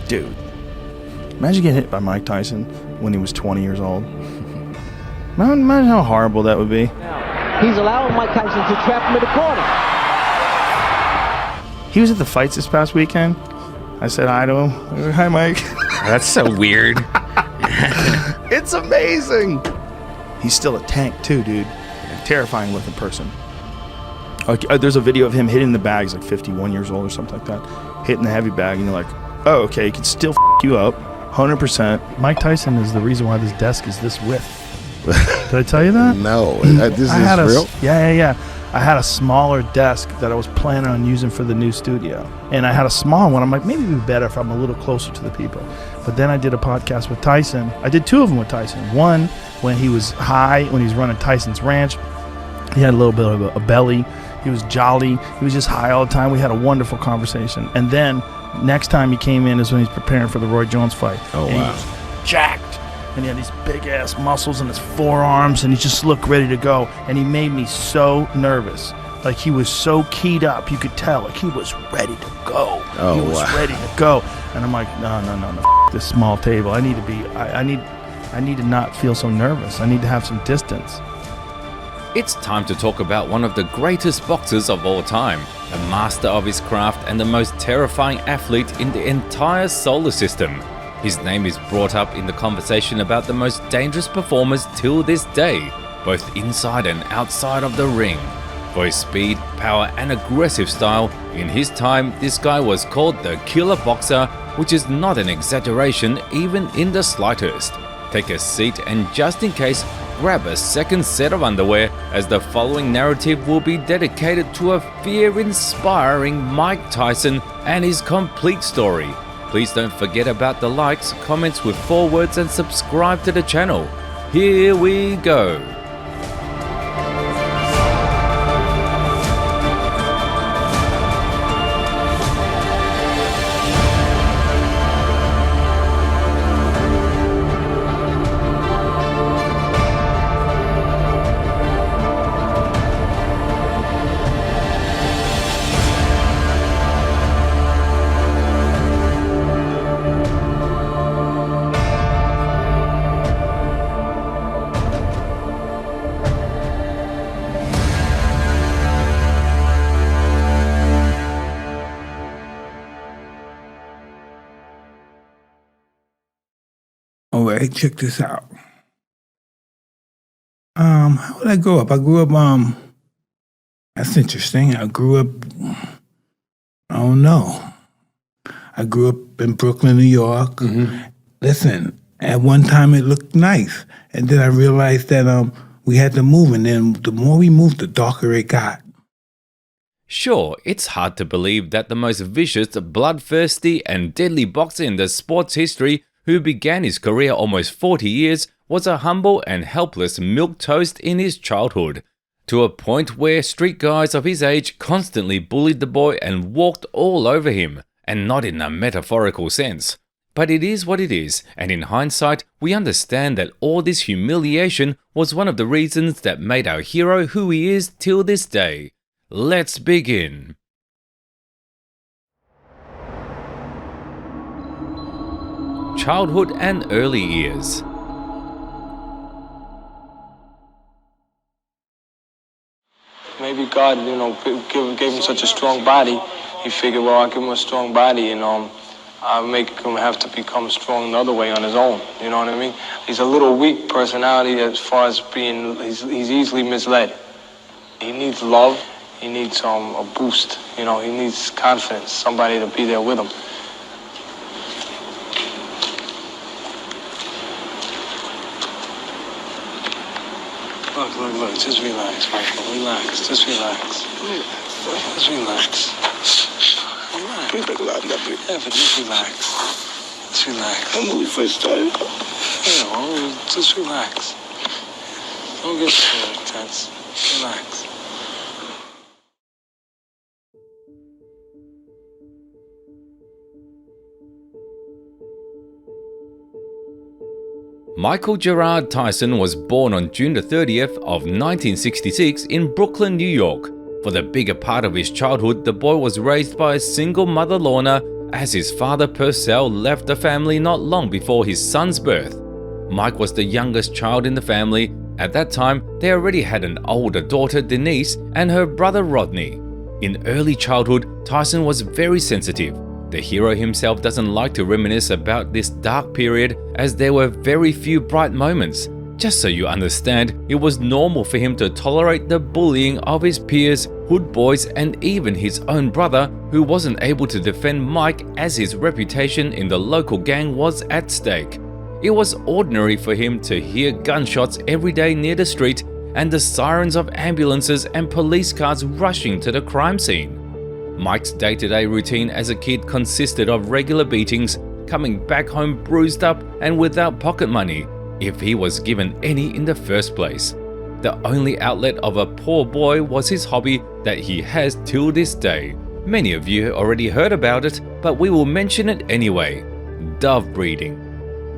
Dude, imagine getting hit by Mike Tyson when he was 20 years old. Imagine how horrible that would be. He's allowing Mike Tyson to trap him in the corner. He was at the fights this past weekend. I said hi to him. Hi, Mike. That's so weird. It's amazing. He's still a tank too, dude. Terrifying looking person. There's a video of him hitting the bag. He's like 51 years old or something like that. Hitting the heavy bag, and you're like, oh, okay, he can still you up 100%. Mike Tyson is the reason why this desk is this width. Did I tell you that? No. This is real? Yeah. I had a smaller desk that I was planning on using for the new studio. And I had a small one. I'm like, maybe it'd be better if I'm a little closer to the people. But then I did a podcast with Tyson. I did 2 of them with Tyson. One, when he was high, when he was running Tyson's Ranch. He had a little bit of a belly. He was jolly. He was just high all the time. We had a wonderful conversation. And then next time he came in is when he's preparing for the Roy Jones fight. Oh, and wow. He was jacked. And he had these big-ass muscles in his forearms, and he just looked ready to go. And he made me so nervous. Like, he was so keyed up. You could tell. Like, he was ready to go. Oh, he was wow. ready to go. And I'm like, no. F this small table. I need to be... I need to not feel so nervous. I need to have some distance. It's time to talk about one of the greatest boxers of all time, a master of his craft and the most terrifying athlete in the entire solar system. His name is brought up in the conversation about the most dangerous performers till this day, both inside and outside of the ring. For his speed, power and aggressive style, in his time this guy was called the killer boxer, which is not an exaggeration even in the slightest. Take a seat and just in case, grab a second set of underwear, as the following narrative will be dedicated to a fear-inspiring Mike Tyson and his complete story. Please don't forget about the likes, comments with forwards and subscribe to the channel. Here we go. All right, check this out. How did I grow up? I grew up, that's interesting. I grew up, I don't know. I grew up in Brooklyn, New York. Mm-hmm. Listen, at one time it looked nice. And then I realized that we had to move. And then the more we moved, the darker it got. Sure, it's hard to believe that the most vicious, bloodthirsty and deadly boxer in the sport's history, who began his career almost 40 years, was a humble and helpless milquetoast in his childhood, to a point where street guys of his age constantly bullied the boy and walked all over him, and not in a metaphorical sense. But it is what it is, and in hindsight, we understand that all this humiliation was one of the reasons that made our hero who he is till this day. Let's begin. Childhood and early years. Maybe God, gave him such a strong body. He figured, well, I'll give him a strong body and I'll make him have to become strong the other way on his own. You know what I mean? He's a little weak personality as far as being, he's easily misled. He needs love. He needs a boost. He needs confidence, somebody to be there with him. Look, just relax, Michael, relax, just relax. Just relax. Relax. Yeah, but just relax. Just relax. I'm really first time. Yeah, just relax. Don't get too intense. Relax. Michael Gerard Tyson was born on June the 30th of 1966 in Brooklyn, New York. For the bigger part of his childhood, the boy was raised by a single mother, Lorna, as his father Purcell left the family not long before his son's birth. Mike was the youngest child in the family. At that time, they already had an older daughter, Denise, and her brother, Rodney. In early childhood, Tyson was very sensitive. The hero himself doesn't like to reminisce about this dark period, as there were very few bright moments. Just so you understand, it was normal for him to tolerate the bullying of his peers, hood boys, and even his own brother, who wasn't able to defend Mike as his reputation in the local gang was at stake. It was ordinary for him to hear gunshots every day near the street and the sirens of ambulances and police cars rushing to the crime scene. Mike's day-to-day routine as a kid consisted of regular beatings, coming back home bruised up and without pocket money, if he was given any in the first place. The only outlet of a poor boy was his hobby that he has till this day. Many of you already heard about it, but we will mention it anyway: dove breeding.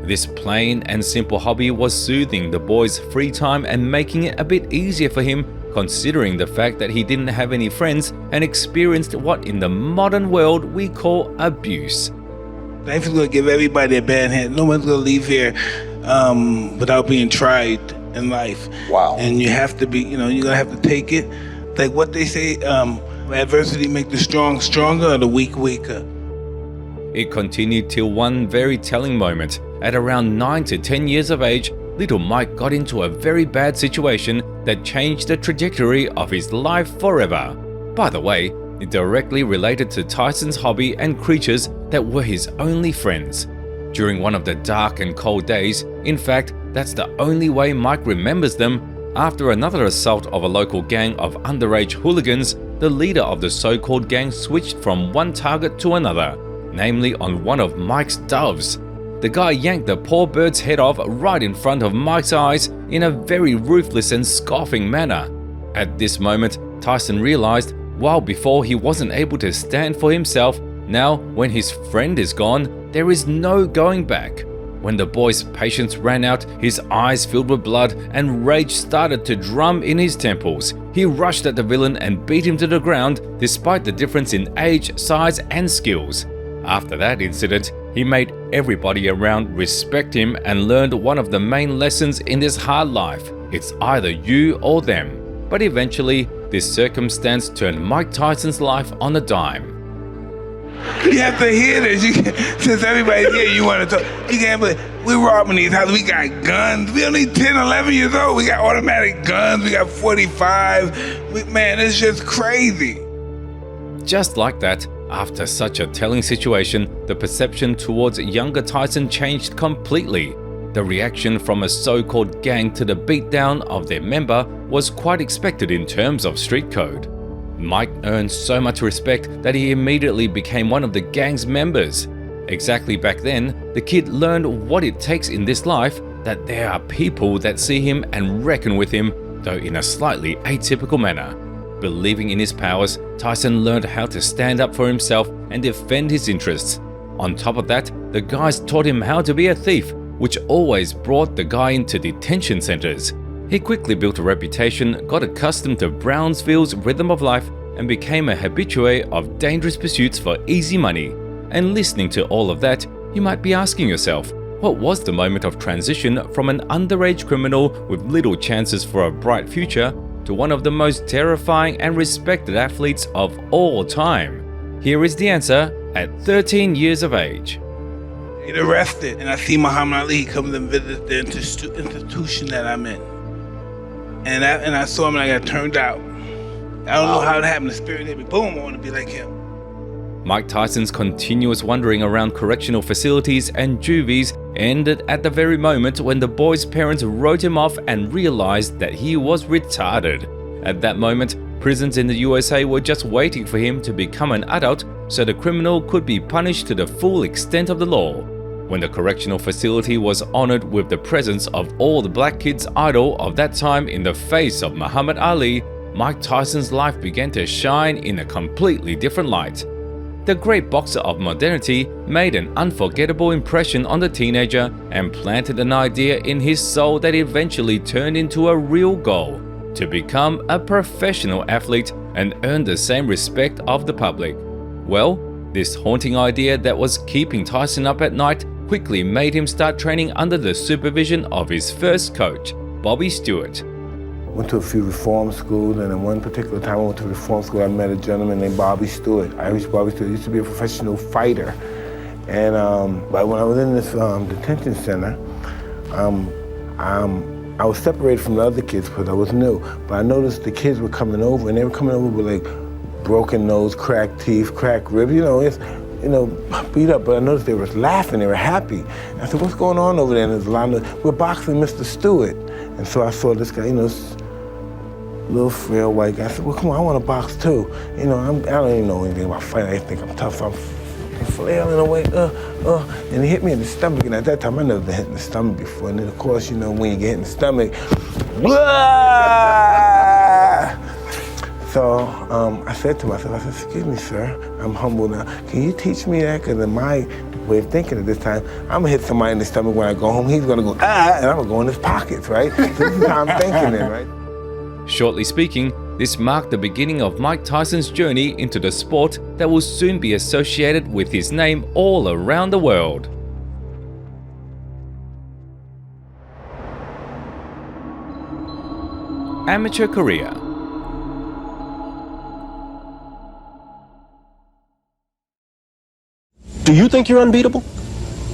This plain and simple hobby was soothing the boy's free time and making it a bit easier for him, considering the fact that he didn't have any friends and experienced what in the modern world we call abuse. Life is going to give everybody a bad hand. No one's going to leave here without being tried in life. Wow. And you have to be, you're going to have to take it. Like what they say, adversity make the strong stronger or the weak weaker. It continued till one very telling moment. At around 9 to 10 years of age, little Mike got into a very bad situation that changed the trajectory of his life forever. By the way, it directly related to Tyson's hobby and creatures that were his only friends. During one of the dark and cold days, in fact, that's the only way Mike remembers them, after another assault of a local gang of underage hooligans, the leader of the so-called gang switched from one target to another, namely on one of Mike's doves. The guy yanked the poor bird's head off right in front of Mike's eyes in a very ruthless and scoffing manner. At this moment, Tyson realized, while before he wasn't able to stand for himself, now when his friend is gone, there is no going back. When the boy's patience ran out, his eyes filled with blood and rage started to drum in his temples. He rushed at the villain and beat him to the ground despite the difference in age, size and skills. After that incident, he made everybody around respect him and learned one of the main lessons in this hard life: it's either you or them. But eventually, this circumstance turned Mike Tyson's life on a dime. You have to hear this. Since everybody's here, you want to talk. You can't believe we're robbing these houses. We got guns. We only 10, 11 years old. We got automatic guns. We got 45. Man, it's just crazy. Just like that, after such a telling situation, the perception towards younger Tyson changed completely. The reaction from a so-called gang to the beatdown of their member was quite expected in terms of street code. Mike earned so much respect that he immediately became one of the gang's members. Exactly back then, the kid learned what it takes in this life, that there are people that see him and reckon with him, though in a slightly atypical manner. Believing in his powers, Tyson learned how to stand up for himself and defend his interests. On top of that, the guys taught him how to be a thief, which always brought the guy into detention centers. He quickly built a reputation, got accustomed to Brownsville's rhythm of life, and became a habitué of dangerous pursuits for easy money. And listening to all of that, you might be asking yourself, what was the moment of transition from an underage criminal with little chances for a bright future to one of the most terrifying and respected athletes of all time? Here is the answer at 13 years of age. Get arrested, and I see Muhammad Ali. He comes and visits the institution that I'm in. And I saw him and I got turned out. I don't know how it happened. The spirit hit me. Boom, I want to be like him. Mike Tyson's continuous wandering around correctional facilities and juvies ended at the very moment when the boy's parents wrote him off and realized that he was retarded. At that moment, prisons in the USA were just waiting for him to become an adult so the criminal could be punished to the full extent of the law. When the correctional facility was honored with the presence of all the black kids' idol of that time in the face of Muhammad Ali, Mike Tyson's life began to shine in a completely different light. The great boxer of modernity made an unforgettable impression on the teenager and planted an idea in his soul that eventually turned into a real goal: to become a professional athlete and earn the same respect of the public. Well, This haunting idea that was keeping Tyson up at night quickly made him start training under the supervision of his first coach, Bobby Stewart. Went to a few reform schools, and in one particular time I went to reform school, I met a gentleman named Bobby Stewart. Irish Bobby Stewart. He used to be a professional fighter. And but when I was in this detention center, I was separated from the other kids because I was new. But I noticed the kids were coming over, and they were coming over with like broken nose, cracked teeth, cracked ribs, beat up. But I noticed they were laughing, they were happy. And I said, what's going on over there? And there's a lot of, we're boxing Mr. Stewart. And so I saw this guy, little frail white guy. I said, well, come on, I want to box too. I don't even know anything about fighting. I think I'm tough. I'm flailing away, and he hit me in the stomach. And at that time, I never been hit in the stomach before. And then, of course, when you get hit in the stomach, so I said to myself, excuse me, sir, I'm humble now. Can you teach me that? Because in my way of thinking at this time, I'm gonna hit somebody in the stomach when I go home. He's gonna go, and I'm gonna go in his pockets, right? So this is how I'm thinking then, right? Shortly speaking, this marked the beginning of Mike Tyson's journey into the sport that will soon be associated with his name all around the world. Amateur career. Do you think you're unbeatable?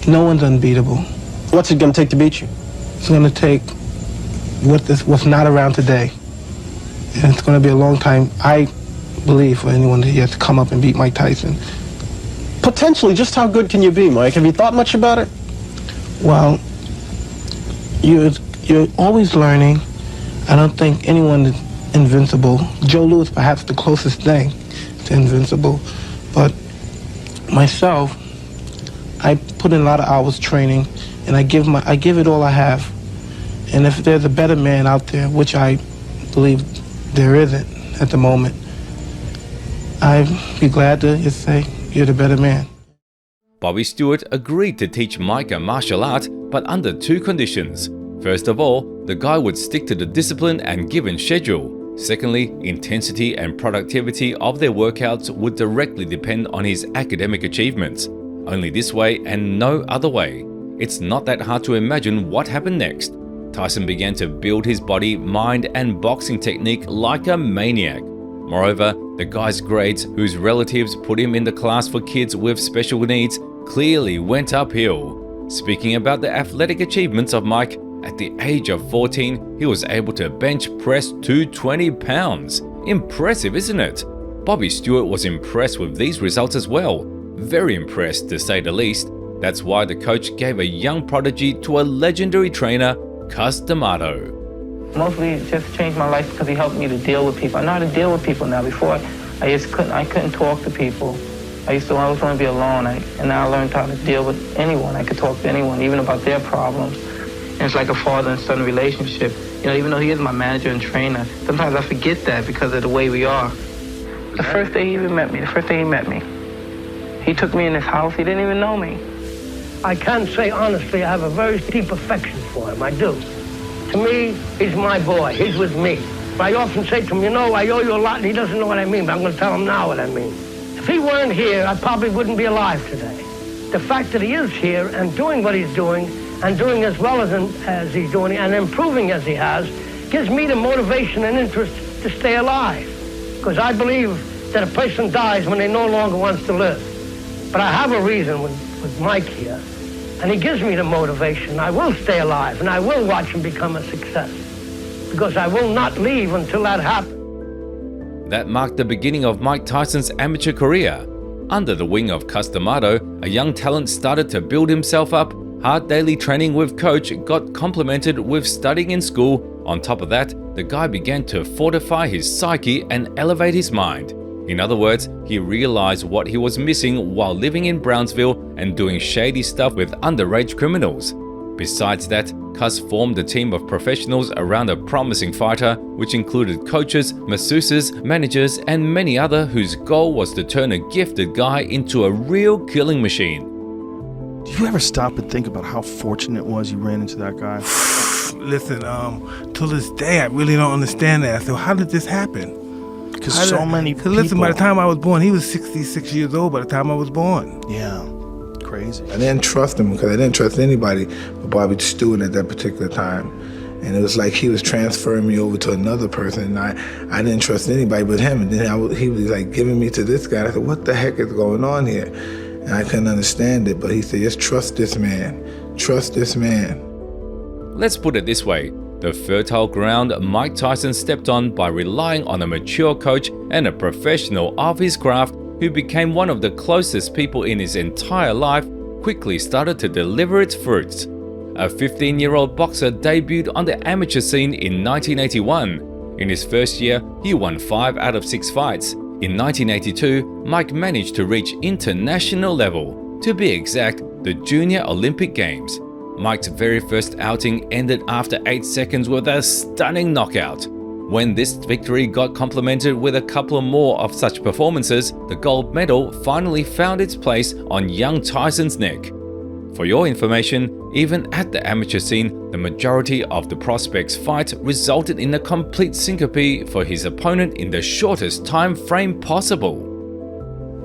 No one's unbeatable. What's it gonna take to beat you? It's gonna take what's not around today. And it's gonna be a long time, I believe, for anyone that has to come up and beat Mike Tyson. Potentially, just how good can you be, Mike? Have you thought much about it? Well, you're always learning. I don't think anyone is invincible. Joe Louis, perhaps the closest thing to invincible. But myself, I put in a lot of hours training, and I give it all I have. And if there's a better man out there, which I believe there isn't at the moment, I'd be glad to just say, you're the better man. Bobby Stewart agreed to teach Mike a martial art, but under two conditions. First of all, the guy would stick to the discipline and given schedule. Secondly, intensity and productivity of their workouts would directly depend on his academic achievements. Only this way and no other way. It's not that hard to imagine what happened next. Tyson began to build his body, mind and boxing technique like a maniac. Moreover, the guy's grades, whose relatives put him in the class for kids with special needs, clearly went uphill. Speaking about the athletic achievements of Mike, at the age of 14, he was able to bench press 220 pounds. Impressive, isn't it? Bobby Stewart was impressed with these results as well. Very impressed, to say the least. That's why the coach gave a young prodigy to a legendary trainer, Cus D'Amato. Mostly it just changed my life because he helped me to deal with people. I know how to deal with people now. Before, I couldn't talk to people. I used to always want to be alone, and now I learned how to deal with anyone. I could talk to anyone, even about their problems. And it's like a father and son relationship. Even though he is my manager and trainer, sometimes I forget that because of the way we are. The first day he met me, he took me in his house. He didn't even know me. I can say honestly, I have a very deep affection for him. I do. To me, he's my boy. He's with me. But I often say to him, I owe you a lot, and he doesn't know what I mean, but I'm going to tell him now what I mean. If he weren't here, I probably wouldn't be alive today. The fact that he is here and doing what he's doing, and doing as well as he's doing, and improving as he has, gives me the motivation and interest to stay alive. Because I believe that a person dies when they no longer wants to live. But I have a reason with Mike here, and he gives me the motivation. I will stay alive, and I will watch him become a success, because I will not leave until that happens. That marked the beginning of Mike Tyson's amateur career. Under the wing of Cus D'Amato, a young talent started to build himself up. Hard daily training with coach got complemented with studying in school. On top of that, the guy began to fortify his psyche and elevate his mind. In other words, he realized what he was missing while living in Brownsville and doing shady stuff with underage criminals. Besides that, Cus formed a team of professionals around a promising fighter, which included coaches, masseuses, managers, and many others whose goal was to turn a gifted guy into a real killing machine. Do you ever stop and think about how fortunate it was you ran into that guy? Listen, till this day, I really don't understand that. So how did this happen? Because so many people. Listen, by the time I was born, he was 66 years old by the time I was born. Yeah, crazy. I didn't trust him because I didn't trust anybody but Bobby Stewart at that particular time. And it was like he was transferring me over to another person, and I didn't trust anybody but him. And then he was like giving me to this guy. I said, what the heck is going on here? And I couldn't understand it, but he said, just trust this man. Trust this man. Let's put it this way. The fertile ground Mike Tyson stepped on by relying on a mature coach and a professional of his craft who became one of the closest people in his entire life quickly started to deliver its fruits. A 15-year-old boxer debuted on the amateur scene in 1981. In his first year, he won 5 out of 6 fights. In 1982, Mike managed to reach international level, to be exact, the Junior Olympic Games. Mike's very first outing ended after 8 seconds with a stunning knockout. When this victory got complemented with a couple more of such performances, the gold medal finally found its place on young Tyson's neck. For your information, even at the amateur scene, the majority of the prospect's fights resulted in a complete syncope for his opponent in the shortest time frame possible.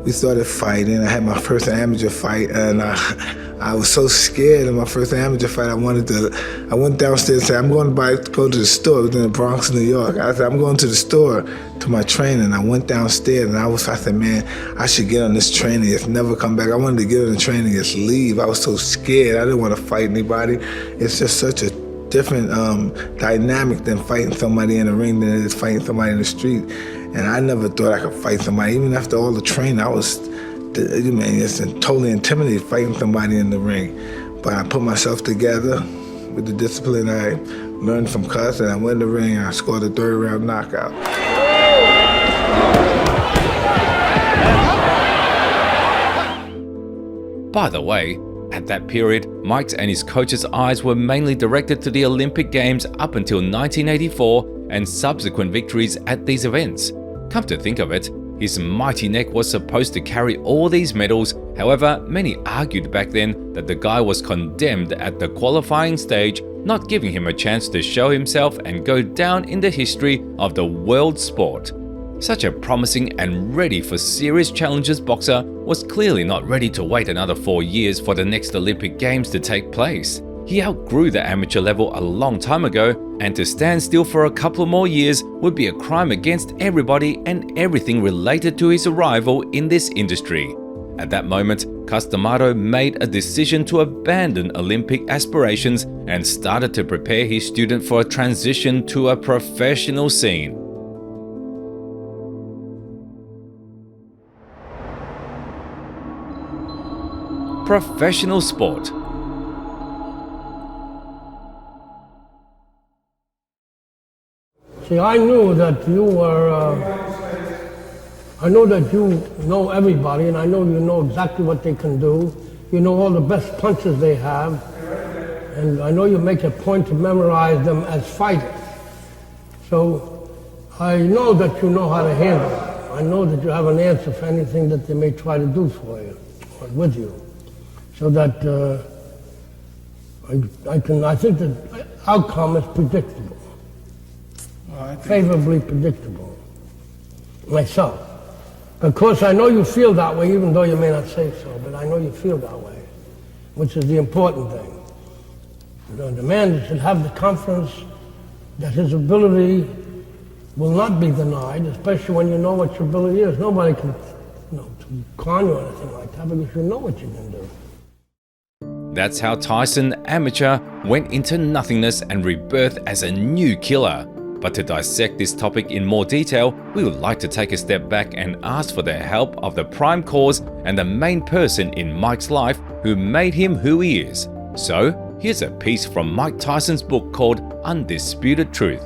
We started fighting. I had my first amateur fight, and I was so scared in my first amateur fight. I went downstairs and said, I'm going to go to the store. It was in the Bronx, New York. I said, I'm going to the store to my trainer. And I went downstairs and I said, man, I should get on this train and just never come back. I wanted to get on the train and just leave. I was so scared. I didn't want to fight anybody. It's just such a different dynamic than fighting somebody in the ring than it is fighting somebody in the street. And I never thought I could fight somebody. Even after all the training, I was just totally intimidated fighting somebody in the ring. But I put myself together with the discipline I learned from Cus, and I went in the ring and I scored a 3rd-round knockout. By the way, at that period, Mike's and his coach's eyes were mainly directed to the Olympic Games up until 1984 and subsequent victories at these events. Come to think of it, his mighty neck was supposed to carry all these medals. However, many argued back then that the guy was condemned at the qualifying stage, not giving him a chance to show himself and go down in the history of the world sport. Such a promising and ready for serious challenges boxer was clearly not ready to wait another 4 years for the next Olympic Games to take place. He outgrew the amateur level a long time ago, and to stand still for a couple more years would be a crime against everybody and everything related to his arrival in this industry. At that moment, Cus D'Amato made a decision to abandon Olympic aspirations and started to prepare his student for a transition to a professional scene. Professional sport. See, I knew that you were, I know that you know everybody, and I know you know exactly what they can do. You know all the best punches they have, and I know you make a point to memorize them as fighters. So I know that you know how to handle it. I know that you have an answer for anything that they may try to do for you, or with you. So that I think the outcome is predictable. Favorably predictable, myself. Of course, I know you feel that way, even though you may not say so, but I know you feel that way, which is the important thing. You know, the man should have the confidence that his ability will not be denied, especially when you know what your ability is. Nobody can, con you or anything like that, because you know what you can do. That's how Tyson, amateur, went into nothingness and rebirthed as a new killer. But to dissect this topic in more detail, we would like to take a step back and ask for the help of the prime cause and the main person in Mike's life who made him who he is. So, here's a piece from Mike Tyson's book called Undisputed Truth.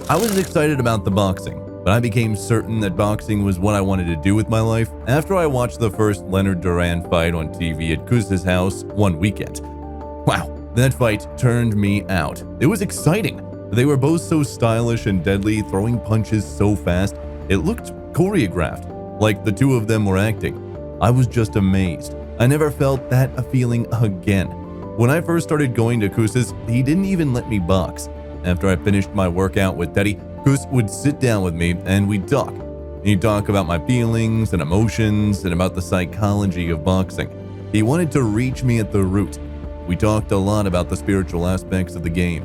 I was excited about the boxing, but I became certain that boxing was what I wanted to do with my life after I watched the first Leonard Duran fight on TV at Cus's house one weekend. Wow, that fight turned me out. It was exciting. They were both so stylish and deadly, throwing punches so fast. It looked choreographed, like the two of them were acting. I was just amazed. I never felt that a feeling again. When I first started going to Cus's, he didn't even let me box. After I finished my workout with Teddy, Cus would sit down with me and we'd talk. He'd talk about my feelings and emotions and about the psychology of boxing. He wanted to reach me at the root. We talked a lot about the spiritual aspects of the game.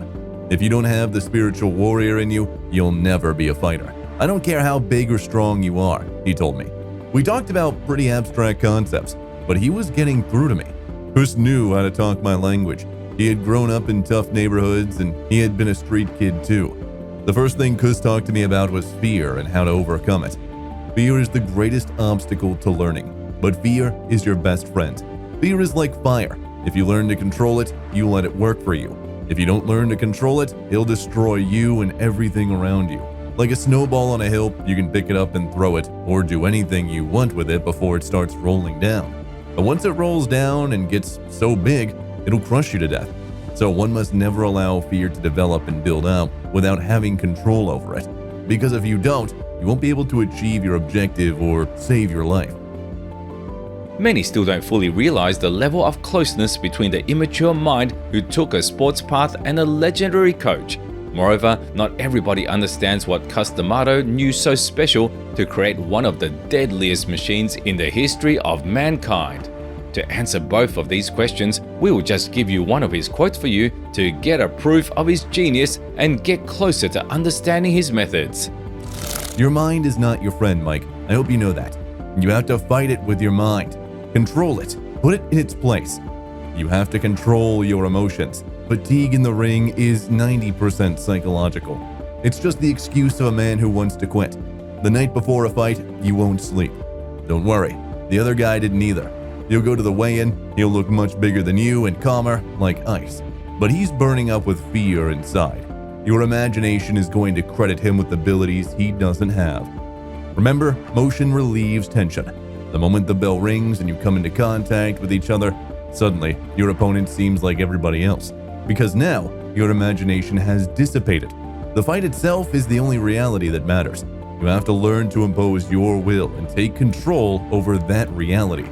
If you don't have the spiritual warrior in you, you'll never be a fighter. I don't care how big or strong you are, he told me. We talked about pretty abstract concepts, but he was getting through to me. Chris knew how to talk my language. He had grown up in tough neighborhoods and he had been a street kid too. The first thing Kus talked to me about was fear and how to overcome it. Fear is the greatest obstacle to learning, but fear is your best friend. Fear is like fire. If you learn to control it, you let it work for you. If you don't learn to control it, it'll destroy you and everything around you. Like a snowball on a hill, you can pick it up and throw it, or do anything you want with it before it starts rolling down. But once it rolls down and gets so big, it'll crush you to death. So one must never allow fear to develop and build up without having control over it. Because if you don't, you won't be able to achieve your objective or save your life. Many still don't fully realize the level of closeness between the immature mind who took a sports path and a legendary coach. Moreover, not everybody understands what Cus D'Amato knew so special to create one of the deadliest machines in the history of mankind. To answer both of these questions, we will just give you one of his quotes for you to get a proof of his genius and get closer to understanding his methods. Your mind is not your friend, Mike. I hope you know that. You have to fight it with your mind. Control it. Put it in its place. You have to control your emotions. Fatigue in the ring is 90% psychological. It's just the excuse of a man who wants to quit. The night before a fight, you won't sleep. Don't worry, the other guy didn't either. You'll go to the weigh-in, he'll look much bigger than you and calmer, like ice. But he's burning up with fear inside. Your imagination is going to credit him with abilities he doesn't have. Remember, motion relieves tension. The moment the bell rings and you come into contact with each other, suddenly your opponent seems like everybody else. Because now, your imagination has dissipated. The fight itself is the only reality that matters. You have to learn to impose your will and take control over that reality.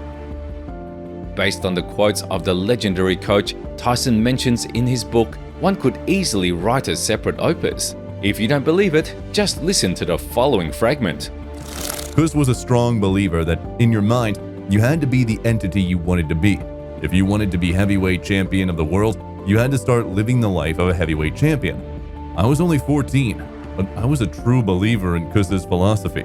Based on the quotes of the legendary coach, Tyson mentions in his book, one could easily write a separate opus. If you don't believe it, just listen to the following fragment. Kus was a strong believer that in your mind, you had to be the entity you wanted to be. If you wanted to be heavyweight champion of the world, you had to start living the life of a heavyweight champion. I was only 14, but I was a true believer in Kus's philosophy.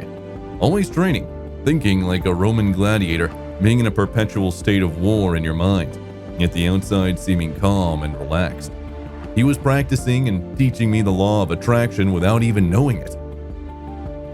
Always training, thinking like a Roman gladiator, being in a perpetual state of war in your mind, yet the outside seeming calm and relaxed. He was practicing and teaching me the law of attraction without even knowing it.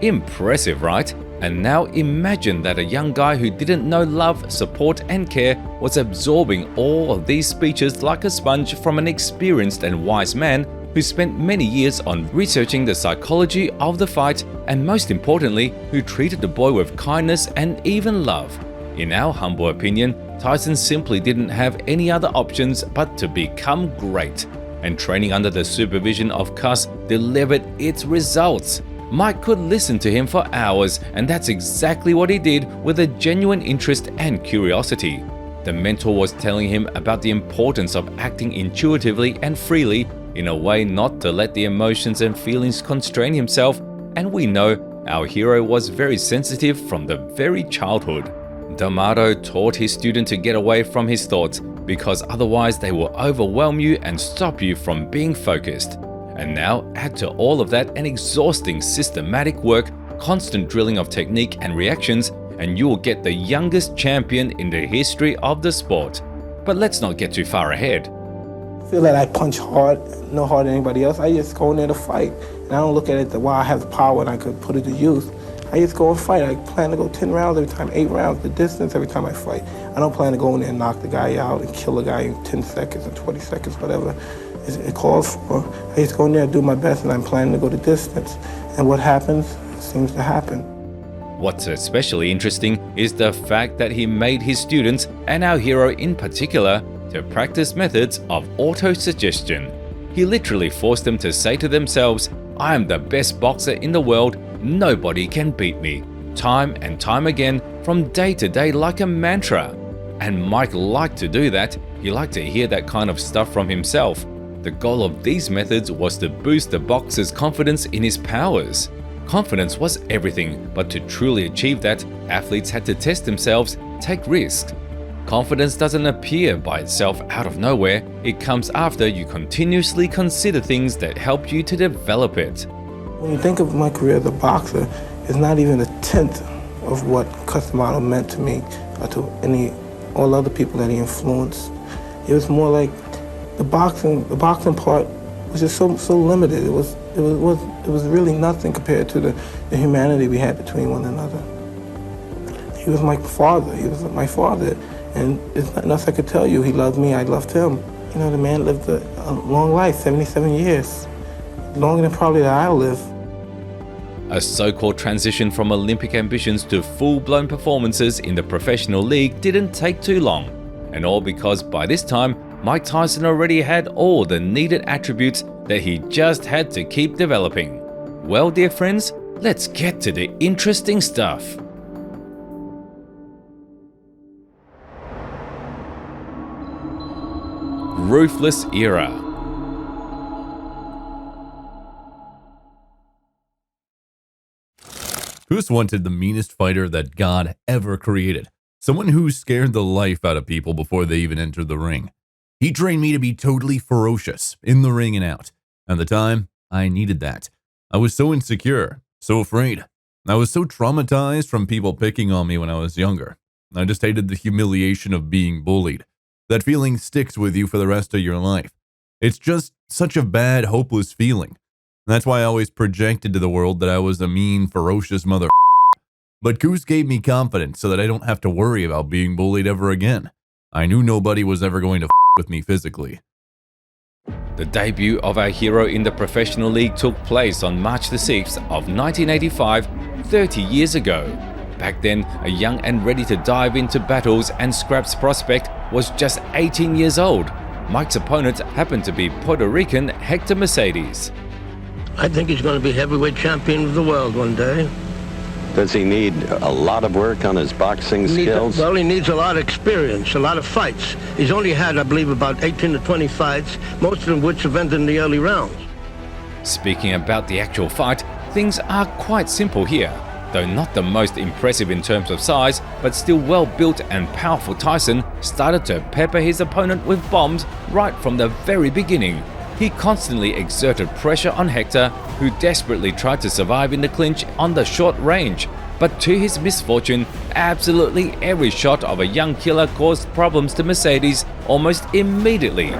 Impressive, right? And now imagine that a young guy who didn't know love, support and care was absorbing all of these speeches like a sponge from an experienced and wise man who spent many years on researching the psychology of the fight and most importantly, who treated the boy with kindness and even love. In our humble opinion, Tyson simply didn't have any other options but to become great. And training under the supervision of Cus delivered its results. Mike could listen to him for hours, and that's exactly what he did with a genuine interest and curiosity. The mentor was telling him about the importance of acting intuitively and freely in a way not to let the emotions and feelings constrain himself, and we know our hero was very sensitive from the very childhood. D'Amato taught his student to get away from his thoughts because otherwise they will overwhelm you and stop you from being focused. And now add to all of that an exhausting systematic work, constant drilling of technique and reactions, and you will get the youngest champion in the history of the sport. But let's not get too far ahead. I feel that I punch hard, no harder than anybody else. I just go in there to fight. And I don't look at it that while I have the power and I could put it to use. I just go and fight. I plan to go 10 rounds every time, 8 rounds, the distance every time I fight. I don't plan to go in there and knock the guy out and kill a guy in 10 seconds or 20 seconds, whatever it calls for. I just go in there and do my best, and I'm planning to go the distance. And what happens seems to happen. What's especially interesting is the fact that he made his students, and our hero in particular, to practice methods of auto-suggestion. He literally forced them to say to themselves, "I am the best boxer in the world, nobody can beat me," time and time again from day to day like a mantra. And Mike liked to do that. He liked to hear that kind of stuff from himself. The goal of these methods was to boost the boxer's confidence in his powers. Confidence was everything, but to truly achieve that, athletes had to test themselves, take risks. Confidence doesn't appear by itself out of nowhere, it comes after you continuously consider things that help you to develop it. When you think of my career as a boxer, it's not even a tenth of what Customato meant to me or to all other people that he influenced. It was more like the boxing part was just so limited. It was really nothing compared to the humanity we had between one another. He was my father. He was my father. And there's nothing else I could tell you. He loved me, I loved him. You know, the man lived a long life, 77 years. Longer than probably that I'll live. A so-called transition from Olympic ambitions to full-blown performances in the professional league didn't take too long. And all because by this time, Mike Tyson already had all the needed attributes that he just had to keep developing. Well, dear friends, let's get to the interesting stuff. Ruthless era. Goose wanted the meanest fighter that God ever created. Someone who scared the life out of people before they even entered the ring. He trained me to be totally ferocious, in the ring and out. At the time, I needed that. I was so insecure, so afraid. I was so traumatized from people picking on me when I was younger. I just hated the humiliation of being bullied. That feeling sticks with you for the rest of your life. It's just such a bad, hopeless feeling. That's why I always projected to the world that I was a mean, ferocious mother. But Goose gave me confidence so that I don't have to worry about being bullied ever again. I knew nobody was ever going to with me physically. The debut of our hero in the professional league took place on March the 6th of 1985, 30 years ago. Back then, a young and ready to dive into battles and scraps prospect was just 18 years old. Mike's opponent happened to be Puerto Rican Hector Mercedes. I think he's going to be heavyweight champion of the world one day. Does he need a lot of work on his boxing skills? Well, he needs a lot of experience, a lot of fights. He's only had, I believe, about 18 to 20 fights, most of them which have ended in the early rounds. Speaking about the actual fight, things are quite simple here. Though not the most impressive in terms of size, but still well-built and powerful, Tyson started to pepper his opponent with bombs right from the very beginning. He constantly exerted pressure on Hector, who desperately tried to survive in the clinch on the short range. But to his misfortune, absolutely every shot of a young killer caused problems to Mercedes almost immediately.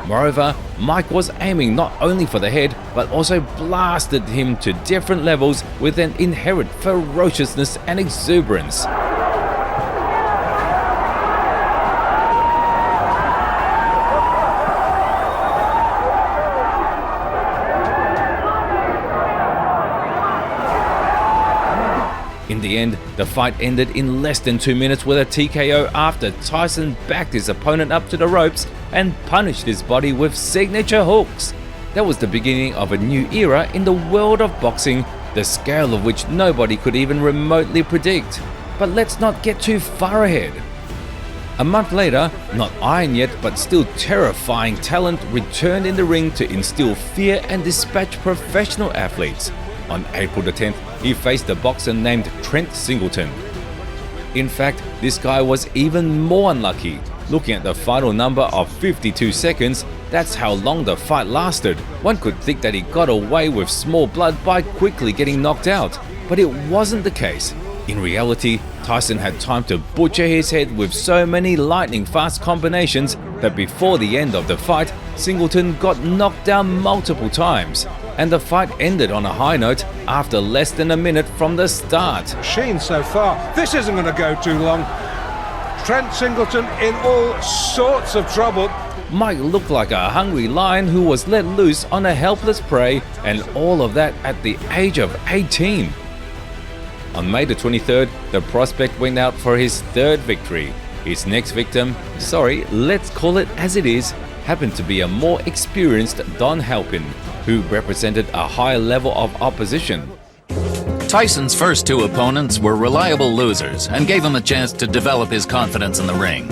Moreover, Mike was aiming not only for the head, but also blasted him to different levels with an inherent ferociousness and exuberance. In the end, the fight ended in less than 2 minutes with a TKO after Tyson backed his opponent up to the ropes and punished his body with signature hooks. That was the beginning of a new era in the world of boxing, the scale of which nobody could even remotely predict. But let's not get too far ahead. A month later, not iron yet but still terrifying talent returned in the ring to instill fear and dispatch professional athletes. On April the 10th, he faced a boxer named Trent Singleton. In fact, this guy was even more unlucky. Looking at the final number of 52 seconds, that's how long the fight lasted. One could think that he got away with small blood by quickly getting knocked out, but it wasn't the case. In reality, Tyson had time to butcher his head with so many lightning-fast combinations that before the end of the fight, Singleton got knocked down multiple times. And the fight ended on a high note after less than a minute from the start. Machine so far. This isn't going to go too long. Trent Singleton in all sorts of trouble. Mike looked like a hungry lion who was let loose on a helpless prey, and all of that at the age of 18. On May the 23rd, the prospect went out for his third victory. His next victim, let's call it as it is, happened to be a more experienced Don Halpin, who represented a higher level of opposition. Tyson's first two opponents were reliable losers and gave him a chance to develop his confidence in the ring.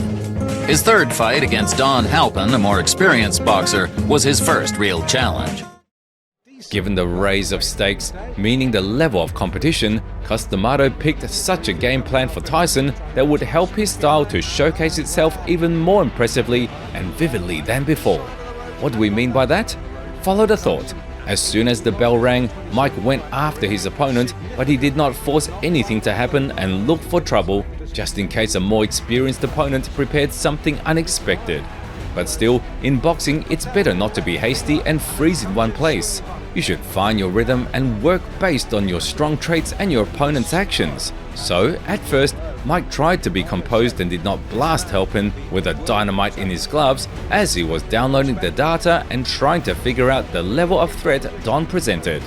His third fight against Don Halpin, a more experienced boxer, was his first real challenge. Given the raise of stakes, meaning the level of competition, Customado picked such a game plan for Tyson that would help his style to showcase itself even more impressively and vividly than before. What do we mean by that? Follow the thought. As soon as the bell rang, Mike went after his opponent, but he did not force anything to happen and looked for trouble, just in case a more experienced opponent prepared something unexpected. But still, in boxing, it's better not to be hasty and freeze in one place. You should find your rhythm and work based on your strong traits and your opponent's actions. So, at first, Mike tried to be composed and did not blast Halpin with a dynamite in his gloves as he was downloading the data and trying to figure out the level of threat Don presented.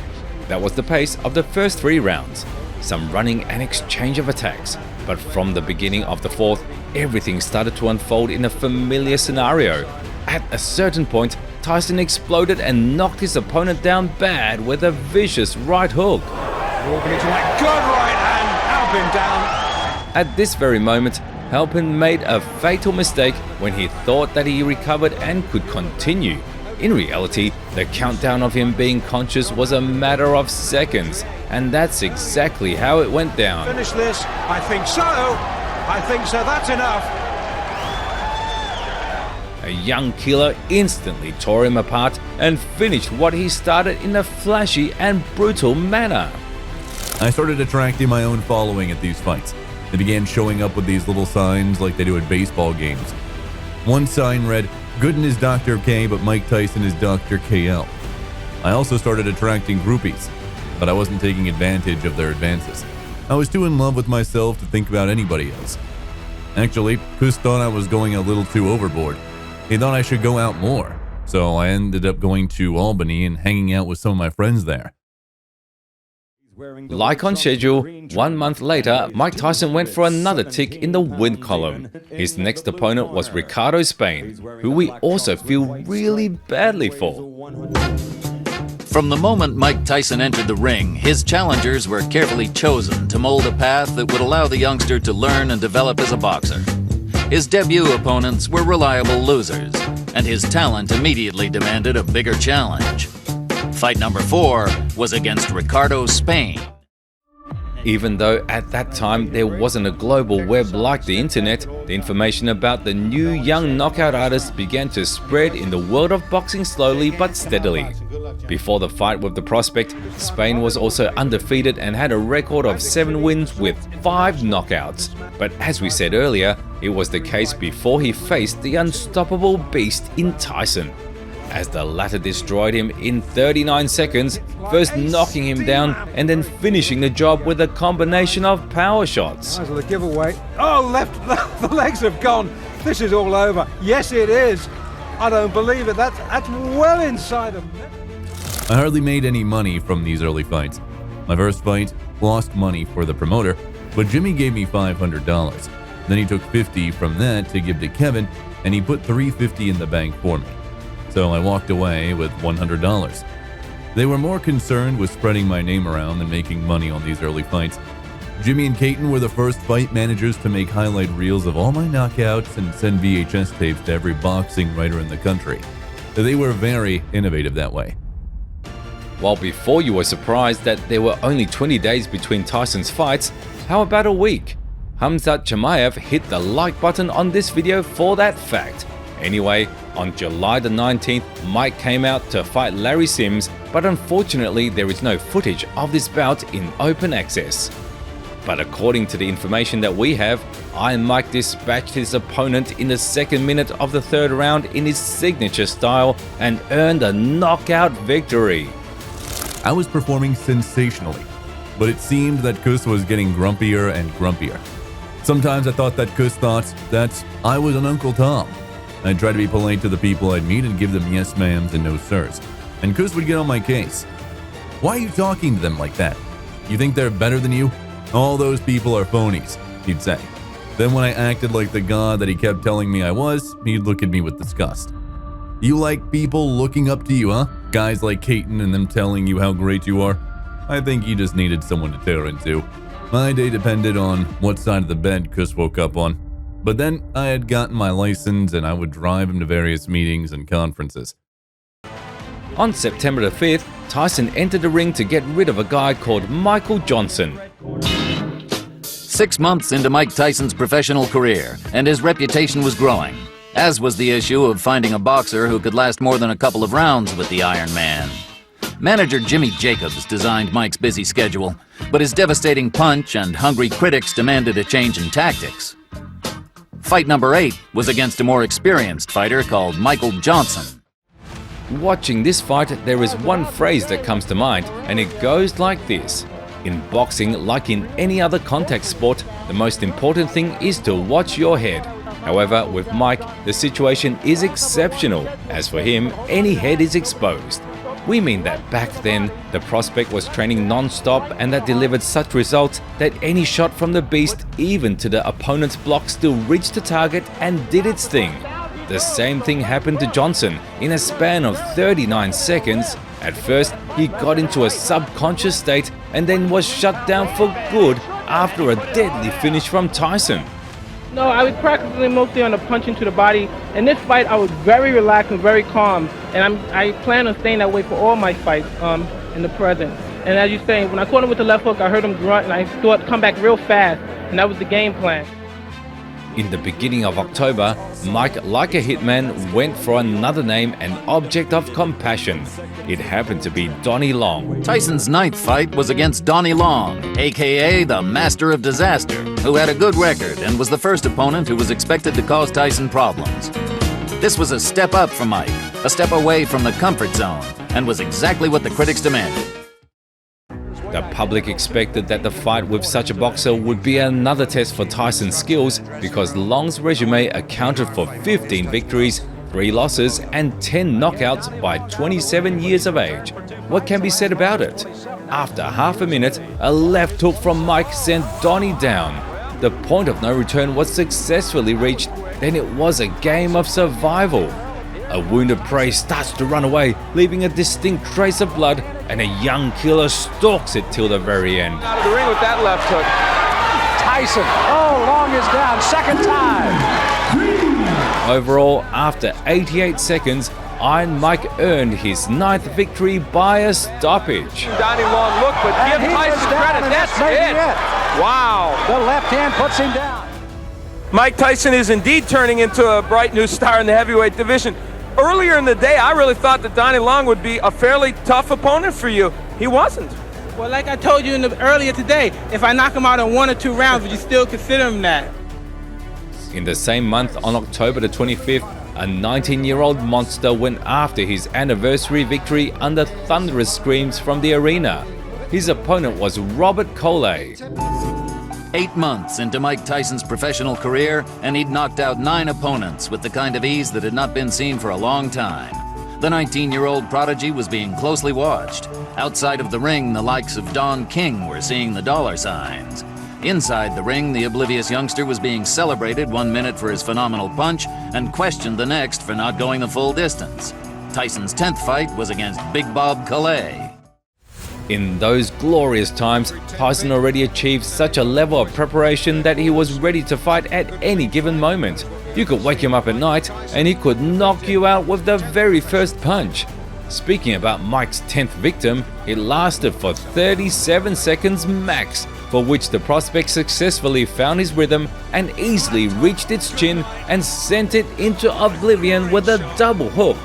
That was the pace of the first 3 rounds. Some running and exchange of attacks. But from the beginning of the fourth, everything started to unfold in a familiar scenario. At a certain point, Tyson exploded and knocked his opponent down bad with a vicious right hook. Walking into that good right hand, Halpin down. At this very moment, Halpin made a fatal mistake when he thought that he recovered and could continue. In reality, the countdown of him being conscious was a matter of seconds, and that's exactly how it went down. Finish this. I think so. That's enough. A young killer instantly tore him apart and finished what he started in a flashy and brutal manner. I started attracting my own following at these fights. They began showing up with these little signs like they do at baseball games. One sign read, "Gooden is Dr. K, but Mike Tyson is Dr. KL." I also started attracting groupies, but I wasn't taking advantage of their advances. I was too in love with myself to think about anybody else. Actually, Kus thought I was going a little too overboard. He thought I should go out more, so I ended up going to Albany and hanging out with some of my friends there. Like on schedule, 1 month later, Mike Tyson went for another tick in the win column. His next opponent was Ricardo Spain, who we also feel really badly for. From the moment Mike Tyson entered the ring, his challengers were carefully chosen to mold a path that would allow the youngster to learn and develop as a boxer. His debut opponents were reliable losers, and his talent immediately demanded a bigger challenge. Fight number 4 was against Ricardo Spain. Even though at that time there wasn't a global web like the internet, the information about the new young knockout artist began to spread in the world of boxing slowly but steadily. Before the fight with the prospect, Spain was also undefeated and had a record of 7 wins with 5 knockouts. But as we said earlier, it was the case before he faced the unstoppable beast in Tyson, as the latter destroyed him in 39 seconds, first knocking him down and then finishing the job with a combination of power shots. That's the giveaway. Oh, the legs have gone. This is all over. Yes, it is. I don't believe it. That's well inside of me. I hardly made any money from these early fights. My first fight lost money for the promoter, but Jimmy gave me $500. Then he took $50 from that to give to Kevin, and he put $350 in the bank for me. So I walked away with $100. They were more concerned with spreading my name around than making money on these early fights. Jimmy and Caton were the first fight managers to make highlight reels of all my knockouts and send VHS tapes to every boxing writer in the country. They were very innovative that way. While before you were surprised that there were only 20 days between Tyson's fights, how about a week? Hamzat Chimaev hit the like button on this video for that fact. Anyway, on July the 19th, Mike came out to fight Larry Sims, but unfortunately there is no footage of this bout in open access. But according to the information that we have, Iron Mike dispatched his opponent in the 2nd minute of the 3rd round in his signature style and earned a knockout victory. I was performing sensationally, but it seemed that Kus was getting grumpier and grumpier. Sometimes I thought that Kus thought that I was an Uncle Tom. I'd try to be polite to the people I'd meet and give them yes ma'ams and no sirs. And Kus would get on my case. Why are you talking to them like that? You think they're better than you? All those people are phonies, he'd say. Then when I acted like the god that he kept telling me I was, he'd look at me with disgust. You like people looking up to you, huh? Guys like Caton and them telling you how great you are? I think you just needed someone to tear into. My day depended on what side of the bed Kus woke up on. But then I had gotten my license and I would drive him to various meetings and conferences. On September the 5th, Tyson entered the ring to get rid of a guy called Michael Johnson. 6 months into Mike Tyson's professional career, and his reputation was growing, as was the issue of finding a boxer who could last more than a couple of rounds with the Iron Man. Manager Jimmy Jacobs designed Mike's busy schedule, but his devastating punch and hungry critics demanded a change in tactics. Fight number 8 was against a more experienced fighter called Michael Johnson. Watching this fight, there is one phrase that comes to mind, and it goes like this. In boxing, like in any other contact sport, the most important thing is to watch your head. However, with Mike, the situation is exceptional, as for him, any head is exposed. We mean that back then, the prospect was training non-stop and that delivered such results that any shot from the beast, even to the opponent's block, still reached the target and did its thing. The same thing happened to Johnson in a span of 39 seconds. At first, he got into a subconscious state and then was shut down for good after a deadly finish from Tyson. No, I was practicing mostly on the punching to the body. In this fight, I was very relaxed and very calm, and I plan on staying that way for all my fights in the present. And as you're saying, when I caught him with the left hook, I heard him grunt, and I thought come back real fast, and that was the game plan. In the beginning of October, Mike, like a hitman, went for another name, an object of compassion. It happened to be Donnie Long. Tyson's 9th fight was against Donnie Long, aka the Master of Disaster, who had a good record and was the first opponent who was expected to cause Tyson problems. This was a step up for Mike, a step away from the comfort zone, and was exactly what the critics demanded. The public expected that the fight with such a boxer would be another test for Tyson's skills because Long's resume accounted for 15 victories, 3 losses and 10 knockouts by 27 years of age. What can be said about it? After half a minute, a left hook from Mike sent Donnie down. The point of no return was successfully reached, then it was a game of survival. A wounded prey starts to run away, leaving a distinct trace of blood, and a young killer stalks it till the very end. Out of the ring with that left hook. Tyson, oh, Long is down, second time. Overall, after 88 seconds, Iron Mike earned his 9th victory by a stoppage. Donnie Long look, but give Tyson credit, that's it. Wow. The left hand puts him down. Mike Tyson is indeed turning into a bright new star in the heavyweight division. Earlier in the day, I really thought that Donnie Long would be a fairly tough opponent for you. He wasn't. Well, like I told you earlier today, if I knock him out in 1 or 2 rounds, would you still consider him that? In the same month, on October the 25th, a 19-year-old monster went after his anniversary victory under thunderous screams from the arena. His opponent was Robert Coley. 8 months into Mike Tyson's professional career, and he'd knocked out 9 opponents with the kind of ease that had not been seen for a long time. The 19-year-old prodigy was being closely watched. Outside of the ring, the likes of Don King were seeing the dollar signs. Inside the ring, the oblivious youngster was being celebrated 1 minute for his phenomenal punch and questioned the next for not going the full distance. Tyson's 10th fight was against Big Bob Calais. In those glorious times, Tyson already achieved such a level of preparation that he was ready to fight at any given moment. You could wake him up at night and he could knock you out with the very first punch. Speaking about Mike's 10th victim, it lasted for 37 seconds max, for which the prospect successfully found his rhythm and easily reached its chin and sent it into oblivion with a double hook.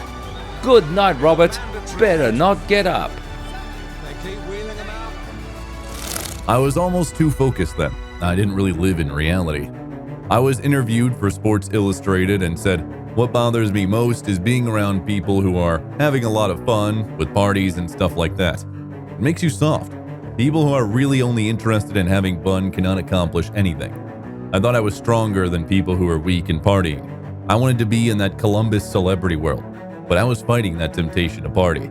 Good night, Robert. Better not get up. I was almost too focused then. I didn't really live in reality. I was interviewed for Sports Illustrated and said, what bothers me most is being around people who are having a lot of fun with parties and stuff like that. It makes you soft. People who are really only interested in having fun cannot accomplish anything. I thought I was stronger than people who are weak and partying. I wanted to be in that Columbus celebrity world, but I was fighting that temptation to party.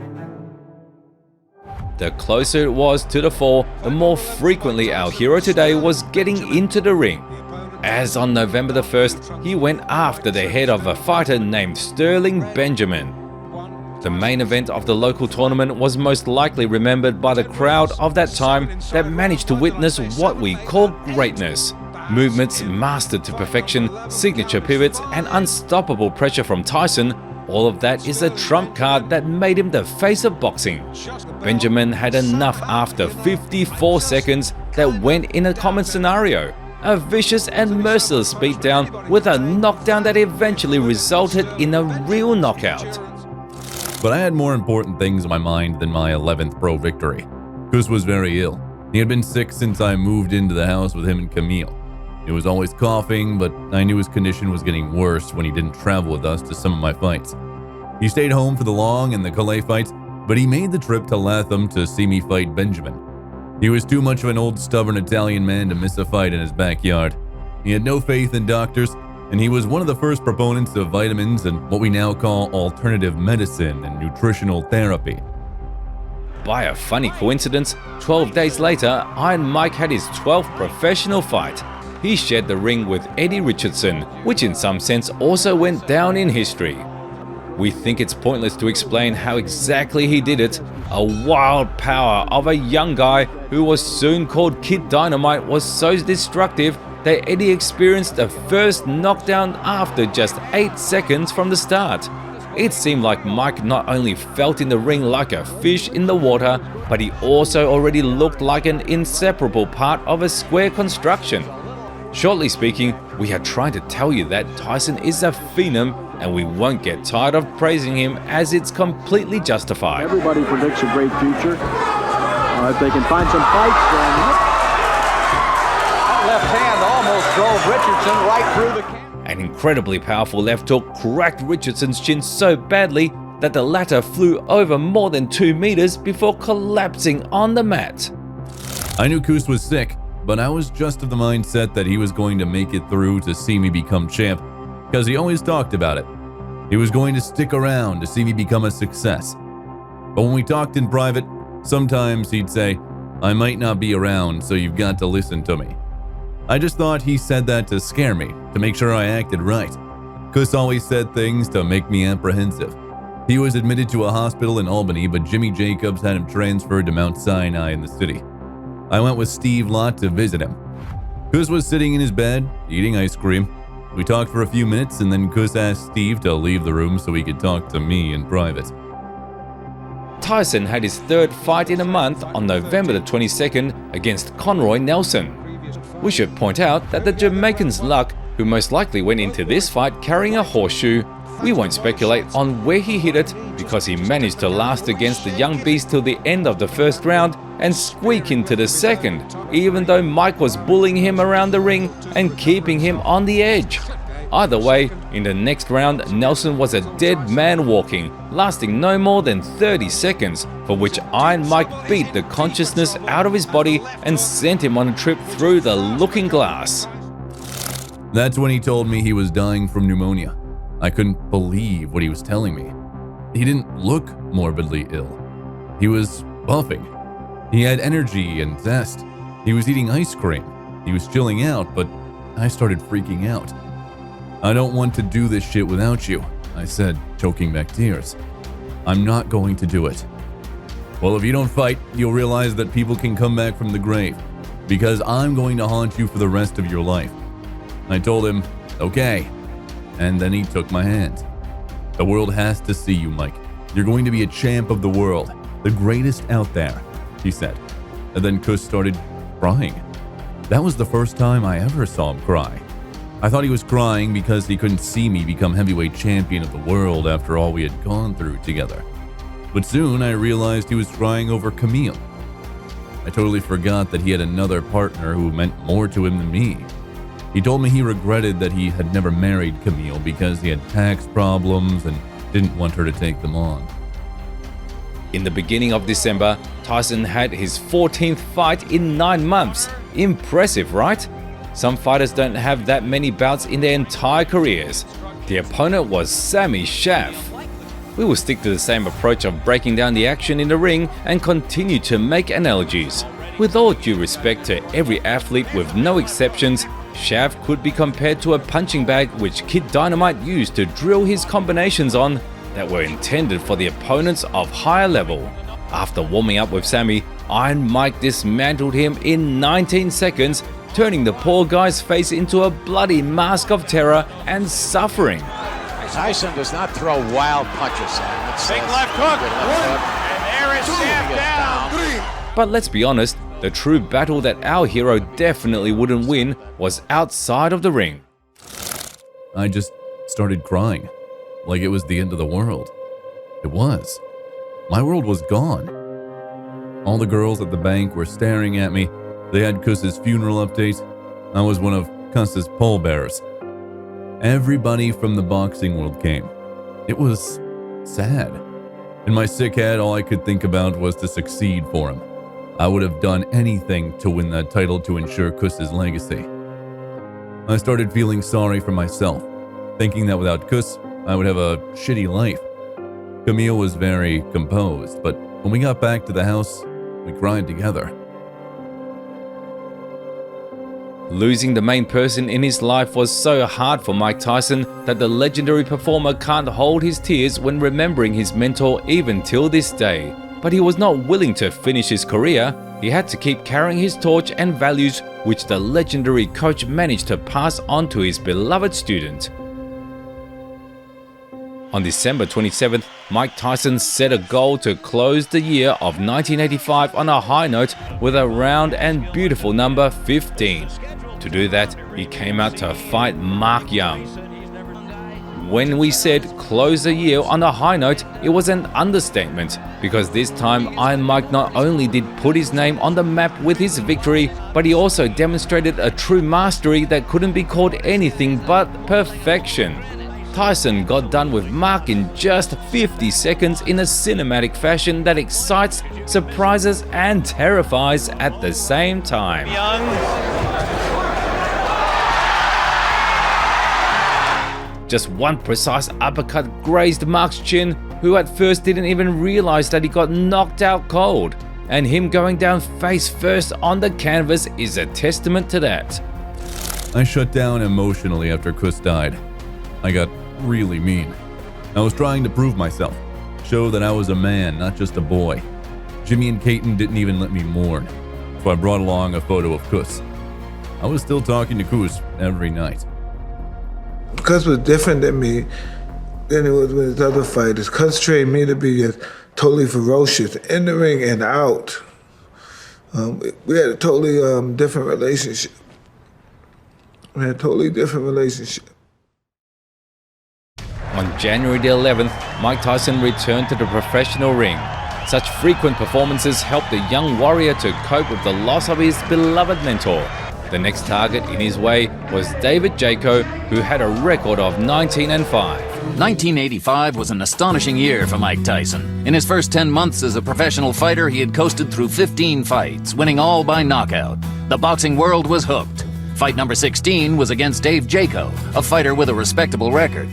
The closer it was to the fall, the more frequently our hero today was getting into the ring. As on November the 1st, he went after the head of a fighter named Sterling Benjamin. The main event of the local tournament was most likely remembered by the crowd of that time that managed to witness what we call greatness. Movements mastered to perfection, signature pivots, and unstoppable pressure from Tyson, all of that is a trump card that made him the face of boxing. Benjamin had enough after 54 seconds that went in a common scenario. A vicious and merciless beatdown with a knockdown that eventually resulted in a real knockout. But I had more important things in my mind than my 11th pro victory. Kus was very ill. He had been sick since I moved into the house with him and Camille. He was always coughing, but I knew his condition was getting worse when he didn't travel with us to some of my fights. He stayed home for the Long and the Calais fights, but he made the trip to Latham to see me fight Benjamin. He was too much of an old stubborn Italian man to miss a fight in his backyard. He had no faith in doctors, and he was one of the first proponents of vitamins and what we now call alternative medicine and nutritional therapy. By a funny coincidence, 12 days later, Iron Mike had his 12th professional fight. He shared the ring with Eddie Richardson, which in some sense also went down in history. We think it's pointless to explain how exactly he did it. A wild power of a young guy who was soon called Kid Dynamite was so destructive that Eddie experienced a first knockdown after just 8 seconds from the start. It seemed like Mike not only felt in the ring like a fish in the water, but he also already looked like an inseparable part of a square construction. Shortly speaking, we are trying to tell you that Tyson is a phenom, and we won't get tired of praising him as it's completely justified. Everybody predicts a great future. If they can find some fights, then that left hand almost drove Richardson right through the... An incredibly powerful left hook cracked Richardson's chin so badly that the latter flew over more than 2 meters before collapsing on the mat. I knew Kus was sick, but I was just of the mindset that he was going to make it through to see me become champ, because he always talked about it. He was going to stick around to see me become a success. But when we talked in private, sometimes he'd say, "I might not be around, so you've got to listen to me." I just thought he said that to scare me, to make sure I acted right. Kus always said things to make me apprehensive. He was admitted to a hospital in Albany, but Jimmy Jacobs had him transferred to Mount Sinai in the city. I went with Steve Lott to visit him. Kus was sitting in his bed, eating ice cream. We talked for a few minutes, and then Kus asked Steve to leave the room so he could talk to me in private. Tyson had his 3rd fight in a month on November the 22nd against Conroy Nelson. We should point out that the Jamaican's luck, who most likely went into this fight carrying a horseshoe, we won't speculate on where he hit it because he managed to last against the young beast till the end of the 1st round and squeak into the 2nd, even though Mike was bullying him around the ring and keeping him on the edge. Either way, in the next round, Nelson was a dead man walking, lasting no more than 30 seconds, for which Iron Mike beat the consciousness out of his body and sent him on a trip through the looking glass. That's when he told me he was dying from pneumonia. I couldn't believe what he was telling me. He didn't look morbidly ill. He was buffing. He had energy and zest. He was eating ice cream. He was chilling out, but I started freaking out. "I don't want to do this shit without you," I said, choking back tears. "I'm not going to do it." "Well, if you don't fight, you'll realize that people can come back from the grave, because I'm going to haunt you for the rest of your life." I told him, "Okay," and then he took my hand. "The world has to see you, Mike. You're going to be a champ of the world, the greatest out there," he said. And then Kus started crying. That was the first time I ever saw him cry. I thought he was crying because he couldn't see me become heavyweight champion of the world after all we had gone through together. But soon I realized he was crying over Camille. I totally forgot that he had another partner who meant more to him than me. He told me he regretted that he had never married Camille because he had tax problems and didn't want her to take them on. In the beginning of December, Tyson had his 14th fight in 9 months. Impressive, right? Some fighters don't have that many bouts in their entire careers. The opponent was Sammy Schaff. We will stick to the same approach of breaking down the action in the ring and continue to make analogies. With all due respect to every athlete with no exceptions, Schaff could be compared to a punching bag which Kid Dynamite used to drill his combinations on that were intended for the opponents of higher level. After warming up with Sammy, Iron Mike dismantled him in 19 seconds, turning the poor guy's face into a bloody mask of terror and suffering. Tyson does not throw wild punches. Big left hook. And there is Sam down. But let's be honest, the true battle that our hero definitely wouldn't win was outside of the ring. I just started crying, like it was the end of the world. It was. My world was gone. All the girls at the bank were staring at me. They had Kuss's funeral update. I was one of Kuss's pallbearers. Everybody from the boxing world came. It was sad. In my sick head, all I could think about was to succeed for him. I would have done anything to win that title to ensure Kuss's legacy. I started feeling sorry for myself, thinking that without Kuss, I would have a shitty life. Camille was very composed, but when we got back to the house, we cried together. Losing the main person in his life was so hard for Mike Tyson that the legendary performer can't hold his tears when remembering his mentor even till this day. But he was not willing to finish his career. He had to keep carrying his torch and values, which the legendary coach managed to pass on to his beloved student. On December 27th, Mike Tyson set a goal to close the year of 1985 on a high note with a round and beautiful number 15. To do that, he came out to fight Mark Young. When we said close the year on a high note, it was an understatement, because this time Iron Mike not only did put his name on the map with his victory, but he also demonstrated a true mastery that couldn't be called anything but perfection. Tyson got done with Mark in just 50 seconds in a cinematic fashion that excites, surprises, and terrifies at the same time. Just one precise uppercut grazed Mark's chin, who at first didn't even realize that he got knocked out cold. And him going down face first on the canvas is a testament to that. I shut down emotionally after Kuss died. I got really mean. I was trying to prove myself, show that I was a man, not just a boy. Jimmy and Caton didn't even let me mourn, so I brought along a photo of Kuss. I was still talking to Kuss every night. Kuss was different than me than it was with his other fighters. Kuss trained me to be totally ferocious in the ring and out. We had a totally different relationship. On January the 11th, Mike Tyson returned to the professional ring. Such frequent performances helped the young warrior to cope with the loss of his beloved mentor. The next target in his way was David Jaco, who had a record of 19-5. 1985 was an astonishing year for Mike Tyson. In his first 10 months as a professional fighter, he had coasted through 15 fights, winning all by knockout. The boxing world was hooked. Fight number 16 was against Dave Jaco, a fighter with a respectable record.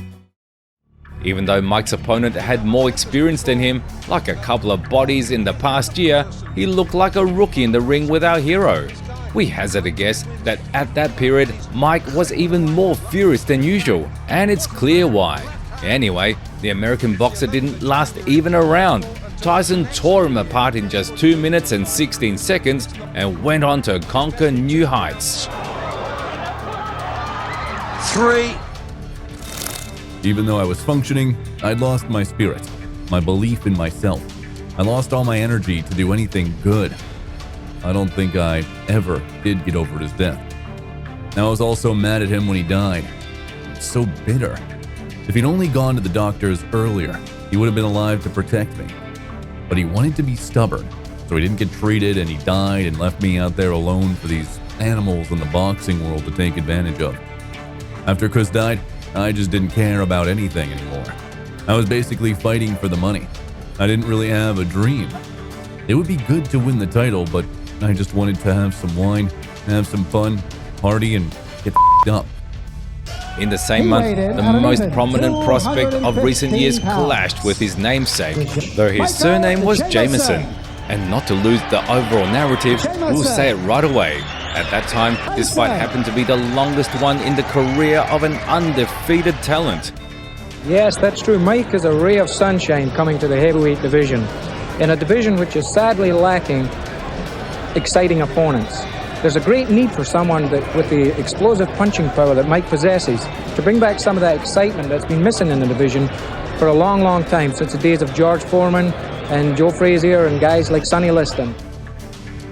Even though Mike's opponent had more experience than him, like a couple of bodies in the past year, he looked like a rookie in the ring with our hero. We hazard a guess that at that period, Mike was even more furious than usual, and it's clear why. Anyway, the American boxer didn't last even a round. Tyson tore him apart in just 2 minutes and 16 seconds and went on to conquer new heights. 3. Even though I was functioning, I'd lost my spirit, my belief in myself. I lost all my energy to do anything good. I don't think I ever did get over his death. I was also mad at him when he died. So bitter. If he'd only gone to the doctors earlier, he would have been alive to protect me. But he wanted to be stubborn, so he didn't get treated and he died and left me out there alone for these animals in the boxing world to take advantage of. After Kuss died, I just didn't care about anything anymore. I was basically fighting for the money. I didn't really have a dream. It would be good to win the title, but I just wanted to have some wine, have some fun, party, and get up. In the same month, the most prominent prospect of recent years clashed with his namesake, though his surname was Jameson. And not to lose the overall narrative, we'll say it right away. At that time, this fight happened to be the longest one in the career of an undefeated talent. Yes, that's true. Mike is a ray of sunshine coming to the heavyweight division, in a division which is sadly lacking exciting opponents. There's a great need for someone that, with the explosive punching power that Mike possesses, to bring back some of that excitement that's been missing in the division for a long, long time, since the days of George Foreman and Joe Frazier and guys like Sonny Liston.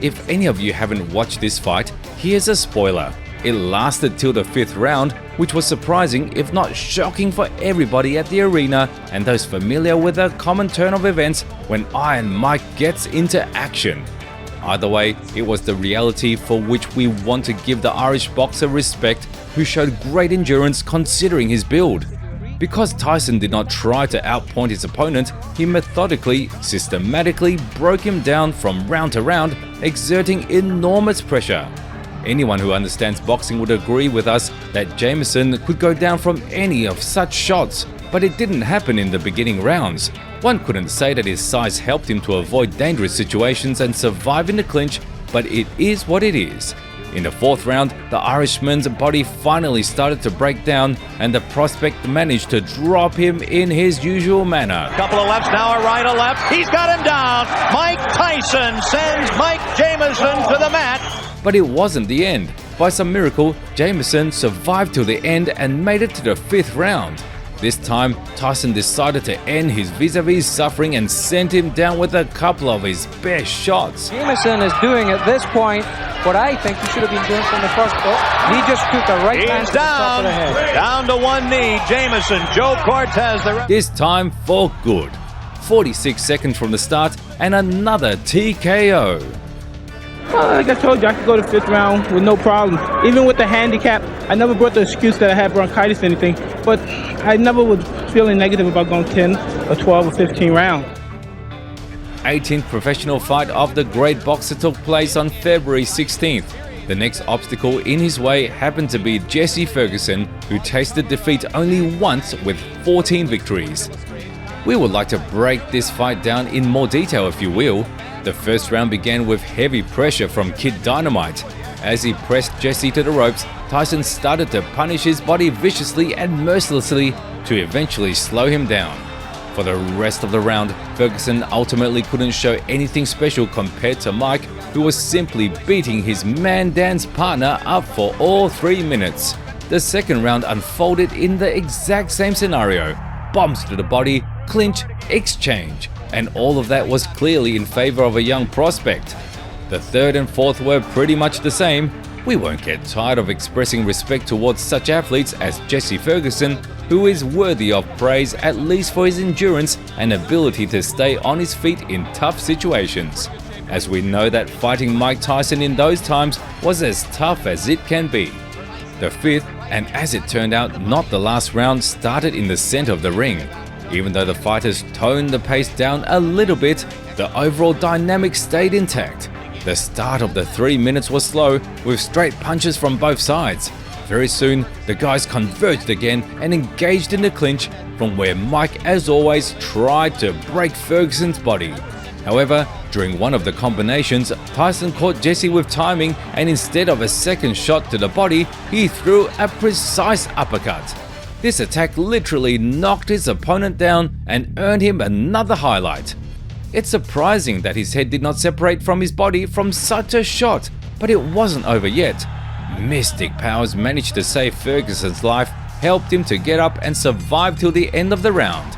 If any of you haven't watched this fight, here's a spoiler. It lasted till the 5th round, which was surprising if not shocking for everybody at the arena and those familiar with the common turn of events when Iron Mike gets into action. Either way, it was the reality for which we want to give the Irish boxer respect, who showed great endurance considering his build. Because Tyson did not try to outpoint his opponent, he methodically, systematically broke him down from round to round, exerting enormous pressure. Anyone who understands boxing would agree with us that Jameson could go down from any of such shots, but it didn't happen in the beginning rounds. One couldn't say that his size helped him to avoid dangerous situations and survive in the clinch, but it is what it is. In the 4th round, the Irishman's body finally started to break down, and the prospect managed to drop him in his usual manner. Couple of lefts, now a right, a left. He's got him down. Mike Tyson sends Mike Jameson to the mat. But it wasn't the end. By some miracle, Jameson survived till the end and made it to the 5th round. This time, Tyson decided to end his vis-a-vis suffering and sent him down with a couple of his best shots. Jameson is doing at this point what I think he should have been doing from the first. He just took a right hand to the top of the head. Down to one knee, Jameson, Joe Cortez. This time for good. 46 seconds from the start and another TKO. Like I told you, I could go to 5th round with no problem. Even with the handicap, I never brought the excuse that I had bronchitis or anything, but I never was feeling negative about going 10 or 12 or 15 rounds. 18th professional fight of the great boxer took place on February 16th. The next obstacle in his way happened to be Jesse Ferguson, who tasted defeat only once with 14 victories. We would like to break this fight down in more detail, if you will. The first round began with heavy pressure from Kid Dynamite. As he pressed Jesse to the ropes, Tyson started to punish his body viciously and mercilessly to eventually slow him down. For the rest of the round, Ferguson ultimately couldn't show anything special compared to Mike, who was simply beating his man dance partner up for all 3 minutes. The second round unfolded in the exact same scenario. Bombs to the body, clinch, exchange. And all of that was clearly in favor of a young prospect. The 3rd and 4th were pretty much the same. We won't get tired of expressing respect towards such athletes as Jesse Ferguson, who is worthy of praise at least for his endurance and ability to stay on his feet in tough situations. As we know that fighting Mike Tyson in those times was as tough as it can be. The 5th, and as it turned out, not the last round, started in the center of the ring. Even though the fighters toned the pace down a little bit, the overall dynamic stayed intact. The start of the 3 minutes was slow, with straight punches from both sides. Very soon, the guys converged again and engaged in the clinch, from where Mike, as always, tried to break Ferguson's body. However, during one of the combinations, Tyson caught Jesse with timing, and instead of a second shot to the body, he threw a precise uppercut. This attack literally knocked his opponent down and earned him another highlight. It's surprising that his head did not separate from his body from such a shot, but it wasn't over yet. Mystic powers managed to save Ferguson's life, helped him to get up and survive till the end of the round.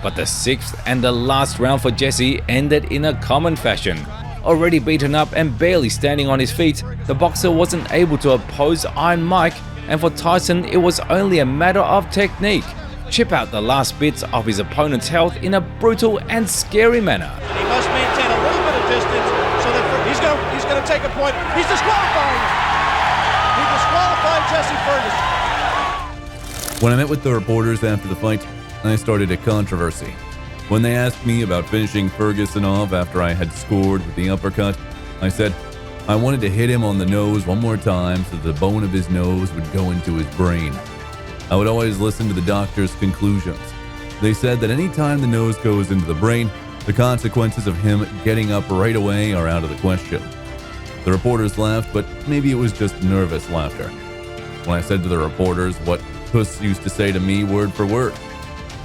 But the 6th and the last round for Jesse ended in a common fashion. Already beaten up and barely standing on his feet, the boxer wasn't able to oppose Iron Mike, and for Tyson it was only a matter of technique. Chip out the last bits of his opponent's health in a brutal and scary manner. He must maintain a little bit of distance so that he's going to take a point. He's disqualifying him. He disqualified Jesse Ferguson. When I met with the reporters after the fight, I started a controversy. When they asked me about finishing Ferguson off after I had scored with the uppercut, I said I wanted to hit him on the nose one more time so the bone of his nose would go into his brain. I would always listen to the doctor's conclusions. They said that any time the nose goes into the brain, the consequences of him getting up right away are out of the question. The reporters laughed, but maybe it was just nervous laughter. When I said to the reporters what Puss used to say to me word for word,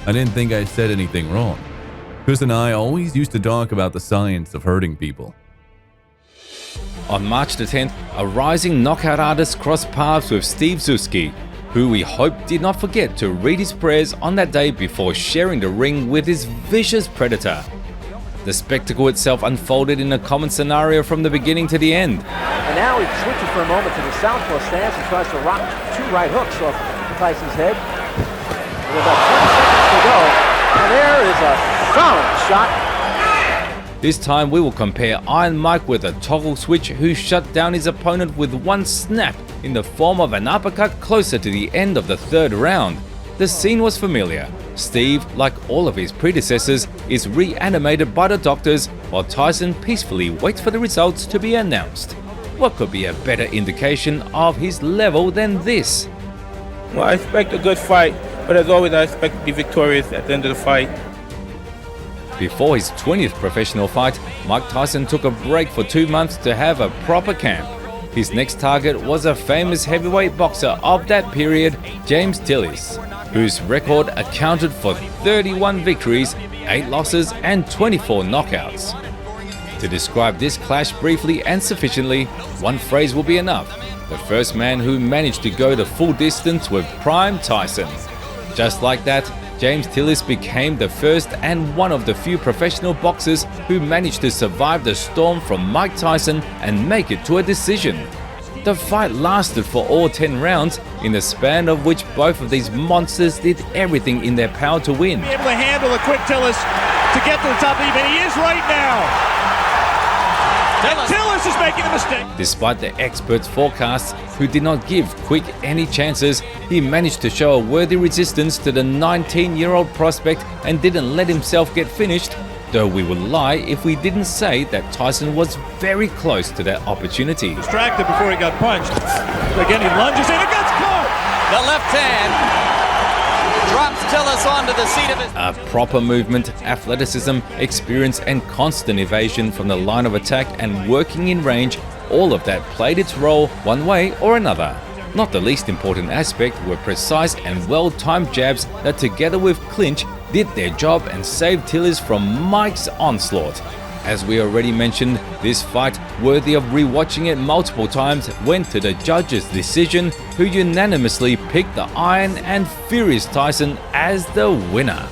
I didn't think I said anything wrong. Puss and I always used to talk about the science of hurting people. On March the 10th, a rising knockout artist crossed paths with Steve Zuski, who we hope did not forget to read his prayers on that day before sharing the ring with his vicious predator. The spectacle itself unfolded in a common scenario from the beginning to the end. And now he switches for a moment to the southpaw stance and tries to rock 2 right hooks off Tyson's head. With about 20 seconds to go, and there is a solid shot. This time we will compare Iron Mike with a toggle switch who shut down his opponent with one snap in the form of an uppercut closer to the end of the 3rd round. The scene was familiar. Steve, like all of his predecessors, is reanimated by the doctors while Tyson peacefully waits for the results to be announced. What could be a better indication of his level than this? Well, I expect a good fight, but as always I expect to be victorious at the end of the fight. Before his 20th professional fight, Mike Tyson took a break for 2 months to have a proper camp. His next target was a famous heavyweight boxer of that period, James Tillis, whose record accounted for 31 victories, 8 losses and 24 knockouts. To describe this clash briefly and sufficiently, one phrase will be enough: the first man who managed to go the full distance with prime Tyson. Just like that, James Tillis became the first and one of the few professional boxers who managed to survive the storm from Mike Tyson and make it to a decision. The fight lasted for all 10 rounds, in the span of which both of these monsters did everything in their power to win. Be able to handle a quick Tillis to get to the top, and he is right now. And Tillis is making a mistake. Despite the experts' forecasts, who did not give Quick any chances, he managed to show a worthy resistance to the 19-year-old prospect and didn't let himself get finished, though we would lie if we didn't say that Tyson was very close to that opportunity. Distracted before he got punched. Again, he lunges in, it gets caught! The left hand drops Tillis onto the seat of his... A proper movement, athleticism, experience and constant evasion from the line of attack and working in range, all of that played its role one way or another. Not the least important aspect were precise and well-timed jabs that, together with clinch, did their job and saved Tillis from Mike's onslaught. As we already mentioned, this fight, worthy of rewatching it multiple times, went to the judges' decision, who unanimously picked the Iron and Furious Tyson as the winner.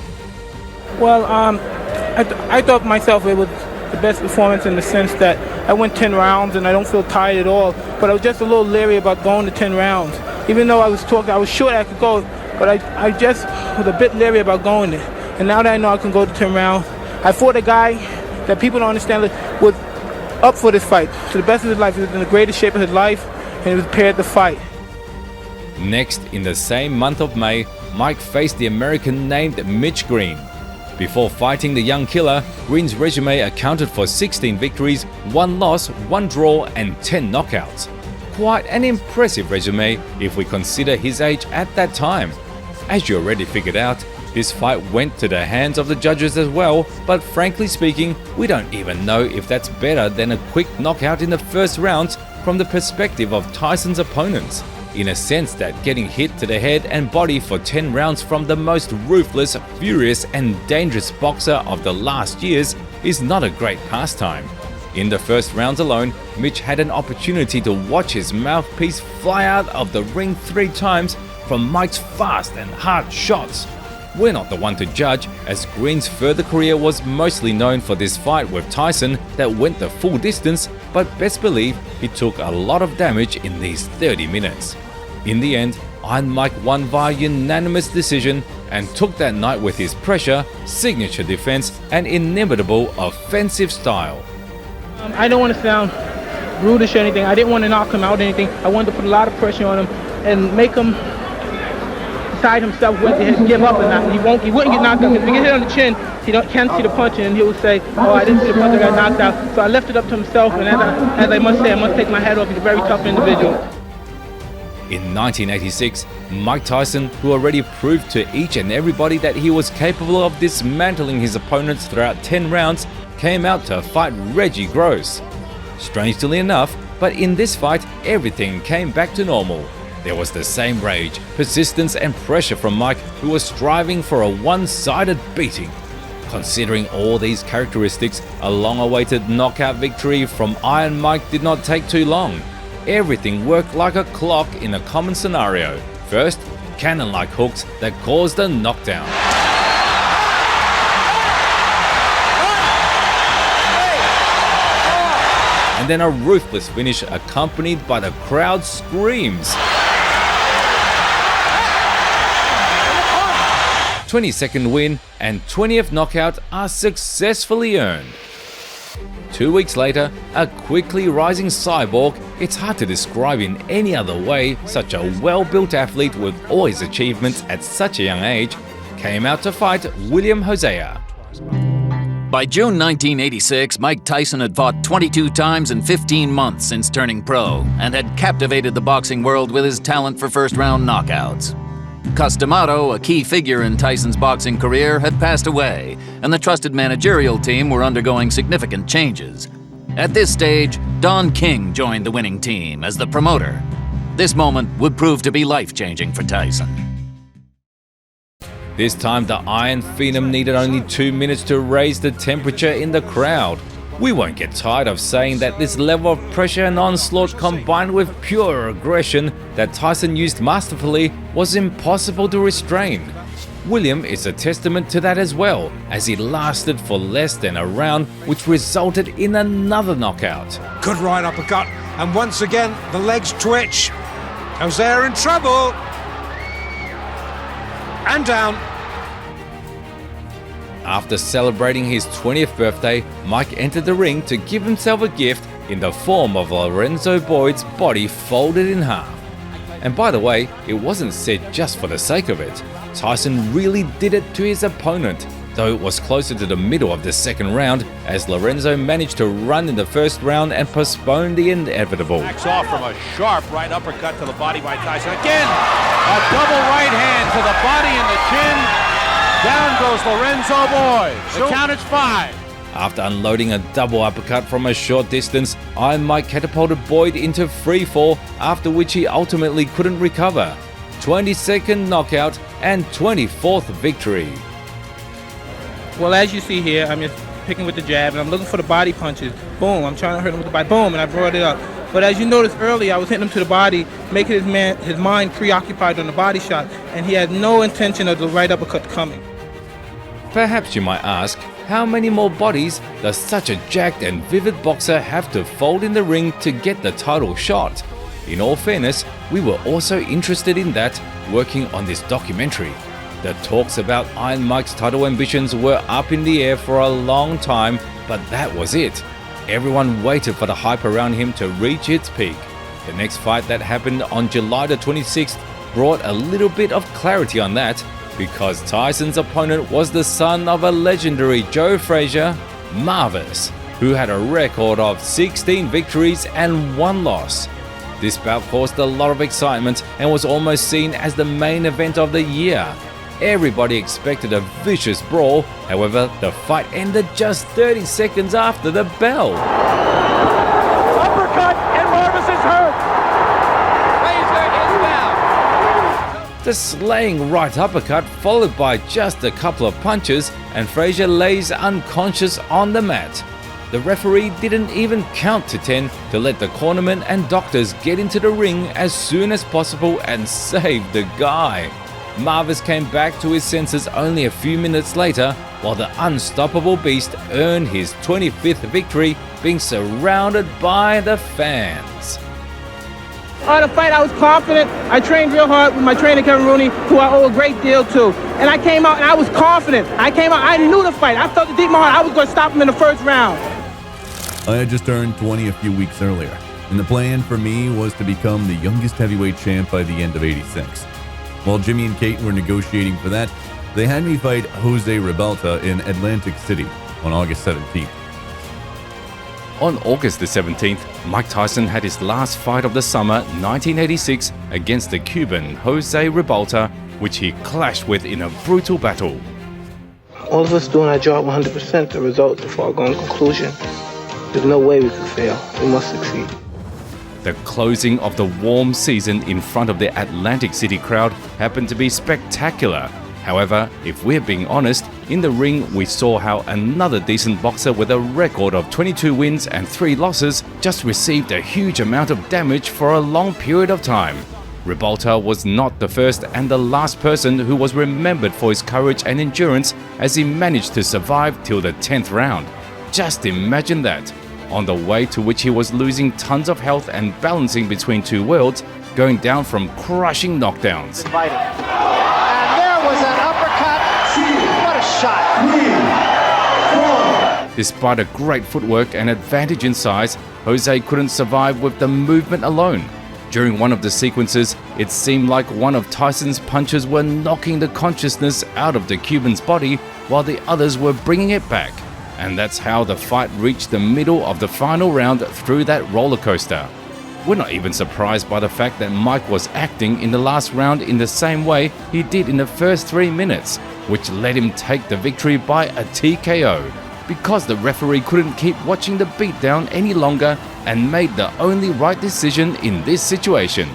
Well, I thought myself it was the best performance in the sense that I went 10 rounds and I don't feel tired at all, but I was just a little leery about going to 10 rounds. Even though I was sure I could go, but I just was a bit leery about going there. And now that I know I can go to 10 rounds, I fought a guy that people don't understand was up for this fight. To the best of his life, he was in the greatest shape of his life, and he was prepared to fight. Next, in the same month of May, Mike faced the American named Mitch Green. Before fighting the young killer, Green's resume accounted for 16 victories, 1 loss, 1 draw and 10 knockouts. Quite an impressive resume if we consider his age at that time. As you already figured out, this fight went to the hands of the judges as well, but frankly speaking, we don't even know if that's better than a quick knockout in the first rounds from the perspective of Tyson's opponents. In a sense that getting hit to the head and body for 10 rounds from the most ruthless, furious and dangerous boxer of the last years is not a great pastime. In the first rounds alone, Mitch had an opportunity to watch his mouthpiece fly out of the ring 3 times from Mike's fast and hard shots. We're not the one to judge, as Green's further career was mostly known for this fight with Tyson that went the full distance, but best believe he took a lot of damage in these 30 minutes. In the end, Iron Mike won via unanimous decision and took that night with his pressure, signature defense and inimitable offensive style. I don't want to sound rudish or anything. I didn't want to knock him out or anything. I wanted to put a lot of pressure on him and make him decide himself whether to give up or not. He wouldn't get knocked out, because if he gets hit on the chin, he can't see the punch, and he will say, oh, I didn't see the punch, I got knocked out. So I left it up to himself, and as I must say, I must take my hat off. He's a very tough individual. In 1986, Mike Tyson, who already proved to each and everybody that he was capable of dismantling his opponents throughout 10 rounds, came out to fight Reggie Gross. Strangely enough, but in this fight, everything came back to normal. There was the same rage, persistence and pressure from Mike, who was striving for a one-sided beating. Considering all these characteristics, a long-awaited knockout victory from Iron Mike did not take too long. Everything worked like a clock in a common scenario. First, cannon-like hooks that caused a knockdown. And then a ruthless finish accompanied by the crowd's screams. 22nd win and 20th knockout are successfully earned. 2 weeks later, a quickly rising cyborg, it's hard to describe in any other way, such a well-built athlete with all his achievements at such a young age, came out to fight William Hosea. By June 1986, Mike Tyson had fought 22 times in 15 months since turning pro and had captivated the boxing world with his talent for first-round knockouts. Customato, a key figure in Tyson's boxing career, had passed away, and the trusted managerial team were undergoing significant changes. At this stage, Don King joined the winning team as the promoter. This moment would prove to be life-changing for Tyson. This time, the Iron Phenom needed only 2 minutes to raise the temperature in the crowd. We won't get tired of saying that this level of pressure and onslaught combined with pure aggression that Tyson used masterfully was impossible to restrain. William is a testament to that as well, as he lasted for less than a round, which resulted in another knockout. Good right uppercut, and once again the legs twitch. Hosea in trouble. And down. After celebrating his 20th birthday, Mike entered the ring to give himself a gift in the form of Lorenzo Boyd's body folded in half. And by the way, it wasn't said just for the sake of it. Tyson really did it to his opponent, though it was closer to the middle of the second round as Lorenzo managed to run in the first round and postpone the inevitable. Backs off from a sharp right uppercut to the body by Tyson. Again, a double right hand to the body and the chin. Down goes Lorenzo Boyd. The count is 5. After unloading a double uppercut from a short distance, Iron Mike catapulted Boyd into free fall, after which he ultimately couldn't recover. 22nd knockout and 24th victory. Well, as you see here, I'm just picking with the jab, and I'm looking for the body punches. Boom, I'm trying to hurt him with the body. Boom, and I brought it up. But as you noticed earlier, I was hitting him to the body, making his mind preoccupied on the body shot, and he had no intention of the right uppercut coming. Perhaps you might ask, how many more bodies does such a jacked and vivid boxer have to fold in the ring to get the title shot? In all fairness, we were also interested in that working on this documentary. The talks about Iron Mike's title ambitions were up in the air for a long time, but that was it. Everyone waited for the hype around him to reach its peak. The next fight that happened on July the 26th brought a little bit of clarity on that, because Tyson's opponent was the son of a legendary Joe Frazier, Marvis, who had a record of 16 victories and 1 loss. This bout caused a lot of excitement and was almost seen as the main event of the year. Everybody expected a vicious brawl, however, the fight ended just 30 seconds after the bell. Uppercut, and Marvis is hurt. The slaying right uppercut followed by just a couple of punches, and Frazier lays unconscious on the mat. The referee didn't even count to 10 to let the cornermen and doctors get into the ring as soon as possible and save the guy. Marvis came back to his senses only a few minutes later, while the unstoppable beast earned his 25th victory, being surrounded by the fans. The fight, I was confident. I trained real hard with my trainer, Kevin Rooney, who I owe a great deal to. And I came out and I was confident. I knew the fight. I felt it deep in my heart. I was going to stop him in the first round. I had just turned 20 a few weeks earlier, and the plan for me was to become the youngest heavyweight champ by the end of '86. While Jimmy and Kate were negotiating for that, they had me fight Jose Ribalta in Atlantic City on August 17th. On August the 17th, Mike Tyson had his last fight of the summer 1986 against the Cuban Jose Ribalta, which he clashed with in a brutal battle. All of us doing our job 100%, the result, the foregone conclusion. There's no way we could fail. We must succeed. The closing of the warm season in front of the Atlantic City crowd happened to be spectacular. However, if we're being honest, in the ring we saw how another decent boxer with a record of 22 wins and 3 losses just received a huge amount of damage for a long period of time. Ribalta was not the first and the last person who was remembered for his courage and endurance as he managed to survive till the 10th round. Just imagine that. On the way to which he was losing tons of health and balancing between 2 worlds, going down from crushing knockdowns. Invited. And there was an uppercut. What a shot. Despite a great footwork and advantage in size, Jose couldn't survive with the movement alone. During one of the sequences, it seemed like one of Tyson's punches were knocking the consciousness out of the Cuban's body while the others were bringing it back. And that's how the fight reached the middle of the final round through that roller coaster. We're not even surprised by the fact that Mike was acting in the last round in the same way he did in the first 3 minutes, which let him take the victory by a TKO, because the referee couldn't keep watching the beatdown any longer and made the only right decision in this situation.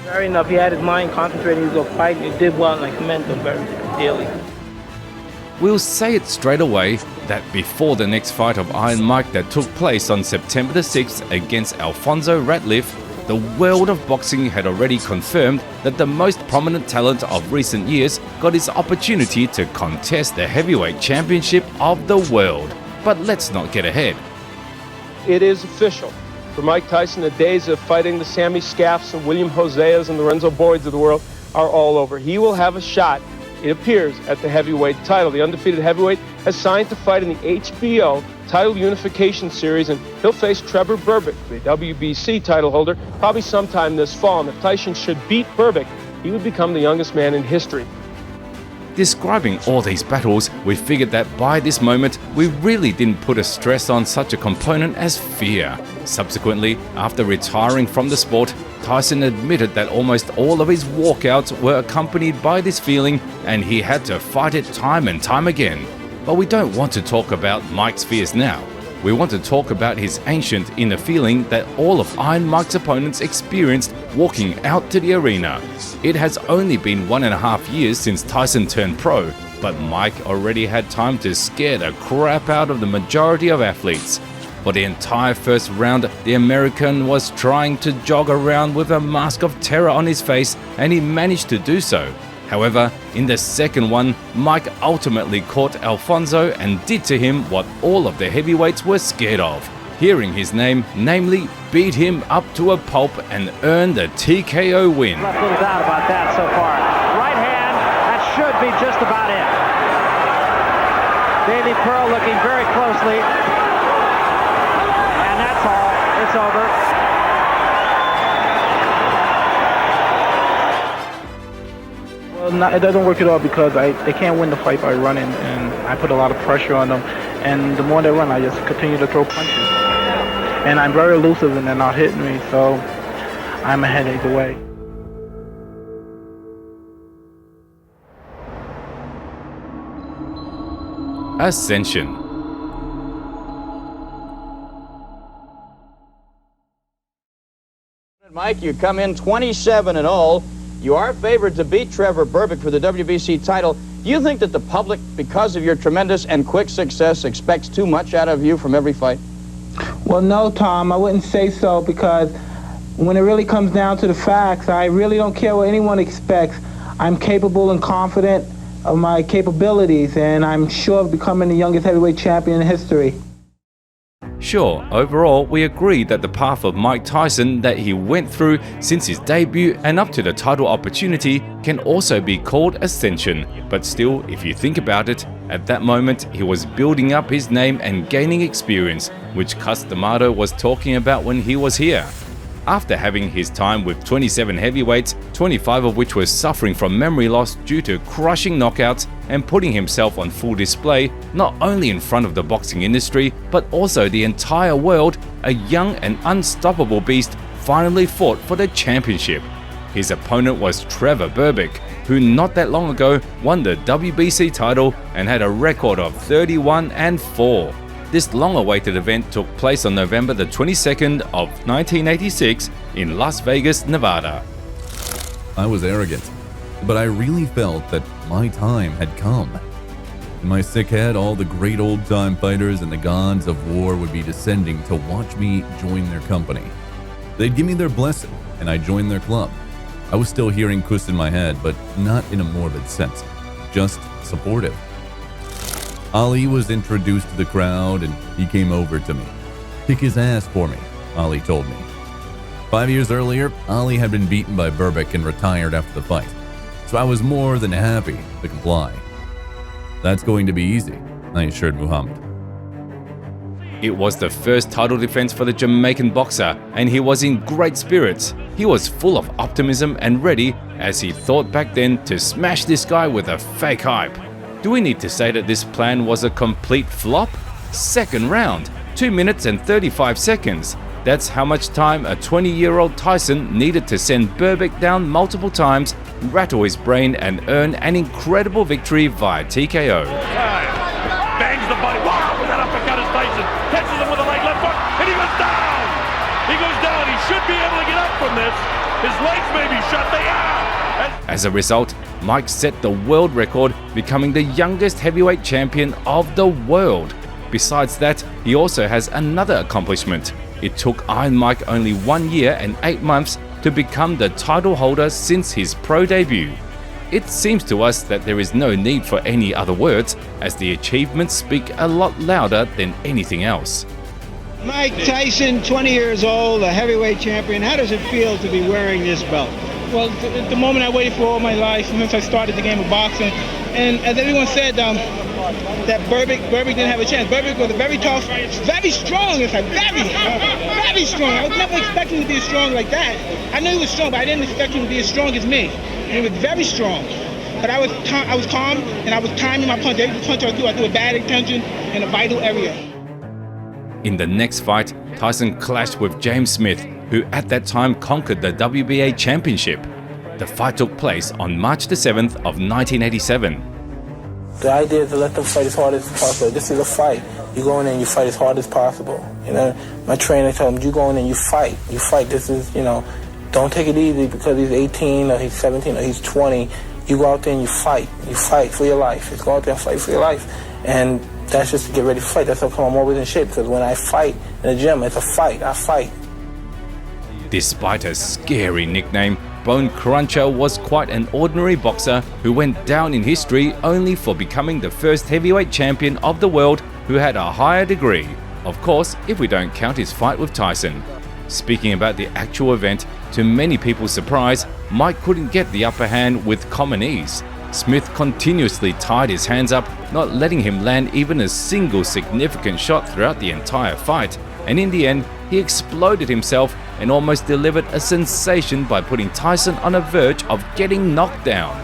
Fair enough, he had his mind concentrated, he was going to fight, and he did well, and I commend him very dearly. We'll say it straight away that before the next fight of Iron Mike that took place on September the 6th against Alfonso Ratliff, the world of boxing had already confirmed that the most prominent talent of recent years got his opportunity to contest the heavyweight championship of the world. But let's not get ahead. It is official. For Mike Tyson, the days of fighting the Sammy Scaffs and William Joseas and Lorenzo Boyds of the world are all over. He will have a shot, it appears, at the heavyweight title. The undefeated heavyweight has signed to fight in the HBO title unification series, and he'll face Trevor Berbick, the WBC title holder, probably sometime this fall. And if Tyson should beat Berbick, he would become the youngest man in history. Describing all these battles, we figured that by this moment, we really didn't put a stress on such a component as fear. Subsequently, after retiring from the sport, Tyson admitted that almost all of his walkouts were accompanied by this feeling, and he had to fight it time and time again. But we don't want to talk about Mike's fears now. We want to talk about his ancient inner feeling that all of Iron Mike's opponents experienced walking out to the arena. It has only been 1.5 years since Tyson turned pro, but Mike already had time to scare the crap out of the majority of athletes. For the entire first round, the American was trying to jog around with a mask of terror on his face, and he managed to do so. However, in the second one, Mike ultimately caught Alfonso and did to him what all of the heavyweights were scared of. Hearing his name, namely beat him up to a pulp and earn the TKO win. Left little doubt about that so far. Right hand, that should be just about it. Davey Pearl looking very closely. And that's all. It's over. It doesn't work at all because they can't win the fight by running, and I put a lot of pressure on them. And the more they run, I just continue to throw punches. And I'm very elusive, and they're not hitting me, so I'm ahead either way. Ascension. Mike, you come in 27-0. You are favored to beat Trevor Berbick for the WBC title. Do you think that the public, because of your tremendous and quick success, expects too much out of you from every fight? Well, no, Tom, I wouldn't say so, because when it really comes down to the facts, I really don't care what anyone expects. I'm capable and confident of my capabilities, and I'm sure of becoming the youngest heavyweight champion in history. Sure, overall, we agree that the path of Mike Tyson that he went through since his debut and up to the title opportunity can also be called Ascension. But still, if you think about it, at that moment he was building up his name and gaining experience, which Cus D'Amato was talking about when he was here. After having his time with 27 heavyweights, 25 of which were suffering from memory loss due to crushing knockouts, and putting himself on full display not only in front of the boxing industry but also the entire world, a young and unstoppable beast finally fought for the championship. His opponent was Trevor Berbick, who not that long ago won the WBC title and had a record of 31-4. This long-awaited event took place on November the 22nd of 1986 in Las Vegas, Nevada. I was arrogant, but I really felt that my time had come. In my sick head, all the great old-time fighters and the gods of war would be descending to watch me join their company. They'd give me their blessing, and I'd join their club. I was still hearing Kuss in my head, but not in a morbid sense, just supportive. Ali was introduced to the crowd, and he came over to me. "Kick his ass for me," Ali told me. 5 years earlier, Ali had been beaten by Berbick and retired after the fight, so I was more than happy to comply. "That's going to be easy," I assured Muhammad. It was the first title defense for the Jamaican boxer, and he was in great spirits. He was full of optimism and ready, as he thought back then, to smash this guy with a fake hype. Do we need to say that this plan was a complete flop? Second round, 2 minutes and 35 seconds. That's how much time a 20-year-old Tyson needed to send Berbick down multiple times, rattle his brain, and earn an incredible victory via TKO. Bangs the body. Wow, with that uppercut is Tyson. Catches him with a leg left foot, and he goes down. He goes down. He should be able to get up from this. His legs may be shut. They are. As a result, Mike set the world record, becoming the youngest heavyweight champion of the world. Besides that, he also has another accomplishment. It took Iron Mike only 1 year and 8 months to become the title holder since his pro debut. It seems to us that there is no need for any other words, as the achievements speak a lot louder than anything else. Mike Tyson, 20 years old, a heavyweight champion. How does it feel to be wearing this belt? Well, the moment I waited for all my life since I started the game of boxing. And as everyone said, that Berbick didn't have a chance. Berbick was a very tough, very strong. It's like very strong. I was never expecting to be as strong like that. I knew he was strong, but I didn't expect him to be as strong as me. And he was very strong. But I was calm, and I was timing my punch. Every punch I do with bad intention in a vital area. In the next fight, Tyson clashed with James Smith, who at that time conquered the WBA championship. The fight took place on March the 7th of 1987. The idea is to let them fight as hard as possible. This is a fight. You go in there and you fight as hard as possible. You know, my trainer told him, you go in there and you fight. You fight. This is, don't take it easy because he's 18 or he's 17 or he's 20. You go out there and you fight. You fight for your life. Just go out there and fight for your life. And that's just to get ready to fight. That's how come I'm always in shape, because when I fight in the gym, it's a fight. I fight. Despite a scary nickname, Bone Cruncher was quite an ordinary boxer who went down in history only for becoming the first heavyweight champion of the world who had a higher degree. Of course, if we don't count his fight with Tyson. Speaking about the actual event, to many people's surprise, Mike couldn't get the upper hand with common ease. Smith continuously tied his hands up, not letting him land even a single significant shot throughout the entire fight, and in the end, he exploded himself and almost delivered a sensation by putting Tyson on a verge of getting knocked down.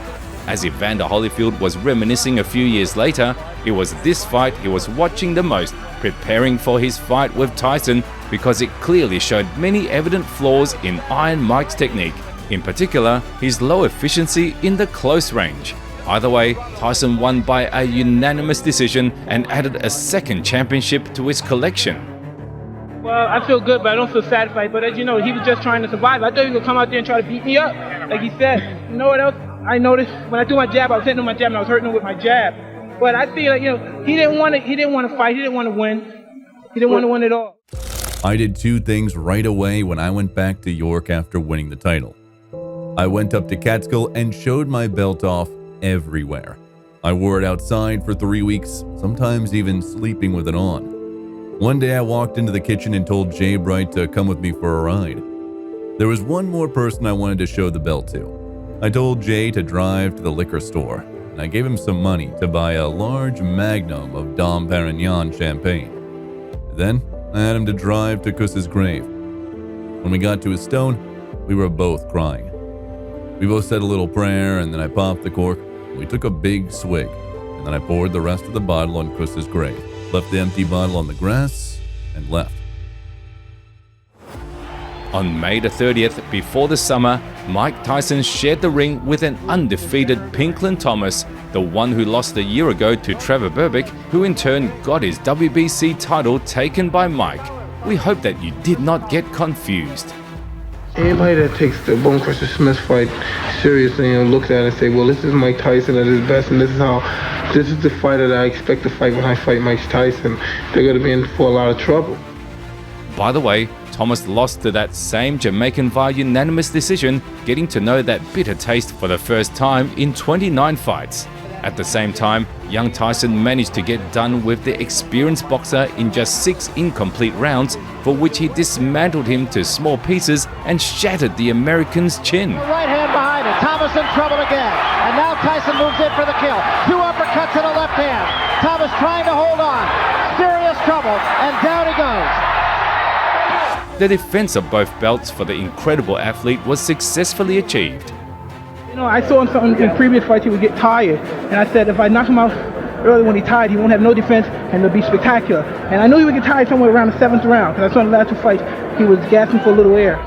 As Evander Holyfield was reminiscing a few years later, it was this fight he was watching the most, preparing for his fight with Tyson, because it clearly showed many evident flaws in Iron Mike's technique, in particular his low efficiency in the close range. Either way, Tyson won by a unanimous decision and added a second championship to his collection. Well, I feel good, but I don't feel satisfied. But as you know, he was just trying to survive. I thought he was going to come out there and try to beat me up, like he said. You know what else I noticed? When I threw my jab, I was hitting him with my jab, and I was hurting him with my jab. But I feel like, he didn't want to fight. He didn't want to win. He didn't want to win at all. I did two things right away when I went back to York after winning the title. I went up to Catskill and showed my belt off everywhere. I wore it outside for 3 weeks, sometimes even sleeping with it on. One day I walked into the kitchen and told Jay Bright to come with me for a ride. There was one more person I wanted to show the belt to. I told Jay to drive to the liquor store, and I gave him some money to buy a large magnum of Dom Perignon champagne. Then I had him to drive to Kuss's grave. When we got to his stone, we were both crying. We both said a little prayer, and then I popped the cork. We took a big swig, and then I poured the rest of the bottle on Kuss's grave, left the empty bottle on the grass, and left. On May the 30th, before the summer, Mike Tyson shared the ring with an undefeated Pinklin Thomas, the one who lost a year ago to Trevor Berbick, who in turn got his WBC title taken by Mike. We hope that you did not get confused. Anybody that takes the Bone Crusher Smith fight seriously and looks at it and say, well, this is Mike Tyson at his best, and this is the fighter that I expect to fight when I fight Mike Tyson, they're going to be in for a lot of trouble. By the way, Thomas lost to that same Jamaican via unanimous decision, getting to know that bitter taste for the first time in 29 fights. At the same time, young Tyson managed to get done with the experienced boxer in just 6 incomplete rounds, for which he dismantled him to small pieces and shattered the American's chin. Right hand behind it. Thomas in trouble again. And now Tyson moves in for the kill. 2 uppercuts in the left hand. Thomas trying to hold on. Serious trouble. And down he goes. The defense of both belts for the incredible athlete was successfully achieved. You know, I saw him in previous fights, he would get tired. And I said, if I knock him out early when he's tired, he won't have no defense and it'll be spectacular. And I knew he would get tired somewhere around the 7th round, because I saw in the last 2 fights, he was gasping for a little air.